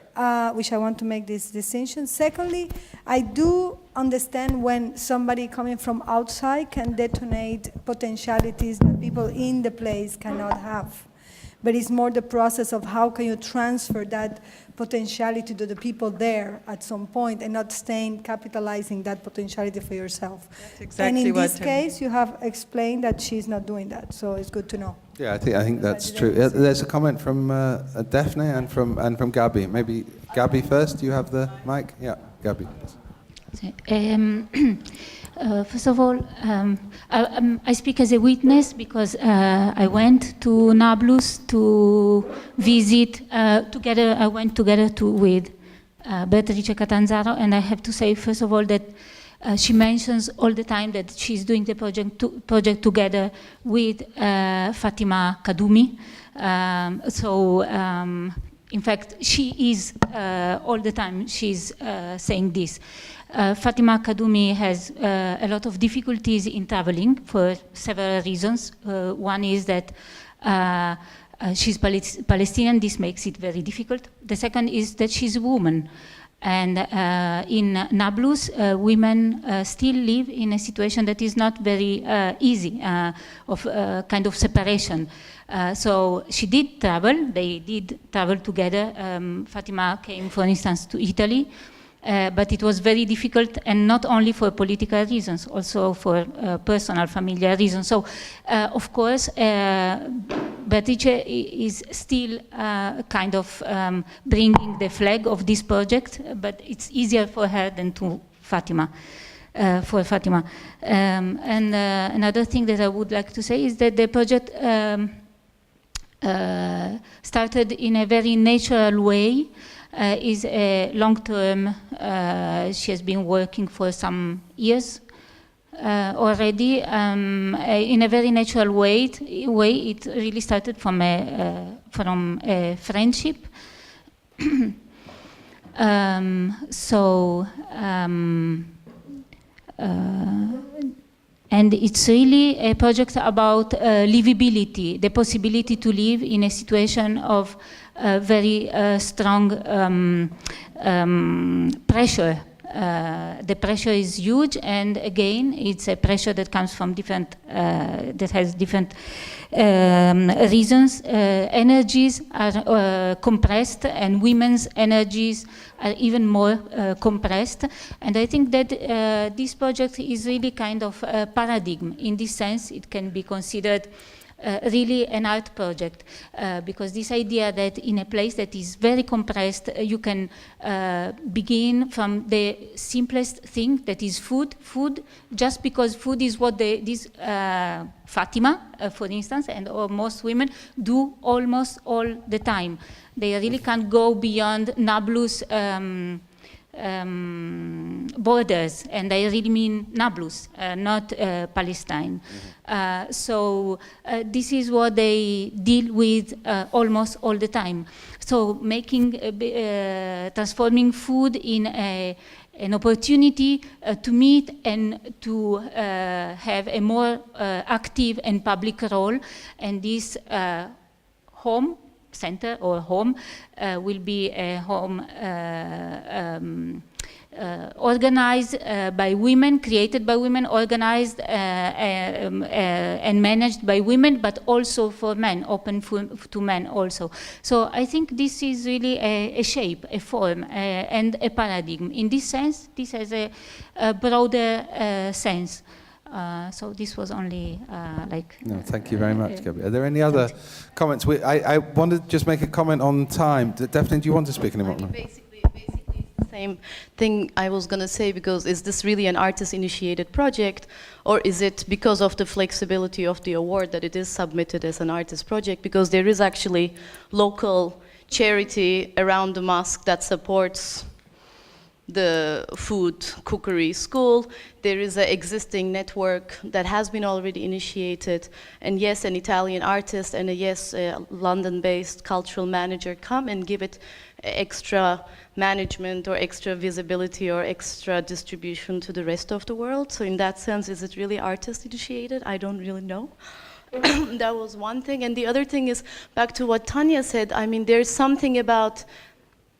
Which I want to make this distinction. Secondly, I do understand when somebody coming from outside can detonate potentialities that people in the place cannot have. But it's more the process of how can you transfer that potentiality to the people there at some point and not capitalizing that potentiality for yourself. That's exactly and in what this case, you have explained that she's not doing that, so it's good to know. Yeah, I think that's true. There's a comment from Daphne and from Gabby. Maybe Gabby first. Do you have the mic? Yeah, Gabby. First of all, I speak as a witness because I went to Nablus to visit together. I went together with Beatrice Catanzaro, and I have to say, first of all, that she mentions all the time that she's doing the project together with Fatima Kadumi. In fact, she is all the time. She's saying this. Fatima Kadumi has a lot of difficulties in traveling for several reasons. One is that she's Palestinian. This makes it very difficult. The second is that she's a woman. And in Nablus, women still live in a situation that is not very easy, of kind of separation. So she did travel. They did travel together. Fatima came, for instance, to Italy. But it was very difficult, and not only for political reasons, also for personal, familiar reasons. So, of course, Beatrice is still kind of bringing the flag of this project, but it's easier for her than for Fatima. And another thing that I would like to say is that the project started in a very natural way. Is a long-term, she has been working for some years already in a very natural way. It really started from a friendship. And it's really a project about livability, the possibility to live in a situation of very strong pressure. The pressure is huge, and again, it's a pressure that comes from different, that has different reasons. Energies are compressed, and women's energies are even more compressed. And I think that this project is really kind of a paradigm. In this sense, it can be considered really an art project, because this idea that in a place that is very compressed, you can begin from the simplest thing, that is food, just because food is what Fatima, for instance, and most women do almost all the time. They really can't go beyond Nablus borders, and I really mean Nablus, not Palestine. So this is what they deal with almost all the time. So transforming food in an opportunity to meet and to have a more active and public role, and this home center or home will be a home organized by women, created by women, organized and managed by women, but also for men, open to men also. So I think this is really a shape, a form, and a paradigm. In this sense, this has a broader sense. So this was only like... No, thank you very much, Gabby. Are there any other comments? I wanted to just make a comment on time. Daphne, do you want to speak anymore? Basically same thing I was going to say, because is this really an artist-initiated project, or is it because of the flexibility of the award that it is submitted as an artist project? Because there is actually local charity around the mosque that supports the food cookery school. There is an existing network that has been already initiated, and yes, an Italian artist and a London-based cultural manager come and give it extra management or extra visibility or extra distribution to the rest of the world. So in that sense, is it really artist initiated? I don't really know. That was one thing. And the other thing is, back to what Tanya said, I mean, there's something about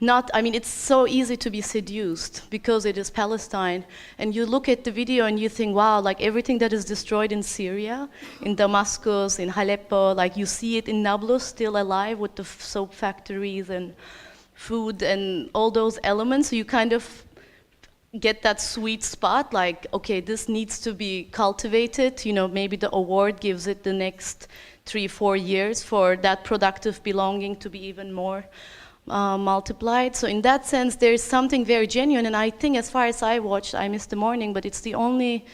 it's so easy to be seduced because it is Palestine. And you look at the video and you think, wow, like everything that is destroyed in Syria, in Damascus, in Aleppo, like you see it in Nablus still alive with the soap factories and food and all those elements. So you kind of get that sweet spot, like, okay, this needs to be cultivated. You know, maybe the award gives it the next 3-4 years for that productive belonging to be even more multiplied. So in that sense, there's something very genuine. And I think, as far as I watched, I missed the morning, but it's the only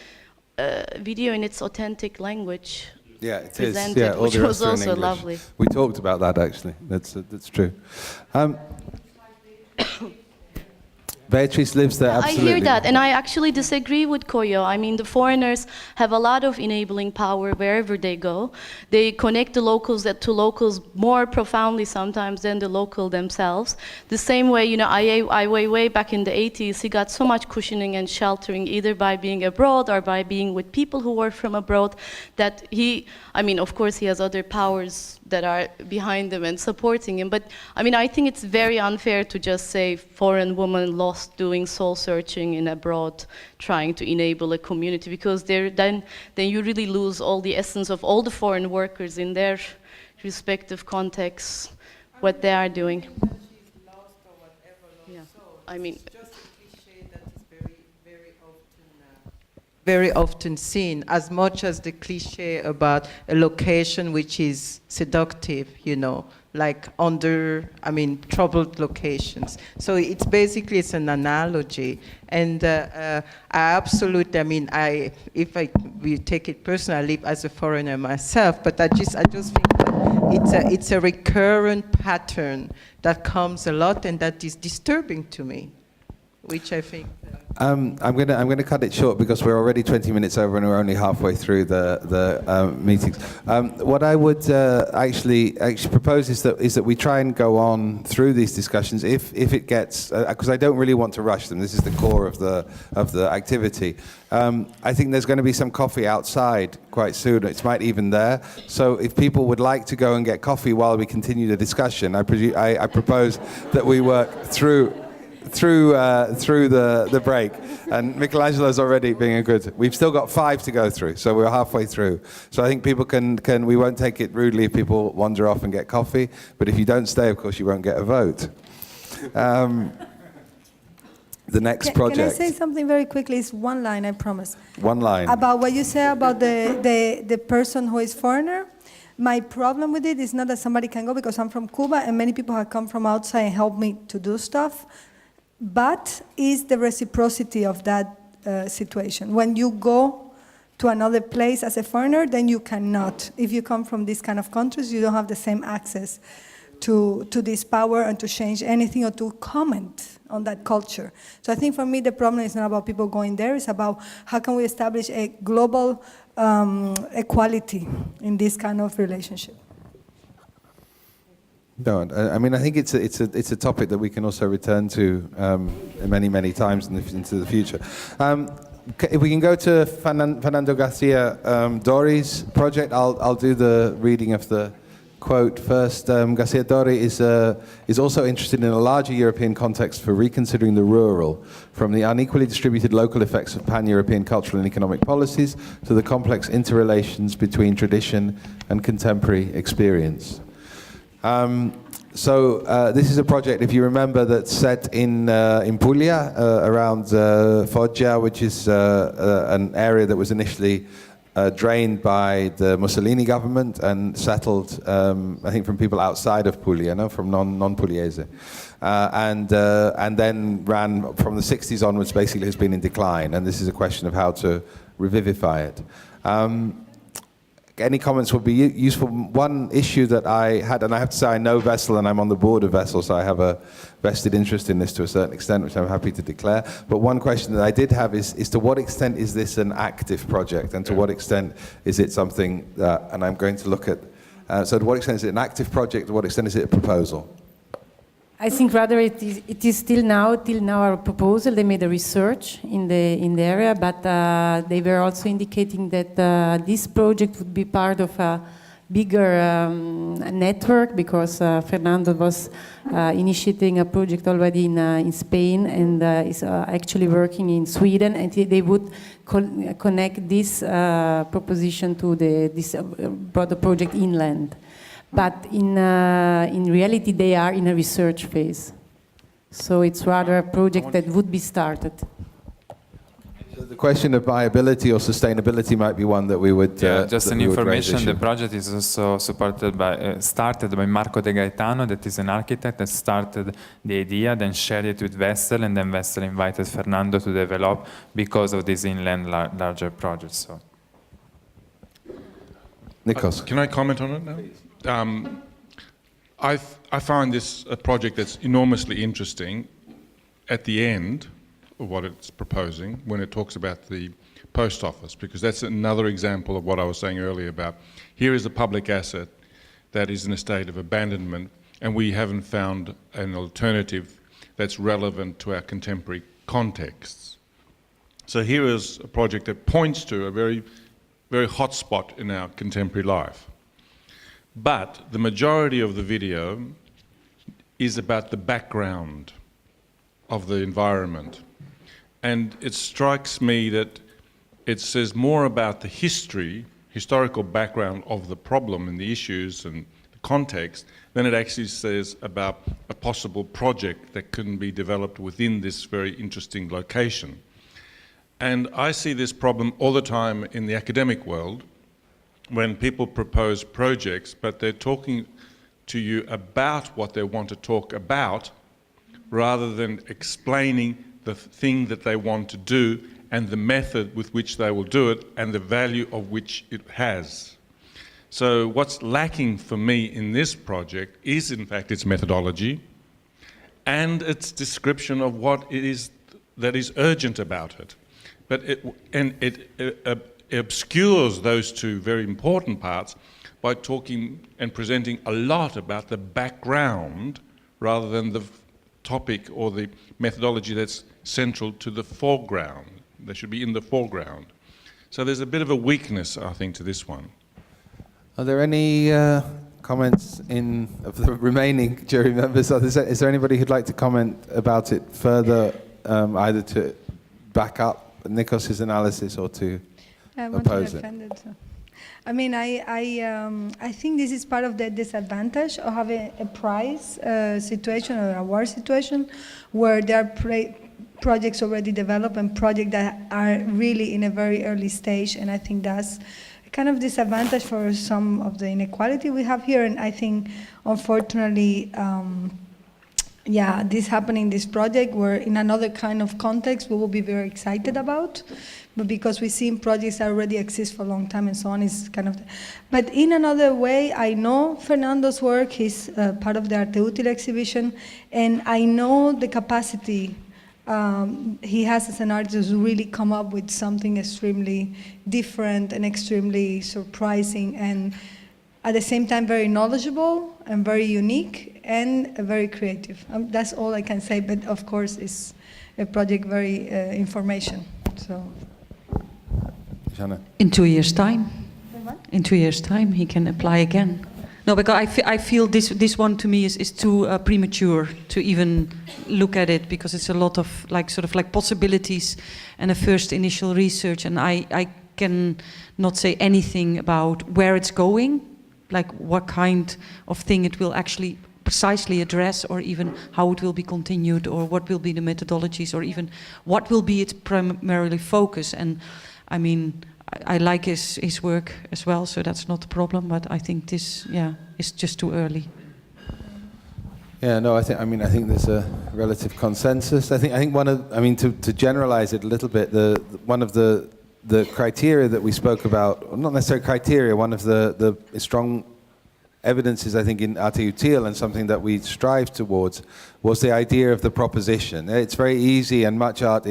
video in its authentic language. Yeah, it presented, is. Yeah, all which the was rest are in also English. lovely. We talked about that actually. That's true. Beatrice lives there, absolutely. I hear that, and I actually disagree with Koyo. I mean, the foreigners have a lot of enabling power wherever they go. They connect the locals to locals more profoundly sometimes than the local themselves. The same way, you know, Ai Weiwei back in the 80s, he got so much cushioning and sheltering either by being abroad or by being with people who were from abroad that of course he has other powers that are behind him and supporting him. But I mean, I think it's very unfair to just say foreign woman lost doing soul searching in abroad, trying to enable a community, because then you really lose all the essence of all the foreign workers in their respective contexts, what they are doing. Yeah. I mean, very often seen, as much as the cliche about a location which is seductive, you know, like troubled locations. So it's an analogy. And I absolutely, we take it personally, I live as a foreigner myself, but I just think that it's a recurrent pattern that comes a lot and that is disturbing to me, which I think... I'm going to cut it short because we're already 20 minutes over and we're only halfway through the meetings. What I would actually propose is that we try and go on through these discussions if it gets, because I don't really want to rush them. This is the core of the activity. I think there's going to be some coffee outside quite soon. It's might even there. So if people would like to go and get coffee while we continue the discussion, I propose that we work through the break. And Michelangelo's already being a good... We've still got 5 to go through, so we're halfway through. So I think people can we won't take it rudely if people wander off and get coffee, but if you don't stay, of course, you won't get a vote. The next project... Can I say something very quickly? It's one line, I promise. One line. About what you say about the person who is foreigner. My problem with it is not that somebody can go, because I'm from Cuba, and many people have come from outside and helped me to do stuff. But is the reciprocity of that situation. When you go to another place as a foreigner, then you cannot. If you come from these kind of countries, you don't have the same access to this power and to change anything or to comment on that culture. So I think for me the problem is not about people going there, it's about how can we establish a global equality in this kind of relationship. No, I mean, I think it's a topic that we can also return to many times into the future. If we can go to Fernando Garcia Dori's project, I'll do the reading of the quote first. Garcia Dori is also interested in a larger European context for reconsidering the rural, from the unequally distributed local effects of pan-European cultural and economic policies to the complex interrelations between tradition and contemporary experience. So this is a project, if you remember, that's set in Puglia, around Foggia, which is an area that was initially drained by the Mussolini government and settled, I think, from people outside of Puglia, no? From non-Pugliese. And then ran from the 60s onwards, basically has been in decline, and this is a question of how to revivify it. Any comments would be useful. One issue that I had, and I have to say I know Vessel and I'm on the board of Vessel, so I have a vested interest in this to a certain extent, which I'm happy to declare. But one question that I did have is to what extent is this an active project, and to what extent is it something that, and I'm going to look at, so to what extent is it an active project, to what extent is it a proposal? I think rather it is till now our proposal. They made a research in the area, but they were also indicating that this project would be part of a bigger network, because Fernando was initiating a project already in Spain and is actually working in Sweden, and they would connect this proposition to this broader project inland. But in reality, they are in a research phase. So it's rather a project that would be started. So the question of viability or sustainability might be one that we would just an information, the project is also started by Marco De Gaetano, that is an architect that started the idea, then shared it with Vessel, and then Vessel invited Fernando to develop because of this inland larger project. So. Nikos. Can I comment on it now? I find this a project that's enormously interesting at the end of what it's proposing, when it talks about the post office, because that's another example of what I was saying earlier about here is a public asset that is in a state of abandonment, and we haven't found an alternative that's relevant to our contemporary contexts. So here is a project that points to a very, very hot spot in our contemporary life. But the majority of the video is about the background of the environment. And it strikes me that it says more about the historical background of the problem and the issues and the context than it actually says about a possible project that can be developed within this very interesting location. And I see this problem all the time in the academic world, when people propose projects, but they're talking to you about what they want to talk about, rather than explaining the thing that they want to do and the method with which they will do it and the value of which it has. So what's lacking for me in this project is, in fact, its methodology and its description of what it is that is urgent about it. But it obscures those two very important parts by talking and presenting a lot about the background rather than the topic or the methodology that's central to the foreground. They should be in the foreground. So there's a bit of a weakness, I think, to this one. Are there any comments of the remaining jury members? Is there anybody who'd like to comment about it further, either to back up Nikos' analysis or to oppose it? I mean, I think this is part of the disadvantage of having a prize situation or award situation where there are projects already developed and projects that are really in a very early stage, and I think that's a kind of disadvantage for some of the inequality we have here, and I think, unfortunately, yeah, this happening in this project, where in another kind of context we will be very excited about, but because we've seen projects that already exist for a long time and so on, is kind of. But in another way, I know Fernando's work. He's part of the Arte Útil exhibition, and I know the capacity he has as an artist to really come up with something extremely different and extremely surprising, and at the same time very knowledgeable and very unique and very creative. That's all I can say, but of course it's a project very information. So. Jana. In 2 years' time. In 2 years' time, he can apply again. No, because I feel this one to me is too premature to even look at it, because it's a lot of sort of possibilities and a first initial research, and I can not say anything about where it's going, like what kind of thing it will actually precisely address, or even how it will be continued, or what will be the methodologies, or even what will be its primarily focus. And I mean, I like his work as well, so that's not a problem, but I think this, is just too early. Yeah, no, I think there's a relative consensus. I think to generalize it a little bit, one of the criteria that we spoke about, or not necessarily criteria, one of the strong evidences, I think, in Arte Útil, and something that we strive towards, was the idea of the proposition. It's very easy, and much art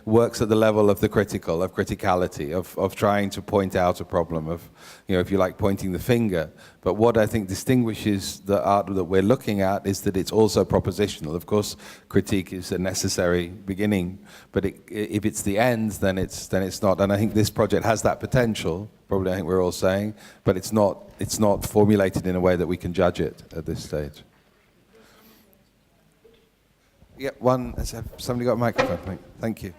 works at the level of the critical, of criticality, of trying to point out a problem, of, if you like, pointing the finger. But what I think distinguishes the art that we're looking at is that it's also propositional. Of course, critique is a necessary beginning, but if it's the end, then it's not. And I think this project has that potential. Probably, I think we're all saying, but it's not formulated in a way that we can judge it at this stage. Yeah, has somebody got a microphone? Thank you.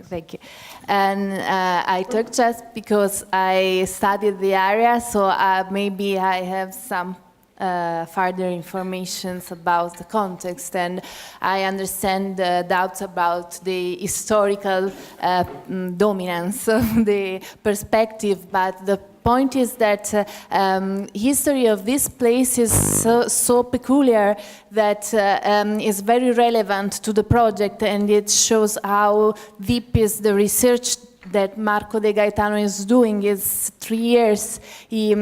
Thank you. And I talk just because I studied the area, so maybe I have some further information about the context, and I understand the doubts about the historical dominance of the perspective, but the point is that history of this place is so peculiar that is very relevant to the project, and it shows how deep is the research that Marco De Gaetano is doing. Is 3 years. He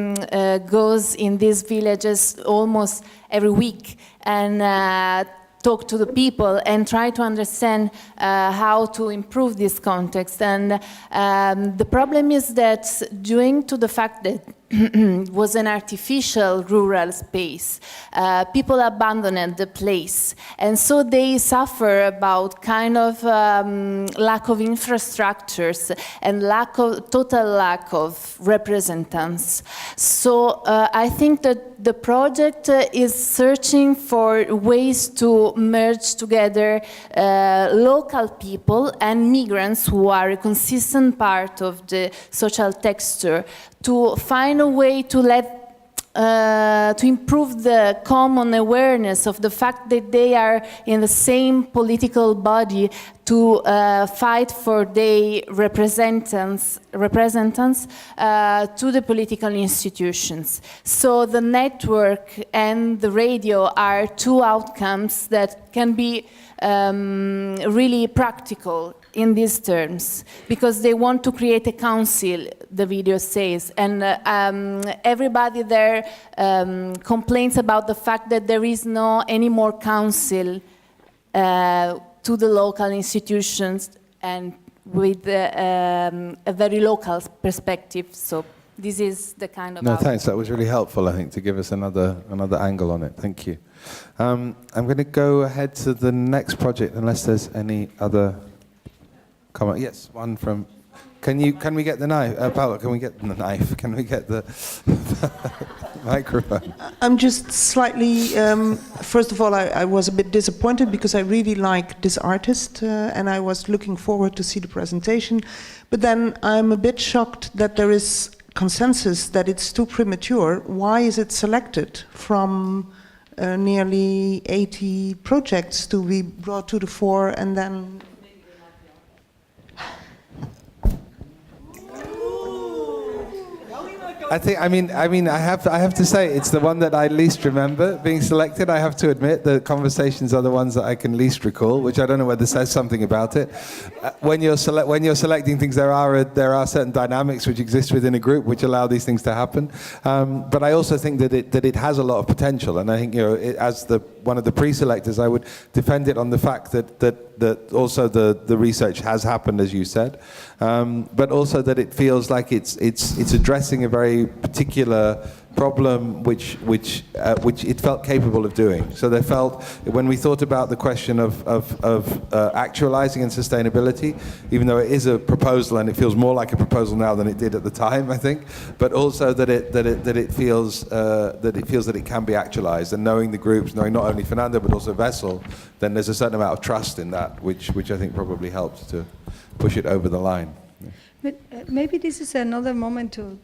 goes in these villages almost every week and talk to the people and try to understand how to improve this context. And the problem is that due to the fact that it was an artificial rural space, people abandoned the place, and so they suffer about kind of lack of infrastructures and total lack of representatives. So I think that the project is searching for ways to merge together local people and migrants who are a consistent part of the social texture, to find a way to to improve the common awareness of the fact that they are in the same political body, to fight for their representatives to the political institutions. So the network and the radio are two outcomes that can be really practical in these terms, because they want to create a council, the video says, and everybody there complains about the fact that there is no any more council to the local institutions and with a very local perspective. So this is the kind of... No, thanks. That was really helpful, I think, to give us another angle on it. Thank you. I'm going to go ahead to the next project, unless there's any other comment. Yes, one from... Can we get the knife? Paolo, can we get the knife? Can we get the microphone? I'm just slightly... first of all, I was a bit disappointed because I really like this artist and I was looking forward to see the presentation. But then I'm a bit shocked that there is consensus that it's too premature. Why is it selected from nearly 80 projects to be brought to the fore, and then I have to say, it's the one that I least remember being selected. I have to admit, the conversations are the ones that I can least recall, which I don't know whether says something about it. When you're selecting things, there are certain dynamics which exist within a group which allow these things to happen. But I also think that it has a lot of potential, and I think, as one of the pre-selectors, I would defend it on the fact that also the research has happened, as you said, but also that it feels like it's addressing a very particular problem which it felt capable of doing. So they felt, when we thought about the question of actualizing and sustainability, even though it is a proposal and it feels more like a proposal now than it did at the time, I think, but also that it feels that it can be actualized, and knowing the groups, knowing not only Fernando but also Vessel, then there's a certain amount of trust in that, which I think probably helps to push it over the line. But maybe this is another moment to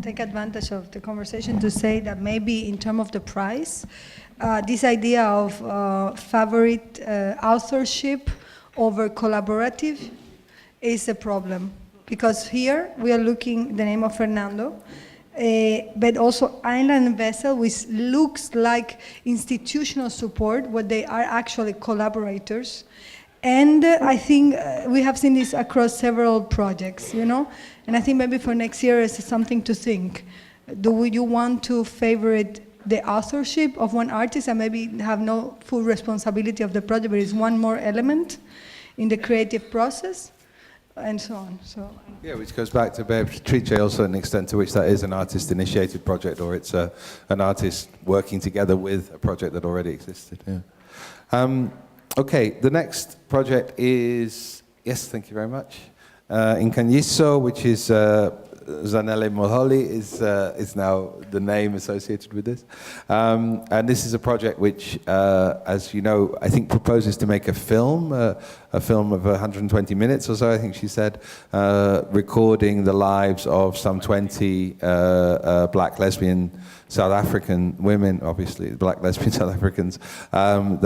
take advantage of the conversation to say that maybe in terms of the prize, this idea of favorite authorship over collaborative is a problem. Because here we are looking the name of Fernando, but also Island and Vessel, which looks like institutional support, where they are actually collaborators. And I think we have seen this across several projects, and I think maybe for next year is something to think. Do you want to favorite the authorship of one artist and maybe have no full responsibility of the project, but it's one more element in the creative process, and so on. So yeah, which goes back to Beatrice also, an extent to which that is an artist-initiated project, or it's an artist working together with a project that already existed. Yeah. Okay, the next project is, yes, thank you very much. In Canyiso, which is Zanele Moholi is now the name associated with this. And this is a project which, as you know, I think proposes to make a film of 120 minutes or so, I think she said, recording the lives of some 20 black lesbian South African women, obviously black lesbian South Africans, and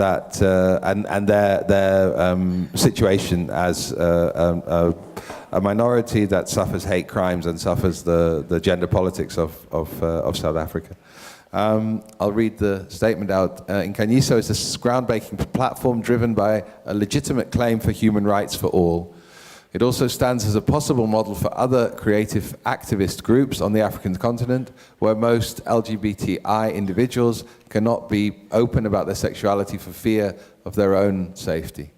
their situation as a minority that suffers hate crimes and suffers the gender politics of South Africa. I'll read the statement out. In Canyiso is a groundbreaking platform driven by a legitimate claim for human rights for all. It also stands as a possible model for other creative activist groups on the African continent, where most LGBTI individuals cannot be open about their sexuality for fear of their own safety.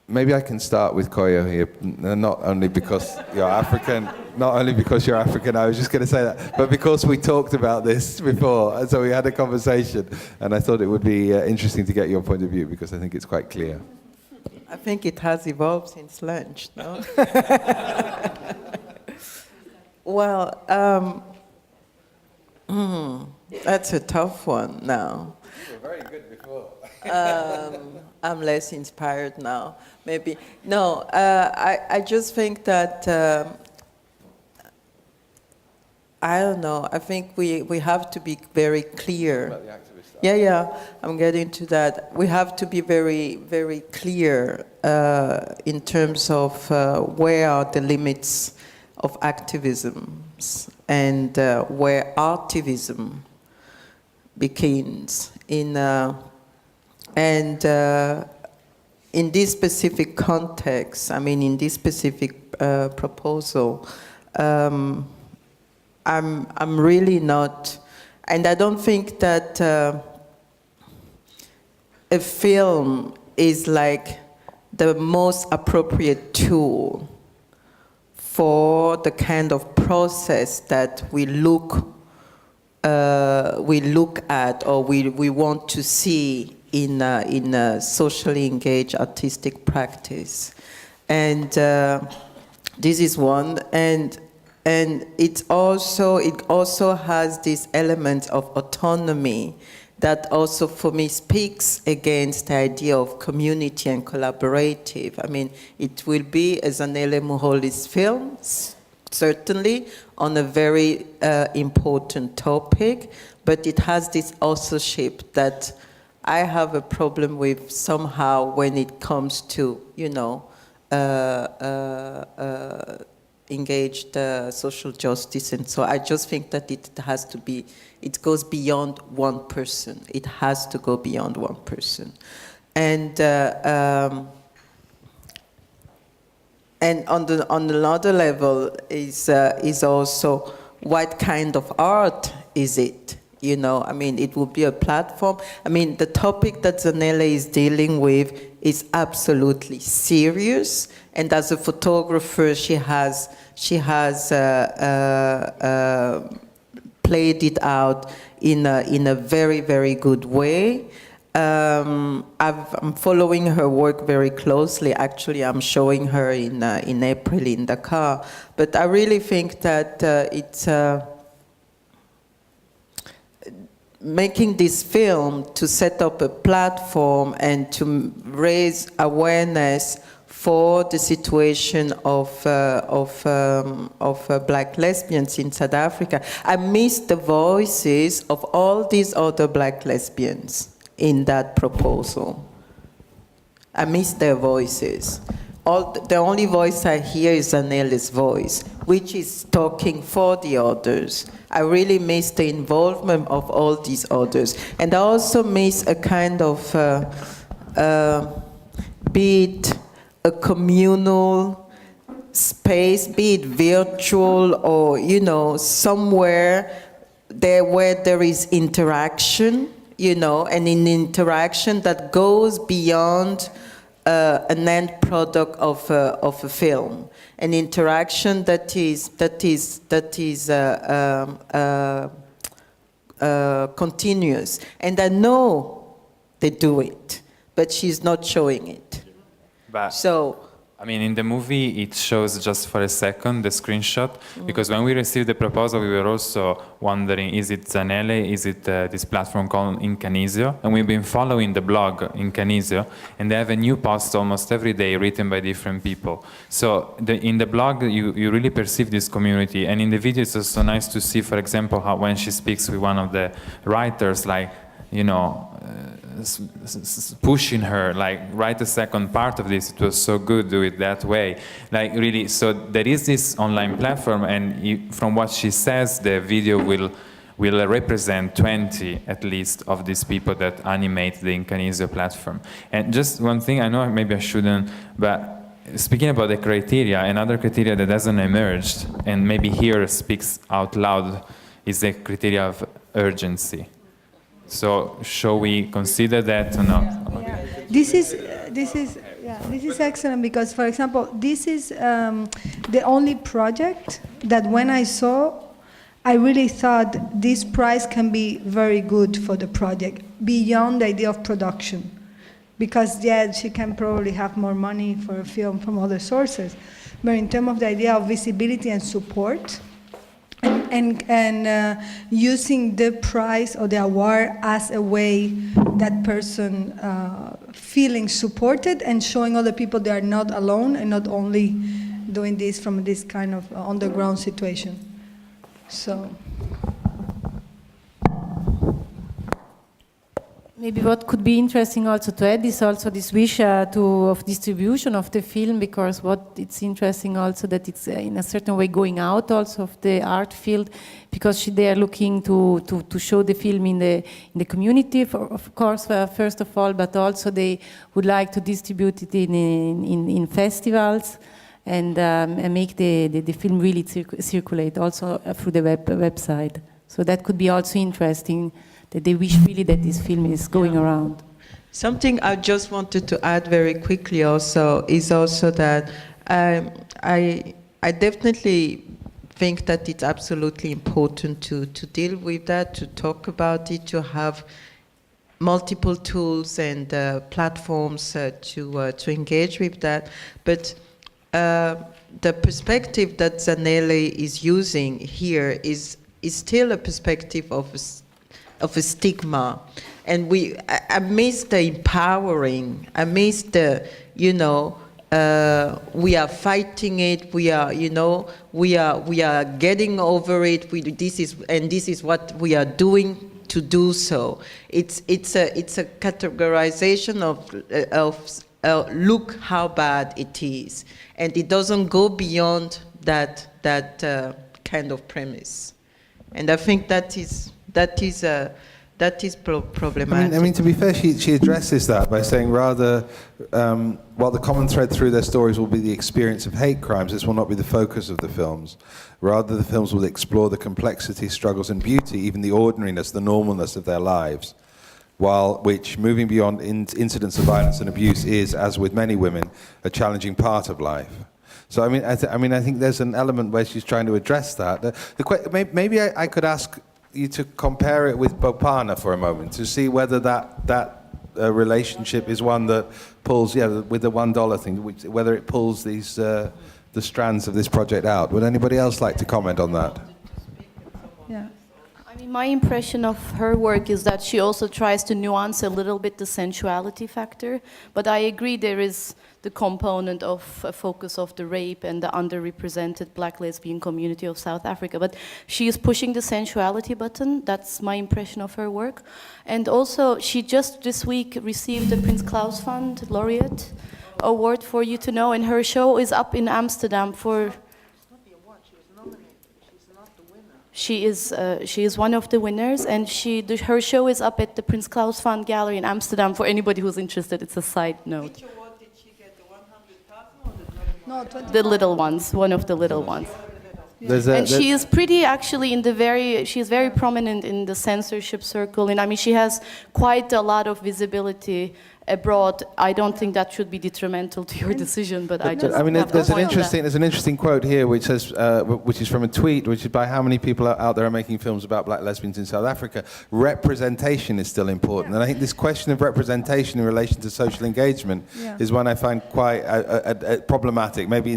Maybe I can start with Koyo here, not only because you're African, I was just going to say that, but because we talked about this before, and so we had a conversation, and I thought it would be interesting to get your point of view, because I think it's quite clear. I think it has evolved since lunch, no? Well, that's a tough one now. You were very good before. I'm less inspired now, maybe. No, I just think that, I don't know, I think we have to be very clear. About the activist stuff. Yeah, I'm getting to that. We have to be very, very clear in terms of where are the limits of activism and where artivism begins. In this specific context, I mean, in this specific proposal, I'm really not, and I don't think that a film is like the most appropriate tool for the kind of process that we look at or we want to see in a socially engaged artistic practice, and this is one, and it also has this element of autonomy that also for me speaks against the idea of community and collaborative. I mean, it will be Zanele Moholi's films, certainly on a very important topic, but it has this authorship that I have a problem with somehow when it comes to, engaged social justice. And so I just think that it goes beyond one person. It has to go beyond one person. And on another level is also what kind of art is it? It will be a platform. The topic that Zanele is dealing with is absolutely serious, and as a photographer, she has played it out in a very, very good way. I'm following her work very closely. Actually, I'm showing her in April in Dakar. But I really think that it's making this film to set up a platform and to raise awareness for the situation of black lesbians in South Africa. I miss the voices of all these other black lesbians in that proposal. I miss their voices. The only voice I hear is Zanele's voice, which is talking for the others. I really miss the involvement of all these others. And I also miss a kind of, be it a communal space, be it virtual or, somewhere there where there is interaction, and an interaction that goes beyond an end product of a film, an interaction that is continuous. And I know they do it, but she's not showing it. But so. In the movie, it shows just for a second the screenshot, because when we received the proposal, we were also wondering, is it Zanele, is it this platform called Incanisio? And we've been following the blog Incanisio, and they have a new post almost every day written by different people. So in the blog, you really perceive this community, and in the video, it's also nice to see, for example, how when she speaks with one of the writers, like, pushing her, like, write the second part of this, it was so good, do it that way. Like, really, so there is this online platform, and from what she says, the video will represent 20, at least, of these people that animate the Incanisio platform. And just one thing, I know maybe I shouldn't, but speaking about the criteria, another criteria that hasn't emerged, and maybe here speaks out loud, is the criteria of urgency. So, shall we consider that or not? Yeah. This is excellent because, for example, this is the only project that when I saw, I really thought this price can be very good for the project beyond the idea of production, because she can probably have more money for a film from other sources, but in terms of the idea of visibility and support. And using the prize or the award as a way that person feeling supported and showing other people they are not alone and not only doing this from this kind of underground situation. So. Maybe what could be interesting also to add is also this wish of distribution of the film, because what it's interesting also that it's in a certain way going out also of the art field, because they are looking to show the film in the community, of course, first of all, but also they would like to distribute it in festivals and make the film really circulate also through the website. So that could be also interesting, that they wish really that this film is going around. Something I just wanted to add very quickly also is also that I definitely think that it's absolutely important to deal with that, to talk about it, to have multiple tools and platforms to engage with that. But the perspective that Zanele is using here is still a perspective of a stigma, and I miss the empowering. I miss the we are fighting it. We are, you know, we are getting over it. This is what we are doing to do so. It's a categorization of look how bad it is, and it doesn't go beyond that kind of premise. And I think that is problematic. I mean, to be fair, she addresses that by saying rather, while the common thread through their stories will be the experience of hate crimes, this will not be the focus of the films. Rather, the films will explore the complexity, struggles, and beauty, even the ordinariness, the normalness of their lives. Which, moving beyond incidents of violence and abuse, is, as with many women, a challenging part of life. So, I mean, I think there's an element where she's trying to address that. Maybe I could ask you to compare it with Bopana for a moment to see whether that relationship is one that pulls, with the $1 thing, whether it pulls these the strands of this project out. Would anybody else like to comment on that? Yeah. I mean, my impression of her work is that she also tries to nuance a little bit the sensuality factor, but I agree there is the component of a focus of the rape and the underrepresented black lesbian community of South Africa, but she is pushing the sensuality button. That's my impression of her work. And also, she just this week received the Prince Claus Fund Laureate Award for You to Know, and her show is up in Amsterdam for... She is one of the winners, and her show is up at the Prince Claus Fund Gallery in Amsterdam for anybody who's interested. It's a side note. Which award did she get, the 100,000 or the 25,000? No, the little ones, one of the little ones. And she is pretty actually she's very prominent in the censorship circle, and I mean she has quite a lot of visibility abroad. I don't think that should be detrimental to your decision, but I just there's an interesting quote here which says, which is from a tweet, which is by how many people out there are making films about black lesbians in South Africa. Representation is still important, and I think this question of representation in relation to social engagement is one I find quite problematic. Maybe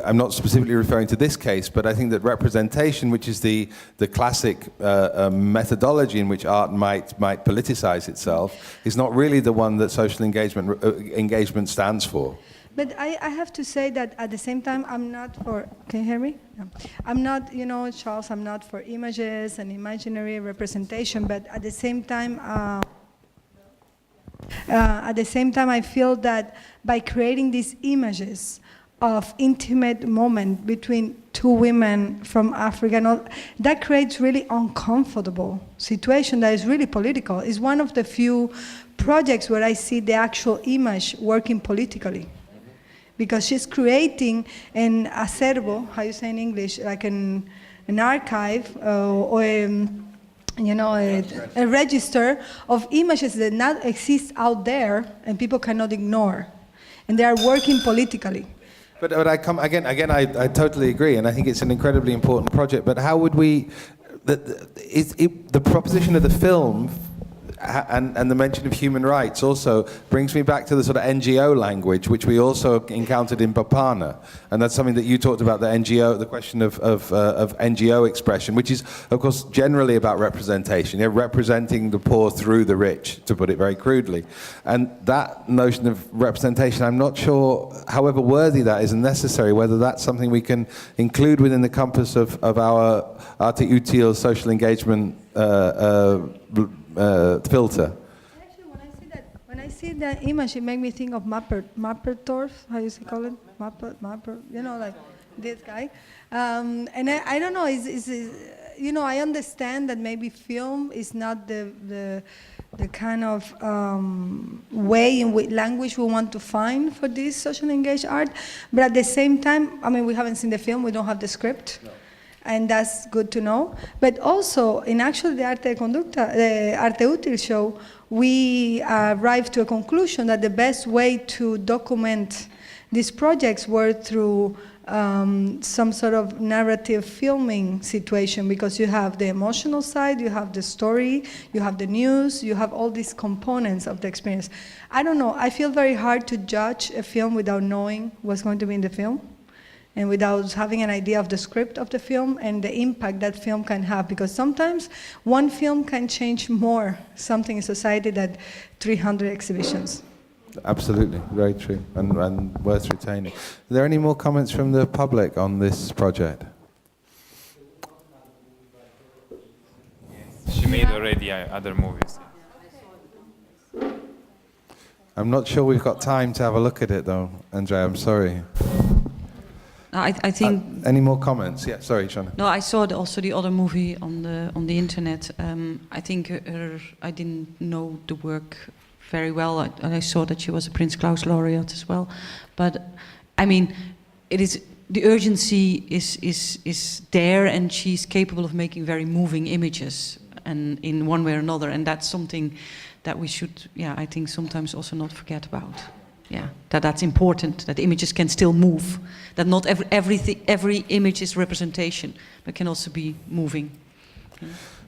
I'm not specifically referring to this case, but I think that representation, which is the classic methodology in which art might politicize itself, is not really the one that social engagement stands for. But I have to say that at the same time, I'm not for... Can you hear me? No. I'm not, Charles, I'm not for images and imaginary representation, but at the same time, I feel that by creating these images of intimate moment between two women from Africa, that creates really uncomfortable situation that is really political. It's one of the few projects where I see the actual image working politically. Because she's creating an acervo, how you say in English, like an archive or a register of images that not exist out there and people cannot ignore. And they are working politically. But I totally agree, and I think it's an incredibly important project. But how would we, the proposition of the film and the mention of human rights also brings me back to the sort of NGO language, which we also encountered in Bopana, and that's something that you talked about, the NGO, the question of NGO expression, which is, of course, generally about representation, representing the poor through the rich, to put it very crudely. And that notion of representation, I'm not sure, however worthy that is and necessary, whether that's something we can include within the compass of our Arte Útil social engagement filter. Actually, when I see that image, it makes me think of Mappertorf, how you call it? Mapper, like this guy. And I don't know, I understand that maybe film is not the kind of way in which language we want to find for this social engaged art, but at the same time, I mean, we haven't seen the film, we don't have the script. No. And that's good to know. But also, in actually the Arte Útil show, we arrived to a conclusion that the best way to document these projects were through some sort of narrative filming situation, because you have the emotional side, you have the story, you have the news, you have all these components of the experience. I don't know, I feel very hard to judge a film without knowing what's going to be in the film, and without having an idea of the script of the film and the impact that film can have, because sometimes one film can change more something in society than 300 exhibitions. Absolutely, very true, and worth retaining. Are there any more comments from the public on this project? She made already other movies. I'm not sure we've got time to have a look at it, though, Andrea. I'm sorry. I think. Any more comments? Yeah, sorry, Shana. No, I saw also the other movie on the internet. I think I didn't know the work very well, and I saw that she was a Prince Claus laureate as well. But I mean, it is the urgency is there, and she's capable of making very moving images, and in one way or another, and that's something that we should, I think sometimes also not forget about. Yeah, that's important. That images can still move. That not every image is representation, but can also be moving.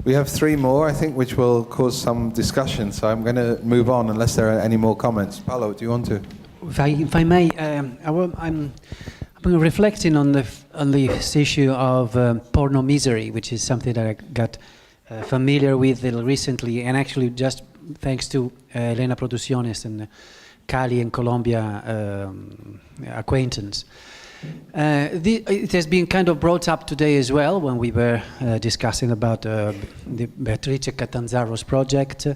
We have 3 more, I think, which will cause some discussion. So I'm going to move on unless there are any more comments. Paolo, do you want to? If I may, I'm reflecting on this issue of porno misery, which is something that I got familiar with recently, and actually just thanks to Elena Producciones and Cali and Colombia acquaintance. It has been kind of brought up today as well when we were discussing about the Beatrice Catanzaro's project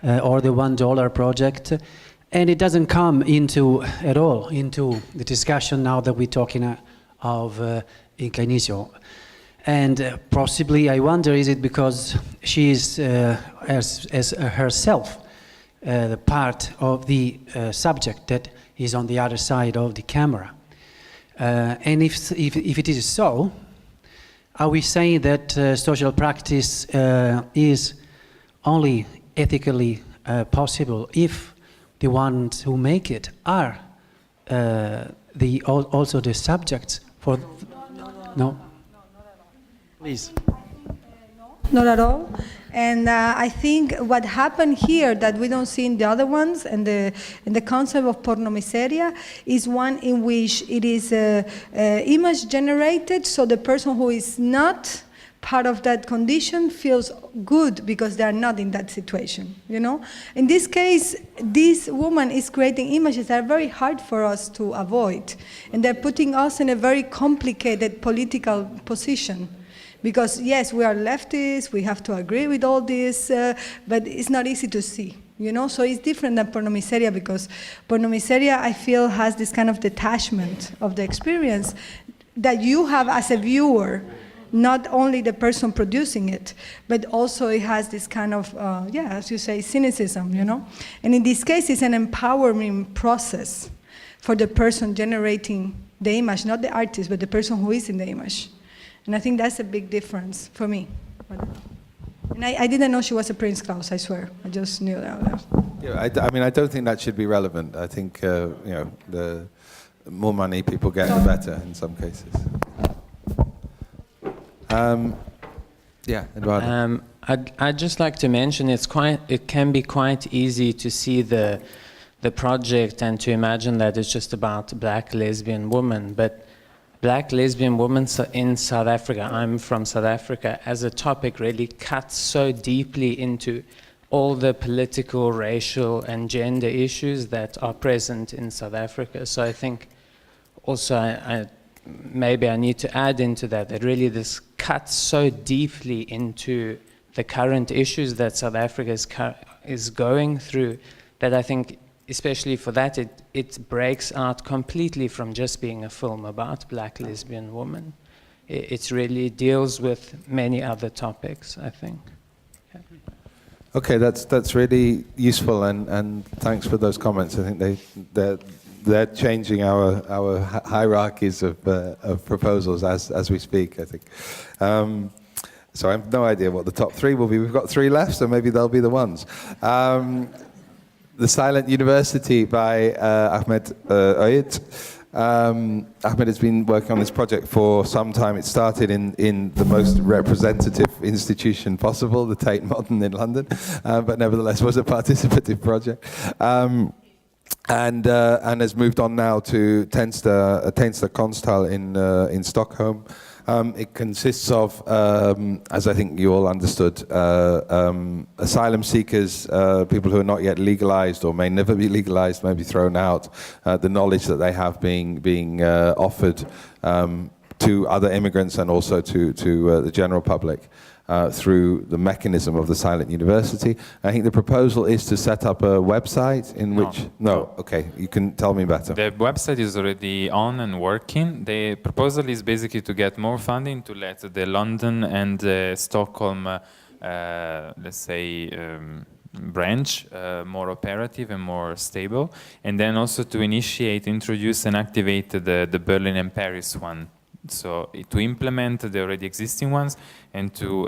or the $1 project, and it doesn't come at all into the discussion now that we're talking of Inca Inicio. And possibly, I wonder, is it because she is as herself the part of the subject that is on the other side of the camera? And if it is so, are we saying that social practice is only ethically possible if the ones who make it are also the subjects for? No. Please. Not at all. And I think what happened here that we don't see in the other ones, and the concept of pornomiseria is one in which it is image generated, so the person who is not part of that condition feels good because they are not in that situation, you know? In this case, this woman is creating images that are very hard for us to avoid, and they're putting us in a very complicated political position. Because yes, we are leftists, we have to agree with all this, but it's not easy to see, you know? So it's different than pornomiseria, because pornomiseria, I feel, has this kind of detachment of the experience that you have as a viewer, not only the person producing it, but also it has this kind of, as you say, cynicism, you know? And in this case, it's an empowering process for the person generating the image, not the artist, but the person who is in the image. And I think that's a big difference for me. And I didn't know she was a Prince Claus, I swear. I just knew that. Yeah, I mean, I don't think that should be relevant. I think, the more money people get, the better in some cases. Eduardo. I'd just like to mention it can be quite easy to see the project and to imagine that it's just about black lesbian women, but black lesbian women in South Africa, I'm from South Africa, as a topic really cuts so deeply into all the political, racial and gender issues that are present in South Africa. So I think also maybe I need to add into that really this cuts so deeply into the current issues that South Africa is going through, that I think especially for that, it breaks out completely from just being a film about black lesbian women. It really deals with many other topics, I think. Yeah. Okay, that's really useful, and thanks for those comments. I think they're changing our hierarchies of proposals as we speak, I think. So I have no idea what the top 3 will be. We've got 3 left, so maybe they'll be the ones. The Silent University by Ahmed Oyet. Ahmed has been working on this project for some time. It started in the most representative institution possible, the Tate Modern in London, but nevertheless was a participative project. And has moved on now to Tensta Konsthall in Stockholm. It consists of, as I think you all understood, asylum seekers, people who are not yet legalized or may never be legalized, may be thrown out, the knowledge that they have being offered to other immigrants and also to the general public. Through the mechanism of the Silent University. I think the proposal is to set up a website in which... No, okay, you can tell me better. The website is already on and working. The proposal is basically to get more funding to let the London and Stockholm, let's say, branch more operative and more stable. And then also to initiate, introduce and activate the Berlin and Paris one. So to implement the already existing ones and to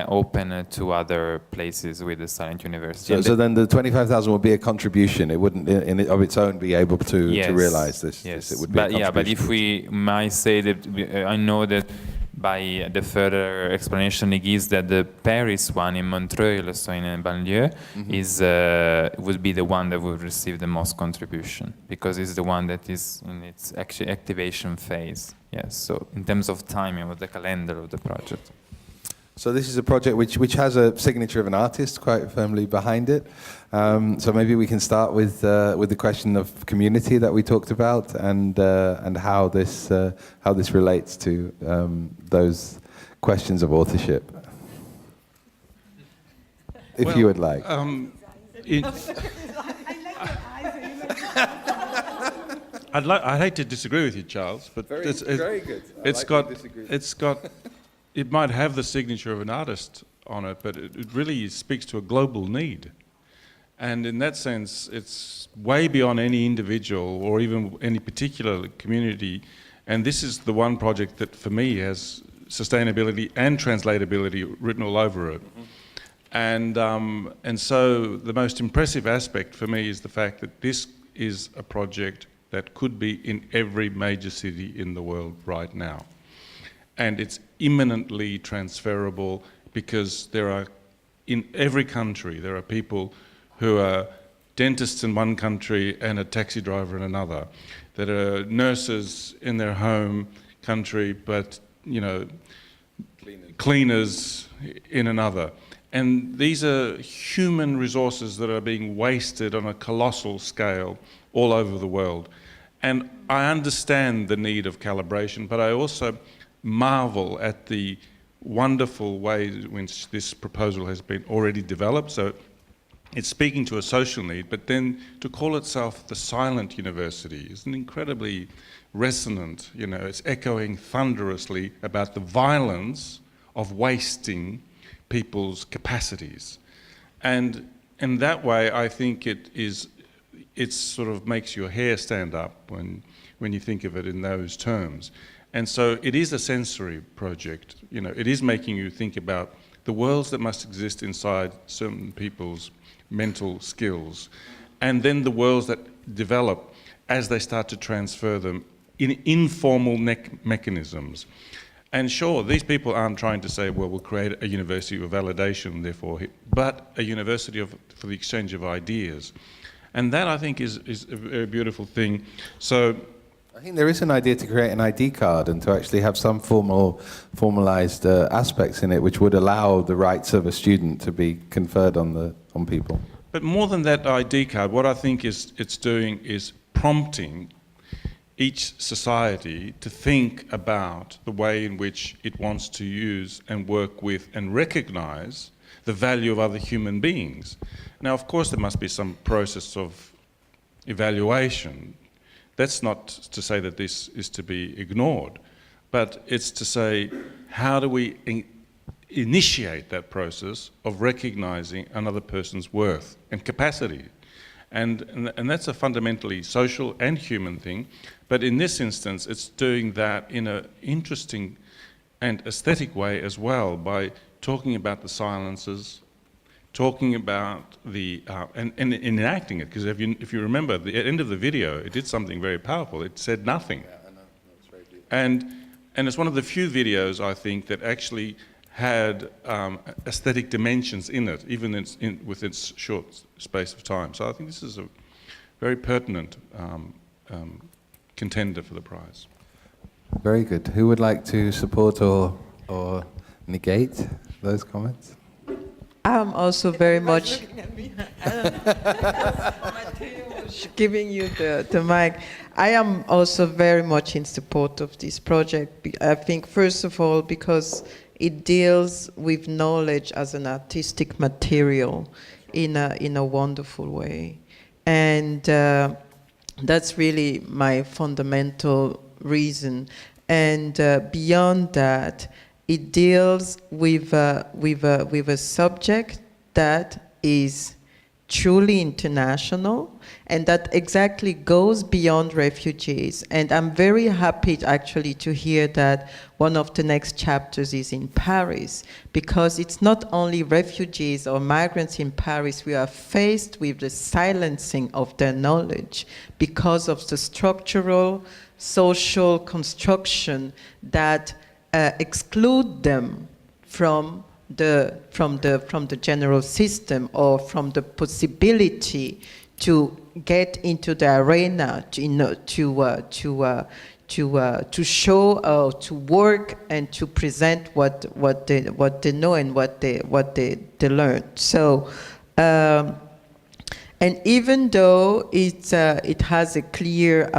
open to other places with the Silent University. So then the 25,000 would be a contribution. It wouldn't, of its own, be able to realize this. Yes, It would be a contribution. but if we might say that, I know that by the further explanation it gives that the Paris one in Montreuil, so in banlieue, is would be the one that would receive the most contribution because it's the one that is in its activation phase. Yes, so in terms of timing of the calendar of the project. So this is a project which has a signature of an artist quite firmly behind it. So maybe we can start with the question of community that we talked about and how this relates to those questions of authorship. If you would like. I'd hate to disagree with you, Charles, but very good. It might have the signature of an artist on it, but it really speaks to a global need. And in that sense, it's way beyond any individual or even any particular community. And this is the one project that, for me, has sustainability and translatability written all over it. And so the most impressive aspect for me is the fact that this is a project that could be in every major city in the world right now. And it's imminently transferable because there are, in every country, there are people who are dentists in one country and a taxi driver in another, that are nurses in their home country, but, you know, cleaners in another. And these are human resources that are being wasted on a colossal scale all over the world. And I understand the need of calibration, but I also marvel at the wonderful way in which this proposal has been already developed. So it's speaking to a social need, but then to call itself the Silent University is an incredibly resonant, you know, it's echoing thunderously about the violence of wasting people's capacities. And in that way, I think it sort of makes your hair stand up when you think of it in those terms. And so it is a sensory project. You know, it is making you think about the worlds that must exist inside certain people's mental skills, and then the worlds that develop as they start to transfer them in informal mechanisms. And sure, these people aren't trying to say, well, we'll create a university of validation, therefore, but a university for the exchange of ideas. And that, I think, is a very beautiful thing. So I think there is an idea to create an ID card and to actually have some formalized aspects in it which would allow the rights of a student to be conferred on people. But more than that ID card, what I think it's doing is prompting each society to think about the way in which it wants to use and work with and recognize the value of other human beings. Now, of course, there must be some process of evaluation. That's not to say that this is to be ignored, but it's to say, how do we initiate that process of recognizing another person's worth and capacity? And that's a fundamentally social and human thing, but in this instance, it's doing that in an interesting and aesthetic way as well, by talking about the silences, talking about the, and enacting it, because if you remember, at the end of the video, it did something very powerful. It said nothing. Yeah, I know. That's very beautiful. And it's one of the few videos, I think, that actually had aesthetic dimensions in it, even with its short space of time. So I think this is a very pertinent contender for the prize. Very good. Who would like to support or negate those comments? I'm also very much giving you the mic. I am also very much in support of this project. I think, first of all, because it deals with knowledge as an artistic material in a wonderful way. And that's really my fundamental reason. And beyond that, it deals with a subject that is truly international and that exactly goes beyond refugees. And I'm very happy actually to hear that one of the next chapters is in Paris, because it's not only refugees or migrants in Paris. We are faced with the silencing of their knowledge because of the structural social construction that exclude them from the general system, or from the possibility to get into the arena, to show or to work and to present what they know and what they learned. So. And even though it has a clear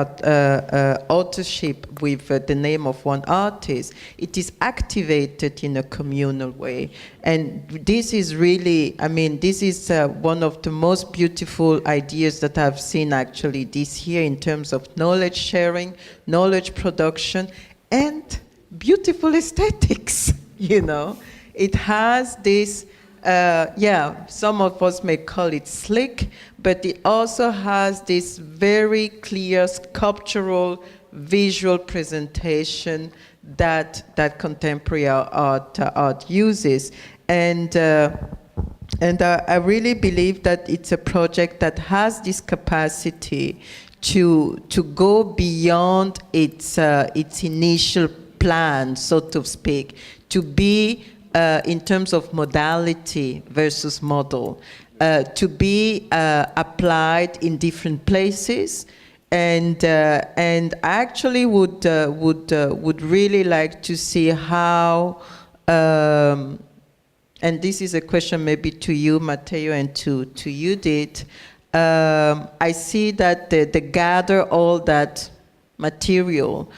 authorship with the name of one artist, it is activated in a communal way. And this is really, I mean, this is one of the most beautiful ideas that I've seen actually this year in terms of knowledge sharing, knowledge production, and beautiful aesthetics, you know. It has this, some of us may call it slick, but it also has this very clear sculptural visual presentation that contemporary art uses. And I really believe that it's a project that has this capacity to go beyond its initial plan, so to speak, to be in terms of modality versus model, to be applied in different places, and I actually would really like to see how, and this is a question maybe to you, Matteo, and to Judith. I see that they gather all that material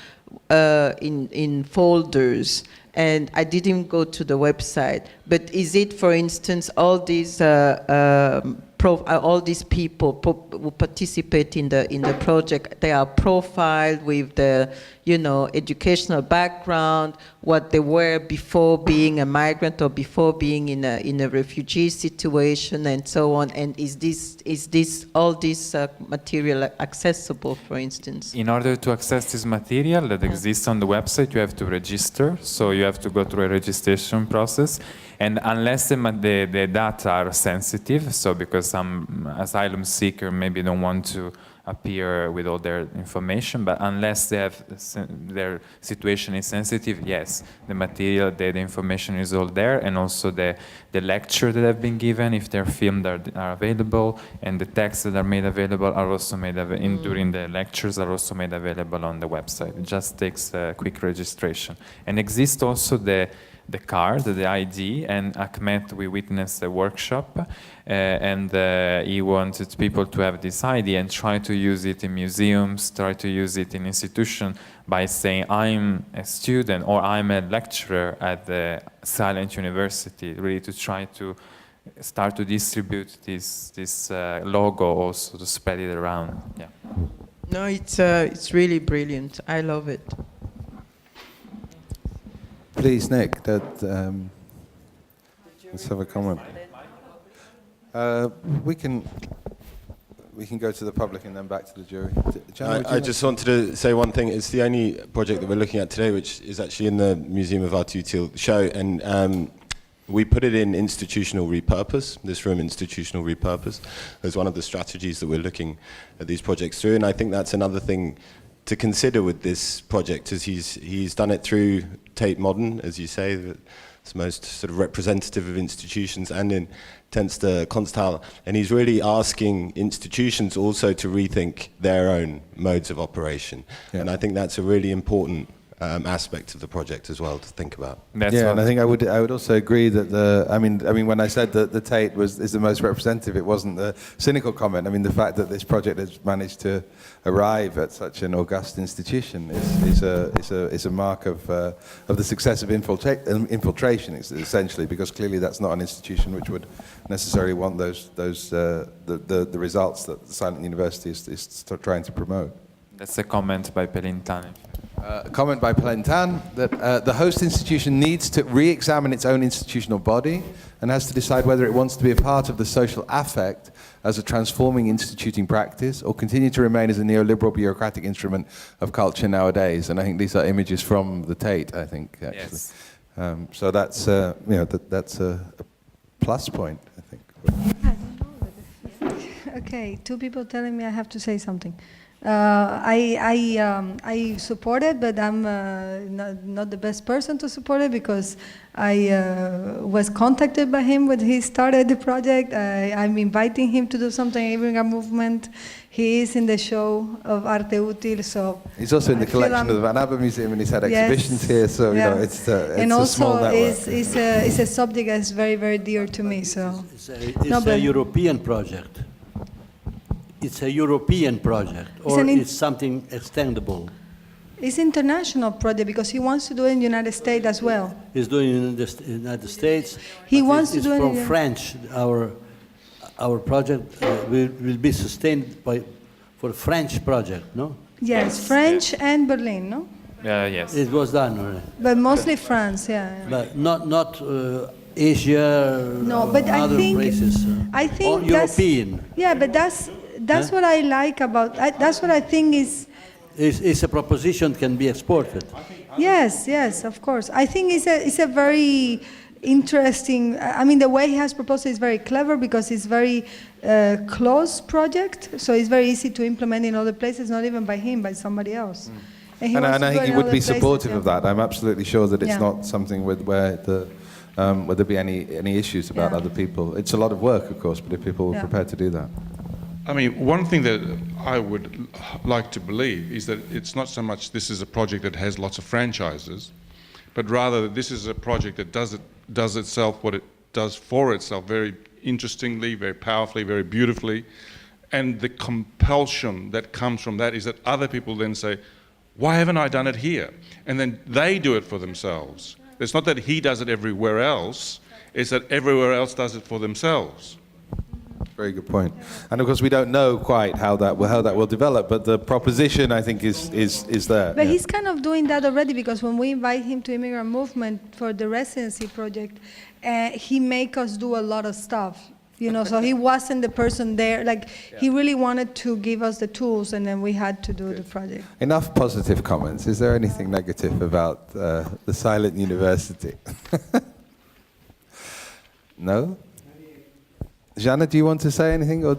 in folders. And I didn't go to the website, but is it, for instance, all these people who participate in the project? They are profiled with the, educational background, what they were before being a migrant or before being in a refugee situation, and so on. And is all this material accessible, for instance? In order to access this material that exists on the website, you have to register. So you have to go through a registration process. And unless the data are sensitive, so because some asylum seeker maybe don't want to appear with all their information, but unless they have their situation is sensitive, yes, the material, the information is all there, and also the lecture that have been given, if they're filmed, are available, and the texts that are made available are also made available during the lectures, are also made available on the website. It just takes a quick registration. And exists also the card, the ID, and Ahmed, we witnessed a workshop, and he wanted people to have this ID and try to use it in museums, try to use it in institutions by saying, I'm a student or I'm a lecturer at the Silent University, really to try to start to distribute this logo also, to spread it around. Yeah. No, it's really brilliant. I love it. Please, Nick, let's have a comment. We can go to the public and then back to the jury. I just wanted to say one thing. It's the only project that we're looking at today, which is actually in the Museum of Art Utile show, and we put it in institutional repurpose, this room, institutional repurpose, as one of the strategies that we're looking at these projects through. And I think that's another thing to consider with this project, is he's done it through Tate Modern, as you say, it's most sort of representative of institutions, and in Tensta Konsthal, and he's really asking institutions also to rethink their own modes of operation. Yeah. And I think that's a really important aspect of the project as well to think about. And I think I would also agree that I mean when I said that the Tate is the most representative, it wasn't the cynical comment. I mean the fact that this project has managed to arrive at such an august institution is a mark of the success of infiltration essentially, because clearly that's not an institution which would necessarily want the results that the Silent University is trying to promote. That's a comment by Pelintan. A comment by Pelintan that the host institution needs to re-examine its own institutional body and has to decide whether it wants to be a part of the social affect as a transforming instituting practice or continue to remain as a neoliberal bureaucratic instrument of culture nowadays. And I think these are images from the Tate, I think, actually. Yes. So that's, that's a plus point, I think. Okay, two people telling me I have to say something. I support it, but I'm not the best person to support it because I was contacted by him when he started the project. I'm inviting him to do something, Imigra Movement. He is in the show of Arte Útil, so he's also in the collection of the Van Abbe Museum, and he's had exhibitions here. So you know, it's and a also small network. it's a subject that's very, very dear to me. So it's a European project. It's a European project, or it's something extendable? It's an international project because he wants to do it in the United States as well. He's doing it in the United States. He wants to do it from French. Our project will be sustained for French project, no? Yes, French and Berlin, no? Yes. It was done already. But mostly France, yeah. But not Asia. No, but I think places, I think or European. Yeah, but that's what I like about. That's what I think is. It's a proposition can be exported. Yes, of course. I think it's a very interesting. I mean, the way he has proposed it is very clever because it's very close project, so it's very easy to implement in other places, not even by him, by somebody else. And I think he would be supportive of that. I'm absolutely sure that it's not something where there be any issues about other people. It's a lot of work, of course, but if people were prepared to do that. I mean, one thing that I would like to believe is that it's not so much this is a project that has lots of franchises, but rather that this is a project that does itself what it does for itself very interestingly, very powerfully, very beautifully. And the compulsion that comes from that is that other people then say, why haven't I done it here? And then they do it for themselves. It's not that he does it everywhere else, it's that everywhere else does it for themselves. Very good point. And of course, we don't know quite how that will develop, but the proposition, I think, is there. But he's kind of doing that already because when we invite him to Immigrant Movement for the residency project, he make us do a lot of stuff. You know, so he wasn't the person there. Like, he really wanted to give us the tools, and then we had to do the project. Enough positive comments. Is there anything negative about the Silent University? No? Jana, do you want to say anything, or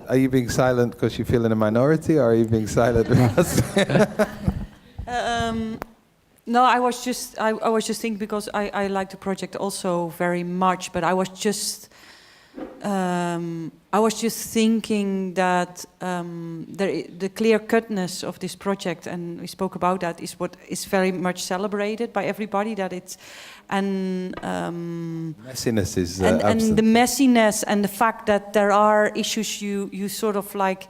are you being silent because you feel in a minority, or are you being silent? No, I was just thinking because I like the project also very much, but I was just thinking that the clear-cutness of this project, and we spoke about that, is what is very much celebrated by everybody. That it's messiness is and the messiness and the fact that there are issues you sort of like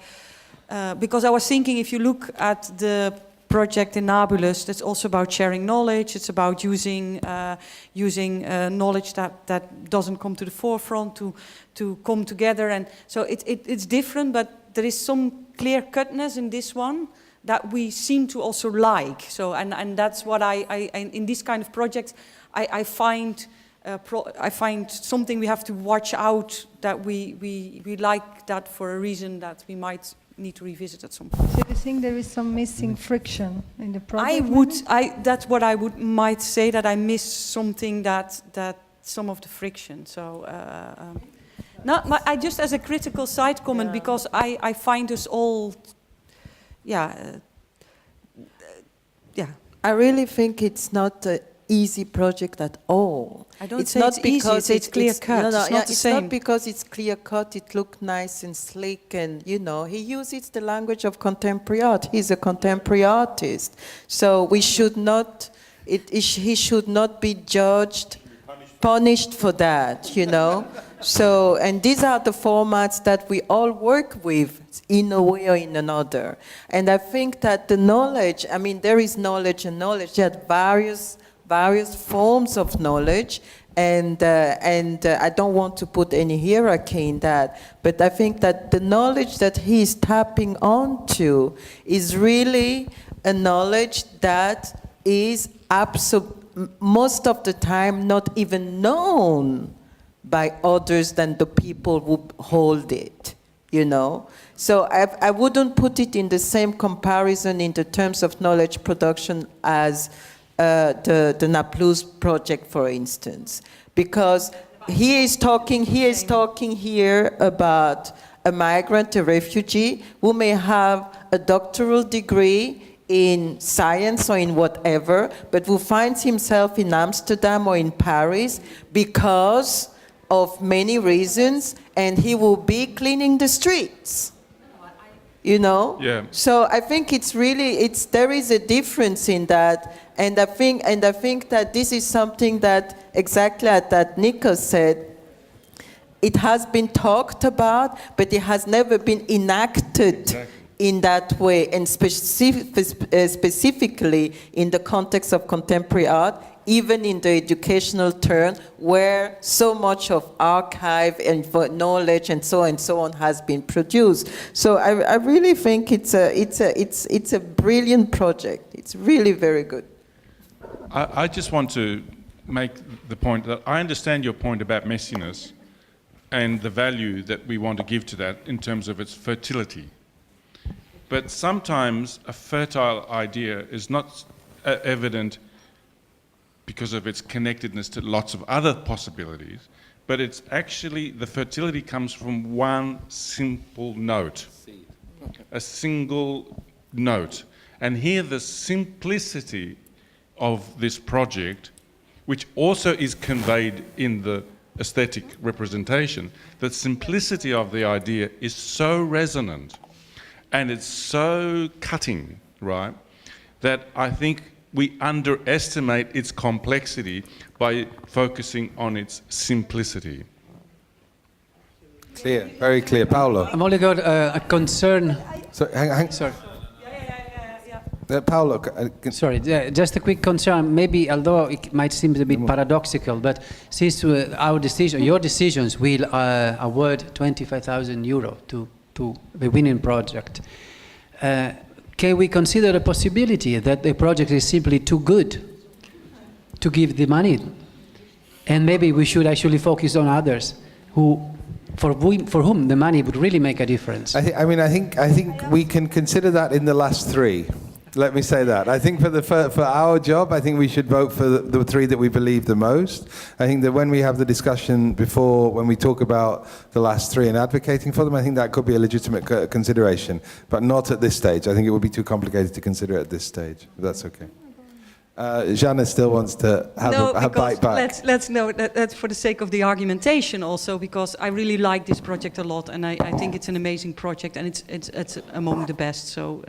because I was thinking if you look at the project in Nablus, that's also about sharing knowledge. It's about using knowledge that doesn't come to the forefront to come together, and so it's different. But there is some clear-cutness in this one that we seem to also like. So and that's what I in this kind of project I find something we have to watch out, that we like that for a reason that we might need to revisit at some point. So you think there is some missing friction in the project? That's what I might say, that I miss something that some of the friction. So I just as a critical side comment, because I find us all, I really think it's not easy project at all. I don't it's say not it's easy, because it's clear cut. No, no, It's not yeah, the it's same. not because it's clear cut. It looked nice and slick, and you know, he uses the language of contemporary art. He's a contemporary artist, so we should not. He should not be judged, punished for that. You know. So, and these are the formats that we all work with in a way or in another. And I think that the knowledge, I mean, there is knowledge and knowledge. There are various forms of knowledge, and I don't want to put any hierarchy in that, but I think that the knowledge that he is tapping onto is really a knowledge that is most of the time not even known by others than the people who hold it, you know? So I wouldn't put it in the same comparison in the terms of knowledge production as the NAPLUS project, for instance, because he is talking here about a migrant, a refugee, who may have a doctoral degree in science or in whatever, but who finds himself in Amsterdam or in Paris because of many reasons, and he will be cleaning the streets. You know? Yeah. So I think it's really, there is a difference in that, and I think that this is something that, exactly as that Nico said, it has been talked about, but it has never been enacted in that way, and specifically in the context of contemporary art, even in the educational turn, where so much of archive and knowledge and so on has been produced. So I really think it's a brilliant project. It's really very good. I just want to make the point that I understand your point about messiness and the value that we want to give to that in terms of its fertility. But sometimes a fertile idea is not evident because of its connectedness to lots of other possibilities, but it's actually, the fertility comes from one simple note, a single note. And here the simplicity of this project, which also is conveyed in the aesthetic representation, the simplicity of the idea is so resonant and it's so cutting, right, that I think we underestimate its complexity by focusing on its simplicity. Clear, very clear. Paolo. I've only got a concern. So, hang. Sorry. Paolo. Sorry, just a quick concern. Maybe, although it might seem a bit paradoxical, but since our decision, your decisions will award €25,000 to the winning project, can we consider the possibility that the project is simply too good to give the money, and maybe we should actually focus on others for whom the money would really make a difference? I think we can consider that in the last three. Let me say that. I think for our job, I think we should vote for the three that we believe the most. I think that when we have the discussion before, when we talk about the last three and advocating for them, I think that could be a legitimate consideration, but not at this stage. I think it would be too complicated to consider at this stage, if that's okay. Jana still wants to have a bite back. Let's know that's for the sake of the argumentation also, because I really like this project a lot, and I think it's an amazing project, and it's among the best. So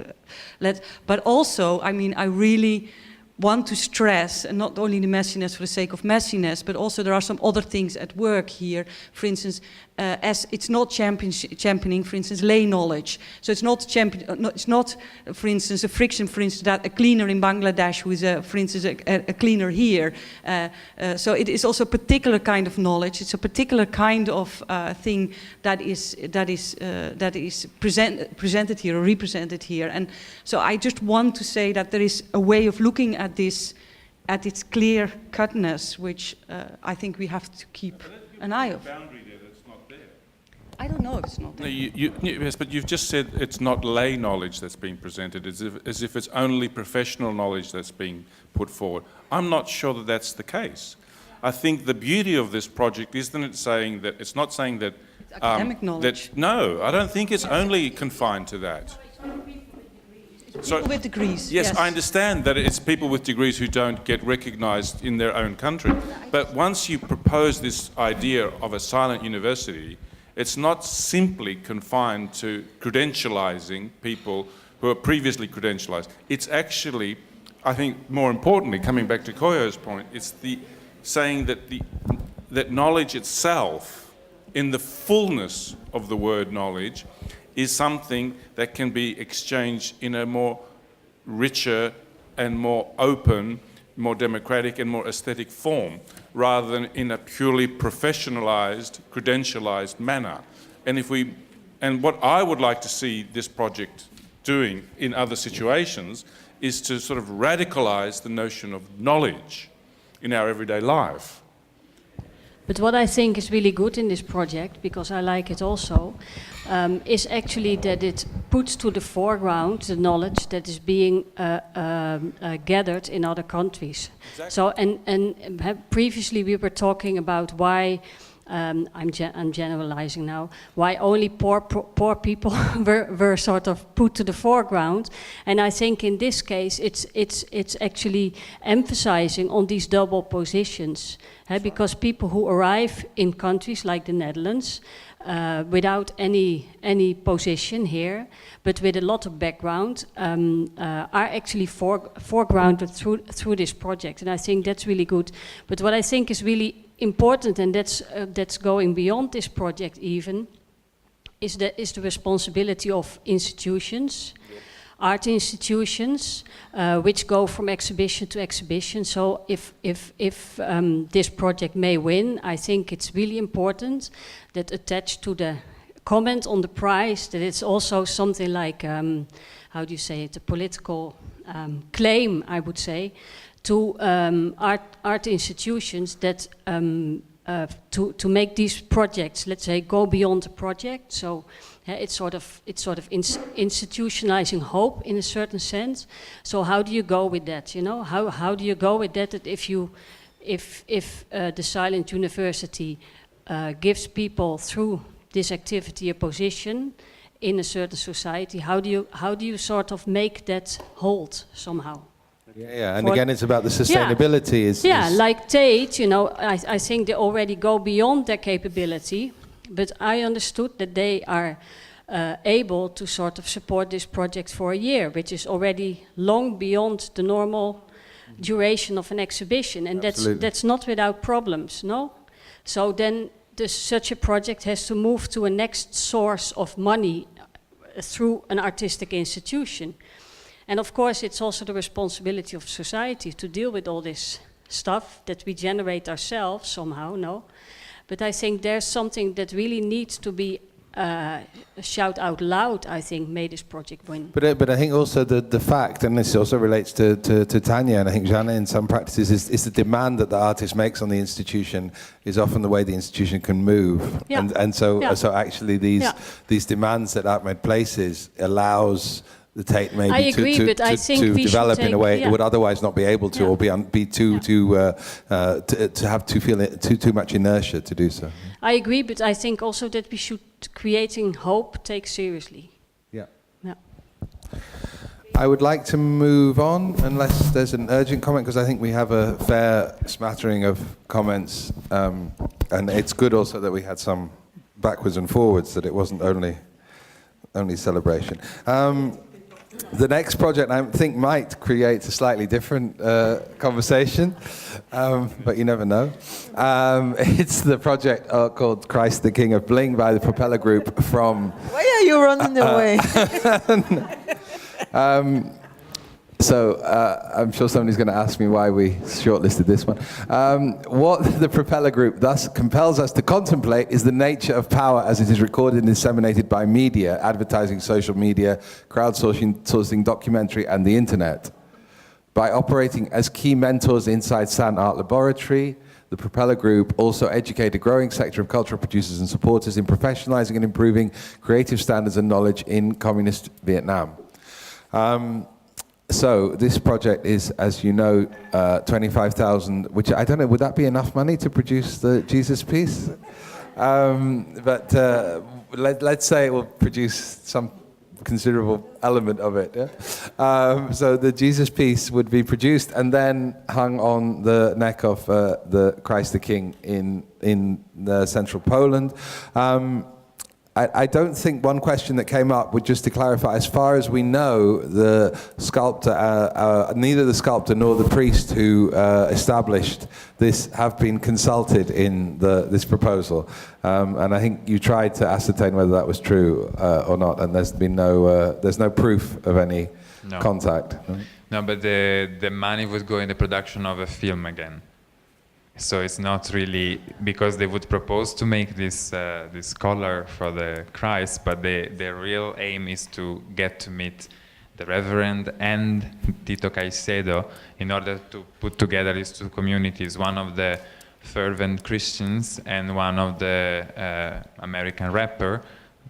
but also, I mean, I really want to stress, and not only the messiness for the sake of messiness, but also there are some other things at work here. For instance, as it's not championing, for instance, lay knowledge. So it's not, for instance, a friction, for instance, that a cleaner in Bangladesh who is, for instance, a cleaner here. So it is also a particular kind of knowledge. It's a particular kind of thing that is presented here or represented here. And so I just want to say that there is a way of looking at this, at its clear cutness, which I think we have to keep an eye on. I don't know if it's not there. Yes, but you've just said it's not lay knowledge that's being presented, as if it's only professional knowledge that's being put forward. I'm not sure that that's the case. I think the beauty of this project isn't it saying that, it's not saying that... It's academic knowledge. No, I don't think it's only confined to that. People with degrees. Yes, I understand that it's people with degrees who don't get recognized in their own country. But once you propose this idea of a silent university, it's not simply confined to credentializing people who are previously credentialized. It's actually, I think, more importantly, coming back to Koyo's point, it's the saying that that knowledge itself, in the fullness of the word knowledge, is something that can be exchanged in a more richer and more open, more democratic and more aesthetic form, rather than in a purely professionalized, credentialized manner. And what I would like to see this project doing in other situations is to sort of radicalize the notion of knowledge in our everyday life. But what I think is really good in this project, because I like it also, is actually that it puts to the foreground the knowledge that is being gathered in other countries. Exactly. So, and previously we were talking about why, I'm generalizing now, why only poor people were sort of put to the foreground. And I think in this case it's actually emphasizing on these double positions. Because people who arrive in countries like the Netherlands without any position here, but with a lot of background, are actually foregrounded through this project, and I think that's really good. But what I think is really important, and that's going beyond this project even, is the responsibility of institutions. Art institutions, which go from exhibition to exhibition. So if this project may win, I think it's really important that attached to the comment on the prize, that it's also something like, how do you say it, a political claim, I would say, to art institutions that to make these projects, let's say, go beyond the project. So it's sort of institutionalizing hope in a certain sense. So how do you go with that? You know, how do you go with that? That if the Silent University gives people through this activity a position in a certain society, how do you sort of make that hold somehow? Yeah, and again, it's about the sustainability. Like Tate, you know, I think they already go beyond their capability, but I understood that they are able to sort of support this project for a year, which is already long beyond the normal duration of an exhibition, and that's not without problems, no? So then such a project has to move to a next source of money through an artistic institution. And of course, it's also the responsibility of society to deal with all this stuff that we generate ourselves somehow, no? But I think there's something that really needs to be shout out loud, I think, made this project win. But I think also the fact, and this also relates to Tanya, and I think Jana in some practices, is the demand that the artist makes on the institution is often the way the institution can move. Yeah. And so actually these demands that ArtMed places allows the Tate maybe to develop in a way it would otherwise not be able to, or be to have too much inertia to do so. I agree, but I think also that we should creating hope take seriously. Yeah. Yeah. I would like to move on, unless there's an urgent comment, because I think we have a fair smattering of comments, and it's good also that we had some backwards and forwards, that it wasn't only celebration. The next project I think might create a slightly different conversation, but you never know. It's the project called Christ the King of Bling by the Propeller Group from... Why are you running away? So I'm sure somebody's going to ask me why we shortlisted this one. What the Propeller Group thus compels us to contemplate is the nature of power as it is recorded and disseminated by media, advertising, social media, crowdsourcing, documentary, and the internet. By operating as key mentors inside Sant Art Laboratory, the Propeller Group also educate a growing sector of cultural producers and supporters in professionalizing and improving creative standards and knowledge in communist Vietnam. So this project is, as you know, 25,000, which I don't know, would that be enough money to produce the Jesus piece? But let's say it will produce some considerable element of it. Yeah? So the Jesus piece would be produced and then hung on the neck of the Christ the King in the central Poland. I don't think one question that came up, would just to clarify, as far as we know, the sculptor, neither the sculptor nor the priest who established this have been consulted in this proposal. And I think you tried to ascertain whether that was true or not, and there's been there's no proof of any contact. No, but the money would go in the production of a film again. So it's not really because they would propose to make this collar for the Christ, but the real aim is to get to meet the Reverend and Tito Caicedo in order to put together these two communities, one of the fervent Christians and one of the American rapper,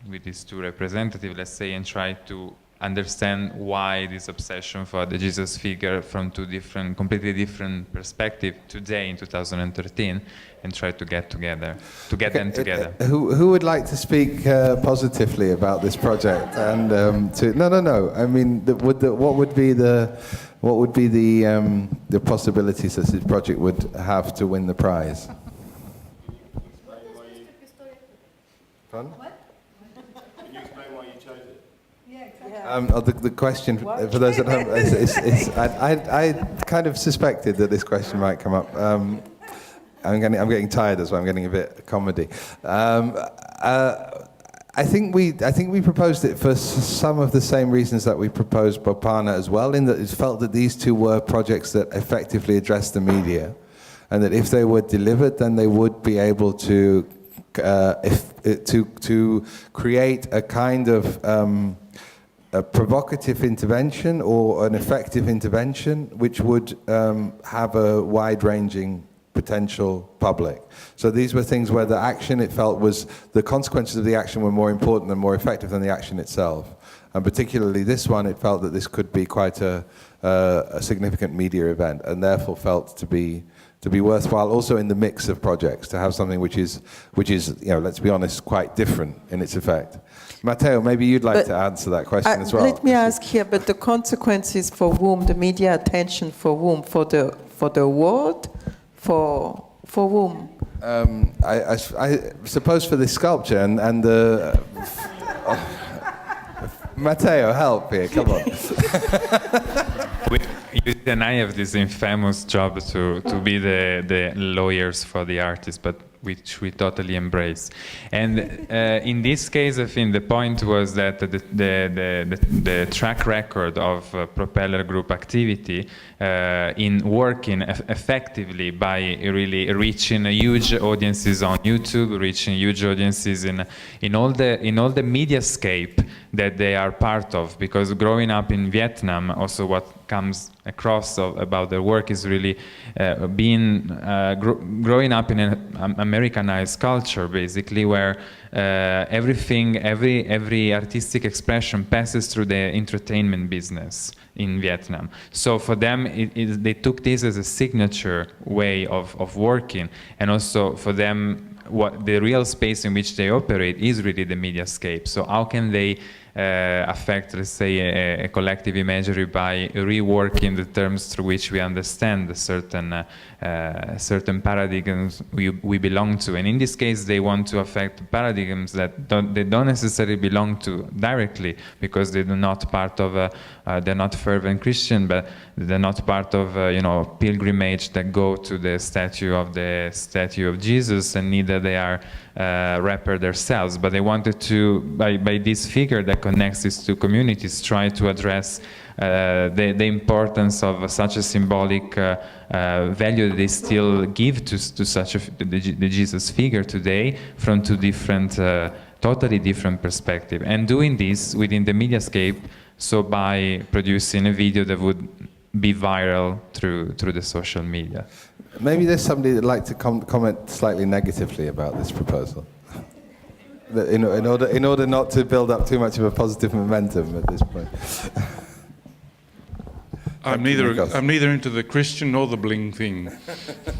with these two representatives, let's say, and try to understand why this obsession for the Jesus figure from two different, completely different perspectives today in 2013, and try to get together, to get them together. Who would like to speak positively about this project? And no. I mean, what would be the possibilities that this project would have to win the prize? Pardon? The question, for those at home, I kind of suspected that this question might come up. I'm getting tired as well. I'm getting a bit comedy. I think we proposed it for some of the same reasons that we proposed Bopana as well, in that it felt that these two were projects that effectively addressed the media, and that if they were delivered, then they would be able to create a kind of a provocative intervention or an effective intervention which would have a wide-ranging potential public. So these were things where the action, it felt, was the consequences of the action were more important and more effective than the action itself. And particularly this one, it felt that this could be quite a significant media event, and therefore felt to be worthwhile also in the mix of projects, to have something which is, let's be honest, quite different in its effect. Matteo, maybe you'd like to answer that question as well. Let me ask here, but the consequences for whom, the media attention for whom, for the award, for whom? I suppose for this sculpture and the... Matteo, help here, come on. You and I have this infamous job to be the lawyers for the artists, but which we totally embrace. And in this case, I think the point was that the track record of Propeller Group activity in working effectively by really reaching huge audiences on YouTube, reaching huge audiences in all the mediascape that they are part of, because growing up in Vietnam, also what comes across about their work is really growing up in an Americanized culture, basically, where every artistic expression passes through the entertainment business in Vietnam. So for them, they took this as a signature way of working, and also for them, what the real space in which they operate is really the mediascape. So how can they affect, let's say, a collective imagery by reworking the terms through which we understand certain paradigms we belong to? And in this case, they want to affect paradigms that don't necessarily belong to directly, because they're not part of they're not fervent Christian, but they're not part of pilgrimage that go to the statue of Jesus, and neither they are rapper themselves. But they wanted to, by this figure that connects these two communities, try to address the importance of such a symbolic value that they still give to such the Jesus figure today from two different, totally different perspectives. And doing this within the mediascape, so by producing a video that would be viral through the social media. Maybe there's somebody that'd like to comment slightly negatively about this proposal. In order not to build up too much of a positive momentum at this point. I'm neither into the Christian nor the bling thing,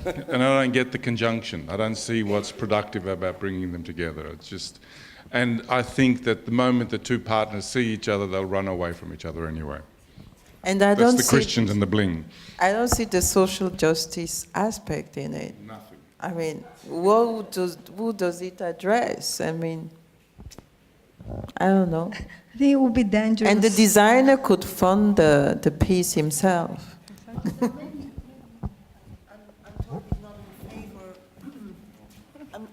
and I don't get the conjunction. I don't see what's productive about bringing them together. It's just, And I think that the moment the two partners see each other, they'll run away from each other anyway. And I That's don't the see Christians and the bling. I don't see the social justice aspect in it. Nothing. I mean, who does it address? I mean, I don't know. I think it would be dangerous. And the designer could fund the piece himself.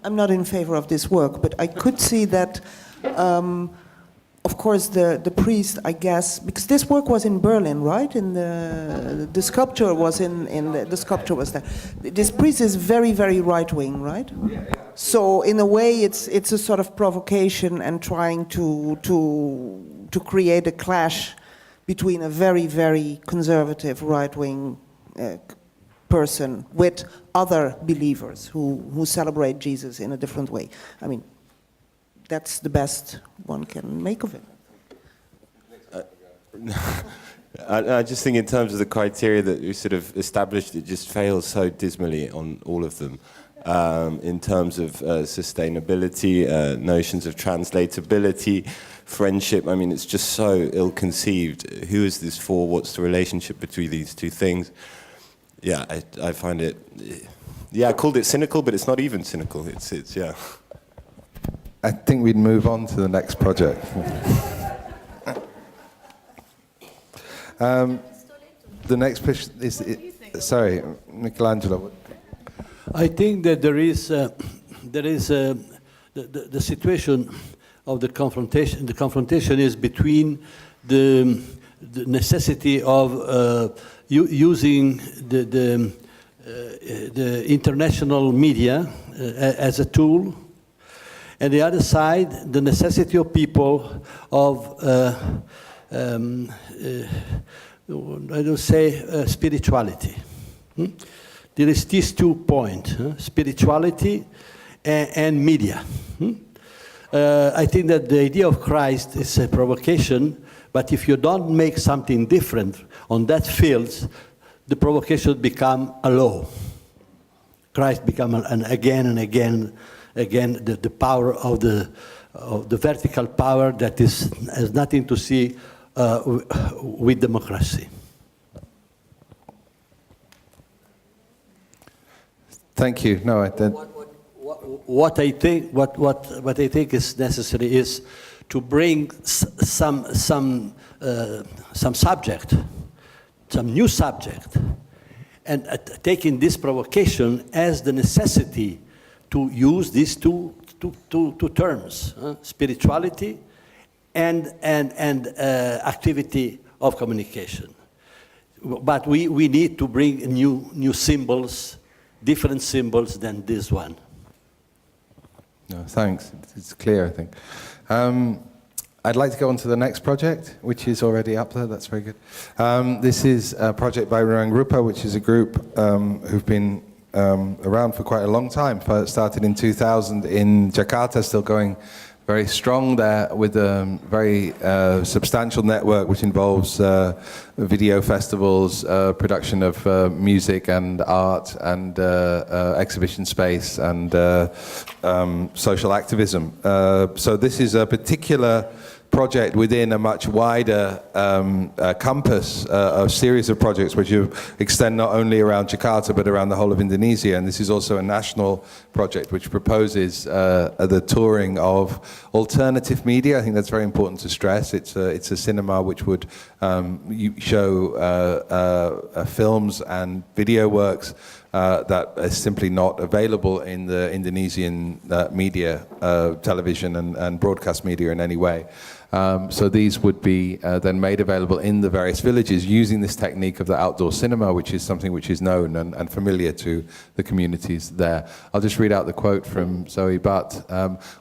I'm not in favor of this work, but I could see that, of course, the priest, I guess, because this work was in Berlin, right? In the sculpture was the sculpture was there. This priest is very, very right wing, right? So in a way, it's a sort of provocation and trying to create a clash between a very, very conservative right wing person with other believers who celebrate Jesus in a different way. I mean, that's the best one can make of it. I just think in terms of the criteria that we sort of established, it just fails so dismally on all of them. In terms of sustainability, notions of translatability, friendship, I mean, it's just so ill-conceived. Who is this for? What's the relationship between these two things? Yeah, I find it... Yeah, I called it cynical, but it's not even cynical. It's yeah. I think we'd move on to the next project. The next pitch is... sorry, Michelangelo. I think that there is the situation of the confrontation. The confrontation is between the necessity of using the international media as a tool, and the other side, the necessity of people of I don't say spirituality. There is these 2 points, spirituality and media. I think that the idea of Christ is a provocation, but if you don't make something different on that field, the provocation become a law. Christ become again and again the power of the vertical power that has nothing to see with democracy. Thank you. No, I don't. What I think is necessary is to bring some subject, some new subject, and taking this provocation as the necessity to use these two terms, spirituality and activity of communication. But we need to bring new symbols, different symbols than this one. No, thanks. It's clear, I think. I'd like to go on to the next project, which is already up there. That's very good. This is a project by Ruang Rupa, which is a group who've been around for quite a long time. Started in 2000 in Jakarta, still going very strong there with a very substantial network which involves video festivals, production of music and art and exhibition space and social activism. So this is a particular project within a much wider compass, a series of projects which extend not only around Jakarta but around the whole of Indonesia. And this is also a national project which proposes the touring of alternative media. I think that's very important to stress. It's a cinema which would show films and video works that are simply not available in the Indonesian media, television and broadcast media in any way. So these would be then made available in the various villages using this technique of the outdoor cinema, which is something which is known and familiar to the communities there. I'll just read out the quote from Zoe Butt.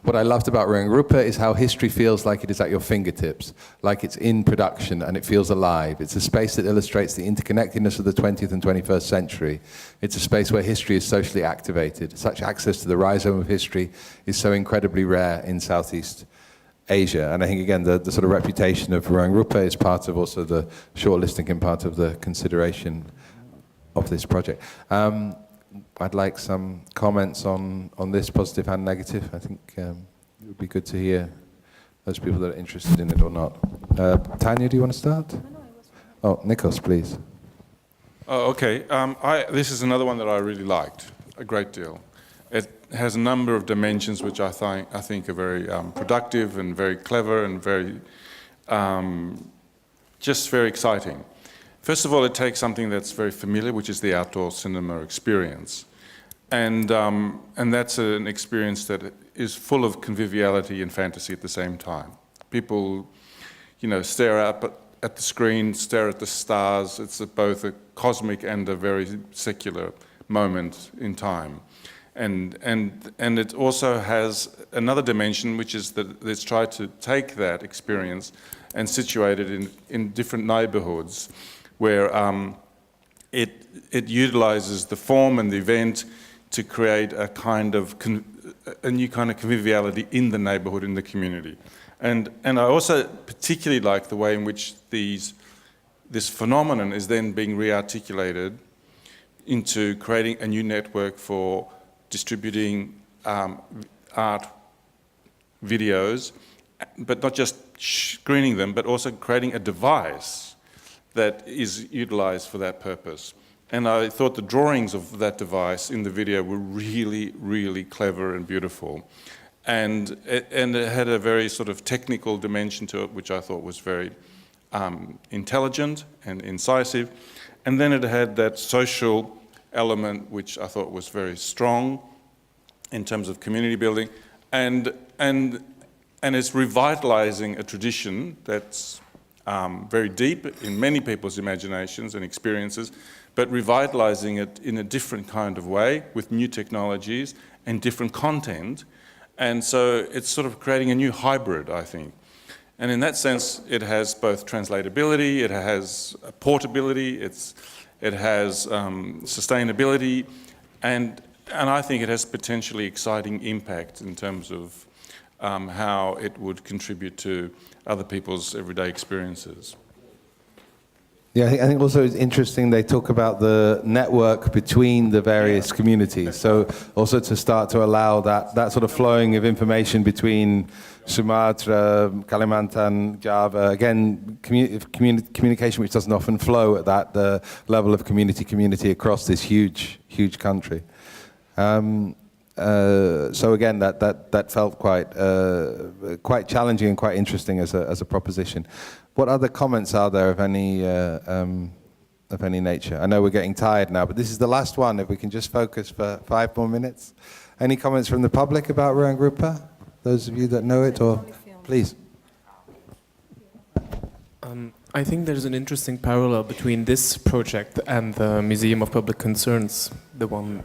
What I loved about Ruang Rupa is how history feels like it is at your fingertips, like it's in production and it feels alive. It's a space that illustrates the interconnectedness of the 20th and 21st century. It's a space where history is socially activated. Such access to the rhizome of history is so incredibly rare in Southeast Asia. And I think, again, the sort of reputation of Ruang Rupa is part of also the shortlisting and part of the consideration of this project. I'd like some comments on this, positive and negative. I think It would be good to hear those people that are interested in it or not. Tanya, do you want to start? Oh, Nikos, please. Oh, okay. This is another one that I really liked a great deal. It has a number of dimensions which I think are very productive and very clever and very just very exciting. First of all, it takes something that's very familiar, which is the outdoor cinema experience, and that's an experience that is full of conviviality and fantasy at the same time. People, stare up at the screen, stare at the stars. It's both a cosmic and a very secular moment in time. And it also has another dimension, which is that it's tried to take that experience and situate it in different neighborhoods where it utilizes the form and the event to create a kind of a new kind of conviviality in the neighborhood, in the community. And I also particularly like the way in which this phenomenon is then being re-articulated into creating a new network for distributing art videos, but not just screening them, but also creating a device that is utilized for that purpose. And I thought the drawings of that device in the video were really, really clever and beautiful. And it had a very sort of technical dimension to it, which I thought was very intelligent and incisive. And then it had that social element, which I thought was very strong in terms of community building. And it's revitalizing a tradition that's very deep in many people's imaginations and experiences, but revitalizing it in a different kind of way with new technologies and different content. And so it's sort of creating a new hybrid, I think. And in that sense, it has both translatability, it has portability, it has sustainability, and I think it has potentially exciting impact in terms of how it would contribute to other people's everyday experiences. Yeah, I think also it's interesting they talk about the network between the various communities. So also to start to allow that sort of flowing of information between Sumatra, Kalimantan, Java, again, communication which doesn't often flow at that level of community across this huge country. So again, that felt quite challenging and quite interesting as a proposition. What other comments are there of any nature? I know we're getting tired now, but this is the last one. If we can just focus for 5 more minutes. Any comments from the public about Ruang Rupa? Those of you that know it, or please. I think there's an interesting parallel between this project and the Museum of Public Concerns. The one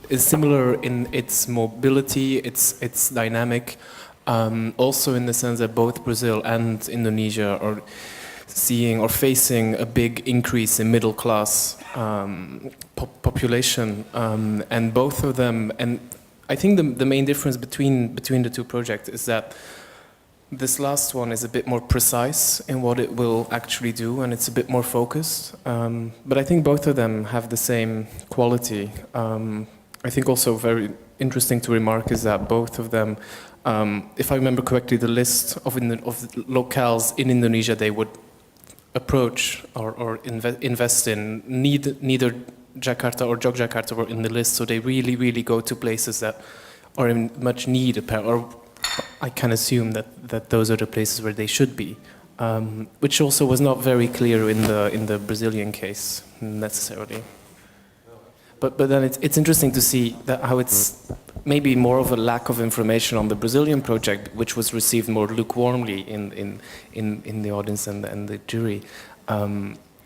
is similar in its mobility, its dynamic, also in the sense that both Brazil and Indonesia are seeing or facing a big increase in middle class population, and both of them. And I think the main difference between the two projects is that this last one is a bit more precise in what it will actually do, and it's a bit more focused. But I think both of them have the same quality. I think also very interesting to remark is that both of them, if I remember correctly, the list of locales in Indonesia they would approach or invest in, neither Jakarta or Yogyakarta were in the list, so they really, really go to places that are in much need, or I can assume that those are the places where they should be, which also was not very clear in the Brazilian case necessarily. But then it's interesting to see that how it's maybe more of a lack of information on the Brazilian project, which was received more lukewarmly in the audience and the jury,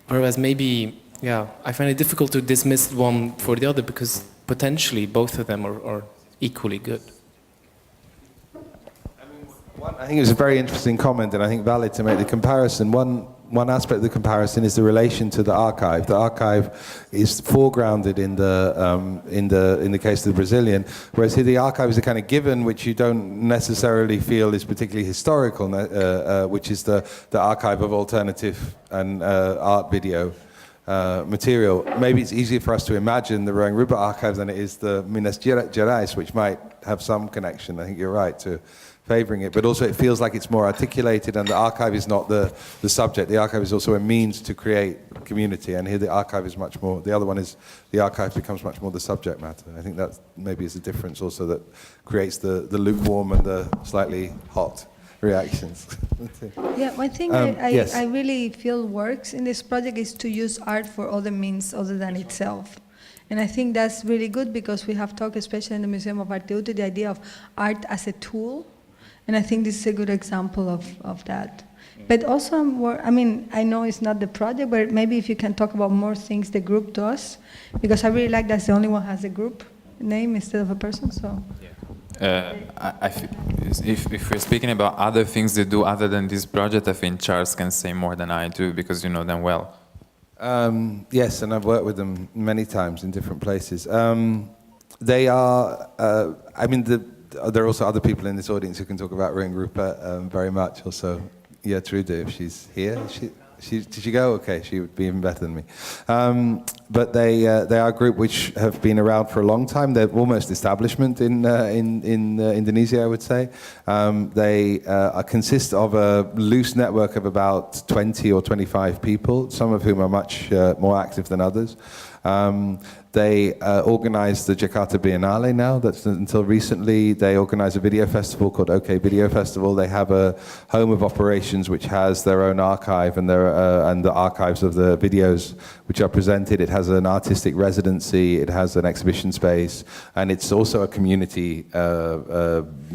whereas maybe I find it difficult to dismiss one for the other because potentially both of them are equally good. I think it was a very interesting comment, and I think valid to make the comparison. One aspect of the comparison is the relation to the archive. The archive is foregrounded in the case of the Brazilian, whereas here the archive is a kind of given which you don't necessarily feel is particularly historical, which is the archive of alternative and art video. material. Maybe it's easier for us to imagine the Rowan Rupert archive than it is the Minas Gerais, which might have some connection. I think you're right to favouring it, but also it feels like it's more articulated, and the archive is not the subject. The archive is also a means to create community, and here the archive is much more, the other one is the archive becomes much more the subject matter. I think that maybe is a difference also that creates the lukewarm and the slightly hot reactions. Yeah, one thing yes. I really feel works in this project is to use art for other means other than itself. And I think that's really good because we have talked, especially in the Museum of Arte Útil, the idea of art as a tool. And I think this is a good example of that. But also, I mean, I know it's not the project, but maybe if you can talk about more things the group does, because I really like that's the only one has a group name instead of a person, so. If we're speaking about other things they do other than this project, I think Charles can say more than I do because you know them well. Yes, and I've worked with them many times in different places. They are, I mean, there are also other people in this audience who can talk about Rowan Rupert very much. Also, Trude, if she's here. Did she go? Okay, she would be even better than me. But they are a group which have been around for a long time. They're almost establishment in Indonesia, I would say. They consist of a loose network of about 20 or 25 people, some of whom are much more active than others. They organize the Jakarta Biennale now. That's until recently. They organize a video festival called OK Video Festival. They have a home of operations which has their own archive and the archives of the videos which are presented. It has an artistic residency. It has an exhibition space, and it's also a community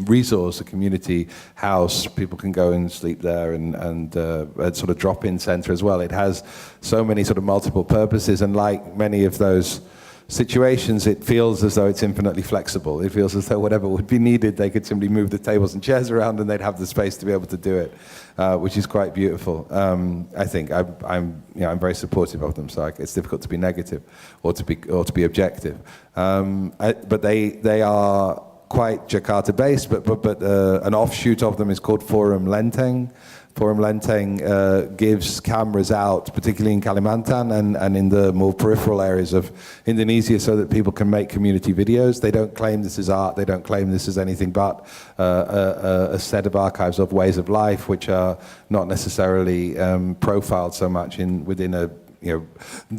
resource, a community house. People can go and sleep there, and a sort of drop-in center as well. It has so many sort of multiple purposes, and like many of those situations, it feels as though it's infinitely flexible. It feels as though whatever would be needed, they could simply move the tables and chairs around and they'd have the space to be able to do it, which is quite beautiful. I think I'm very supportive of them, so it's difficult to be negative or to be objective. But they are quite Jakarta-based, but an offshoot of them is called Forum Lenteng. Forum Lenteng gives cameras out, particularly in Kalimantan and in the more peripheral areas of Indonesia, so that people can make community videos. They don't claim this is art, they don't claim this is anything but a set of archives of ways of life, which are not necessarily profiled so much within a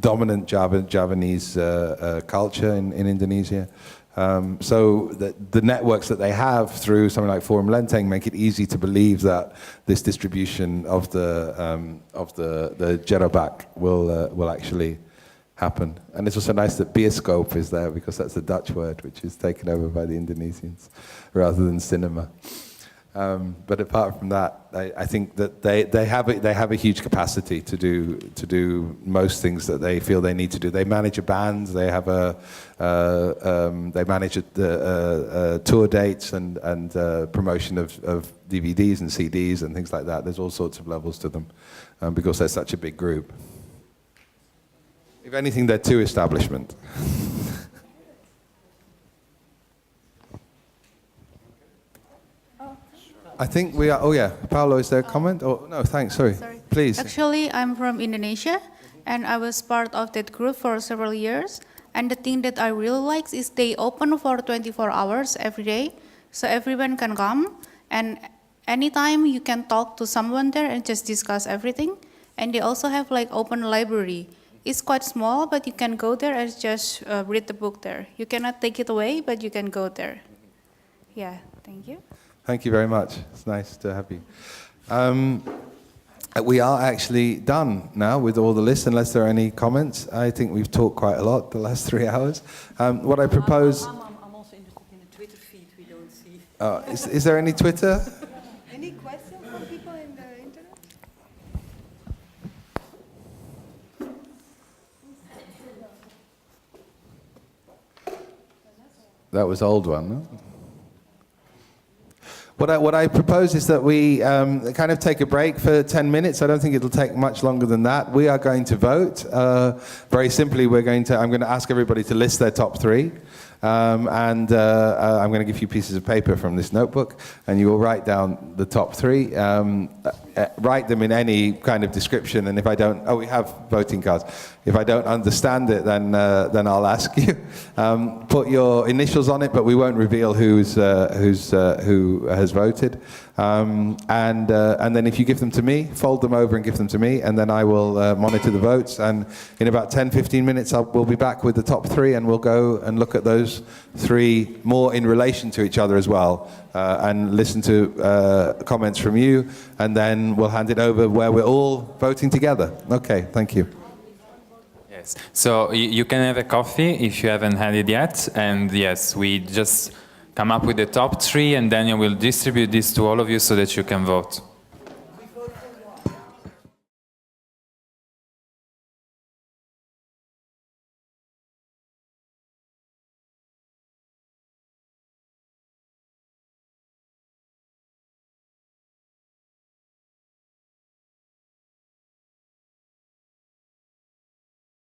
dominant Javanese culture in Indonesia. So the networks that they have through something like Forum Lenteng make it easy to believe that this distribution of the Gerobak will actually happen. And it's also nice that bioscope is there, because that's a Dutch word which is taken over by the Indonesians rather than cinema. But apart from that, I think that they have a huge capacity to do most things that they feel they need to do. They manage a band. They have they manage tour dates and promotion of DVDs and CDs and things like that. There's all sorts of levels to them because they're such a big group. If anything, they're too establishment. I think we are. Oh yeah, Paolo, is there a comment? Oh no, thanks. Sorry. Please. Actually, I'm from Indonesia, and I was part of that group for several years. And the thing that I really like is they open for 24 hours every day, so everyone can come, and anytime you can talk to someone there and just discuss everything. And they also have like open library. It's quite small, but you can go there and just read the book there. You cannot take it away, but you can go there. Yeah. Thank you. Thank you very much. It's nice to have you. We are actually done now with all the lists, unless there are any comments. I think we've talked quite a lot the last 3 hours. What I propose... I'm also interested in the Twitter feed we don't see. Is there any Twitter? Any questions from people in the internet? That was old one, no? What I propose is that we kind of take a break for 10 minutes. I don't think it'll take much longer than that. We are going to vote. Very simply, I'm going to ask everybody to list their top 3. I'm going to give you pieces of paper from this notebook, and you will write down the top 3. Write them in any kind of description, and if I don't, we have voting cards. If I don't understand it, then I'll ask you. Put your initials on it, but we won't reveal who has voted. And then if you give them to me, fold them over and give them to me, and then I will monitor the votes. And in about 10-15 minutes, we'll be back with the top 3, and we'll go and look at those 3 more in relation to each other as well, and listen to comments from you, and then we'll hand it over where we're all voting together. Okay, thank you. Yes. So you can have a coffee if you haven't had it yet, and yes, we just come up with the top 3, and then I will distribute this to all of you so that you can vote.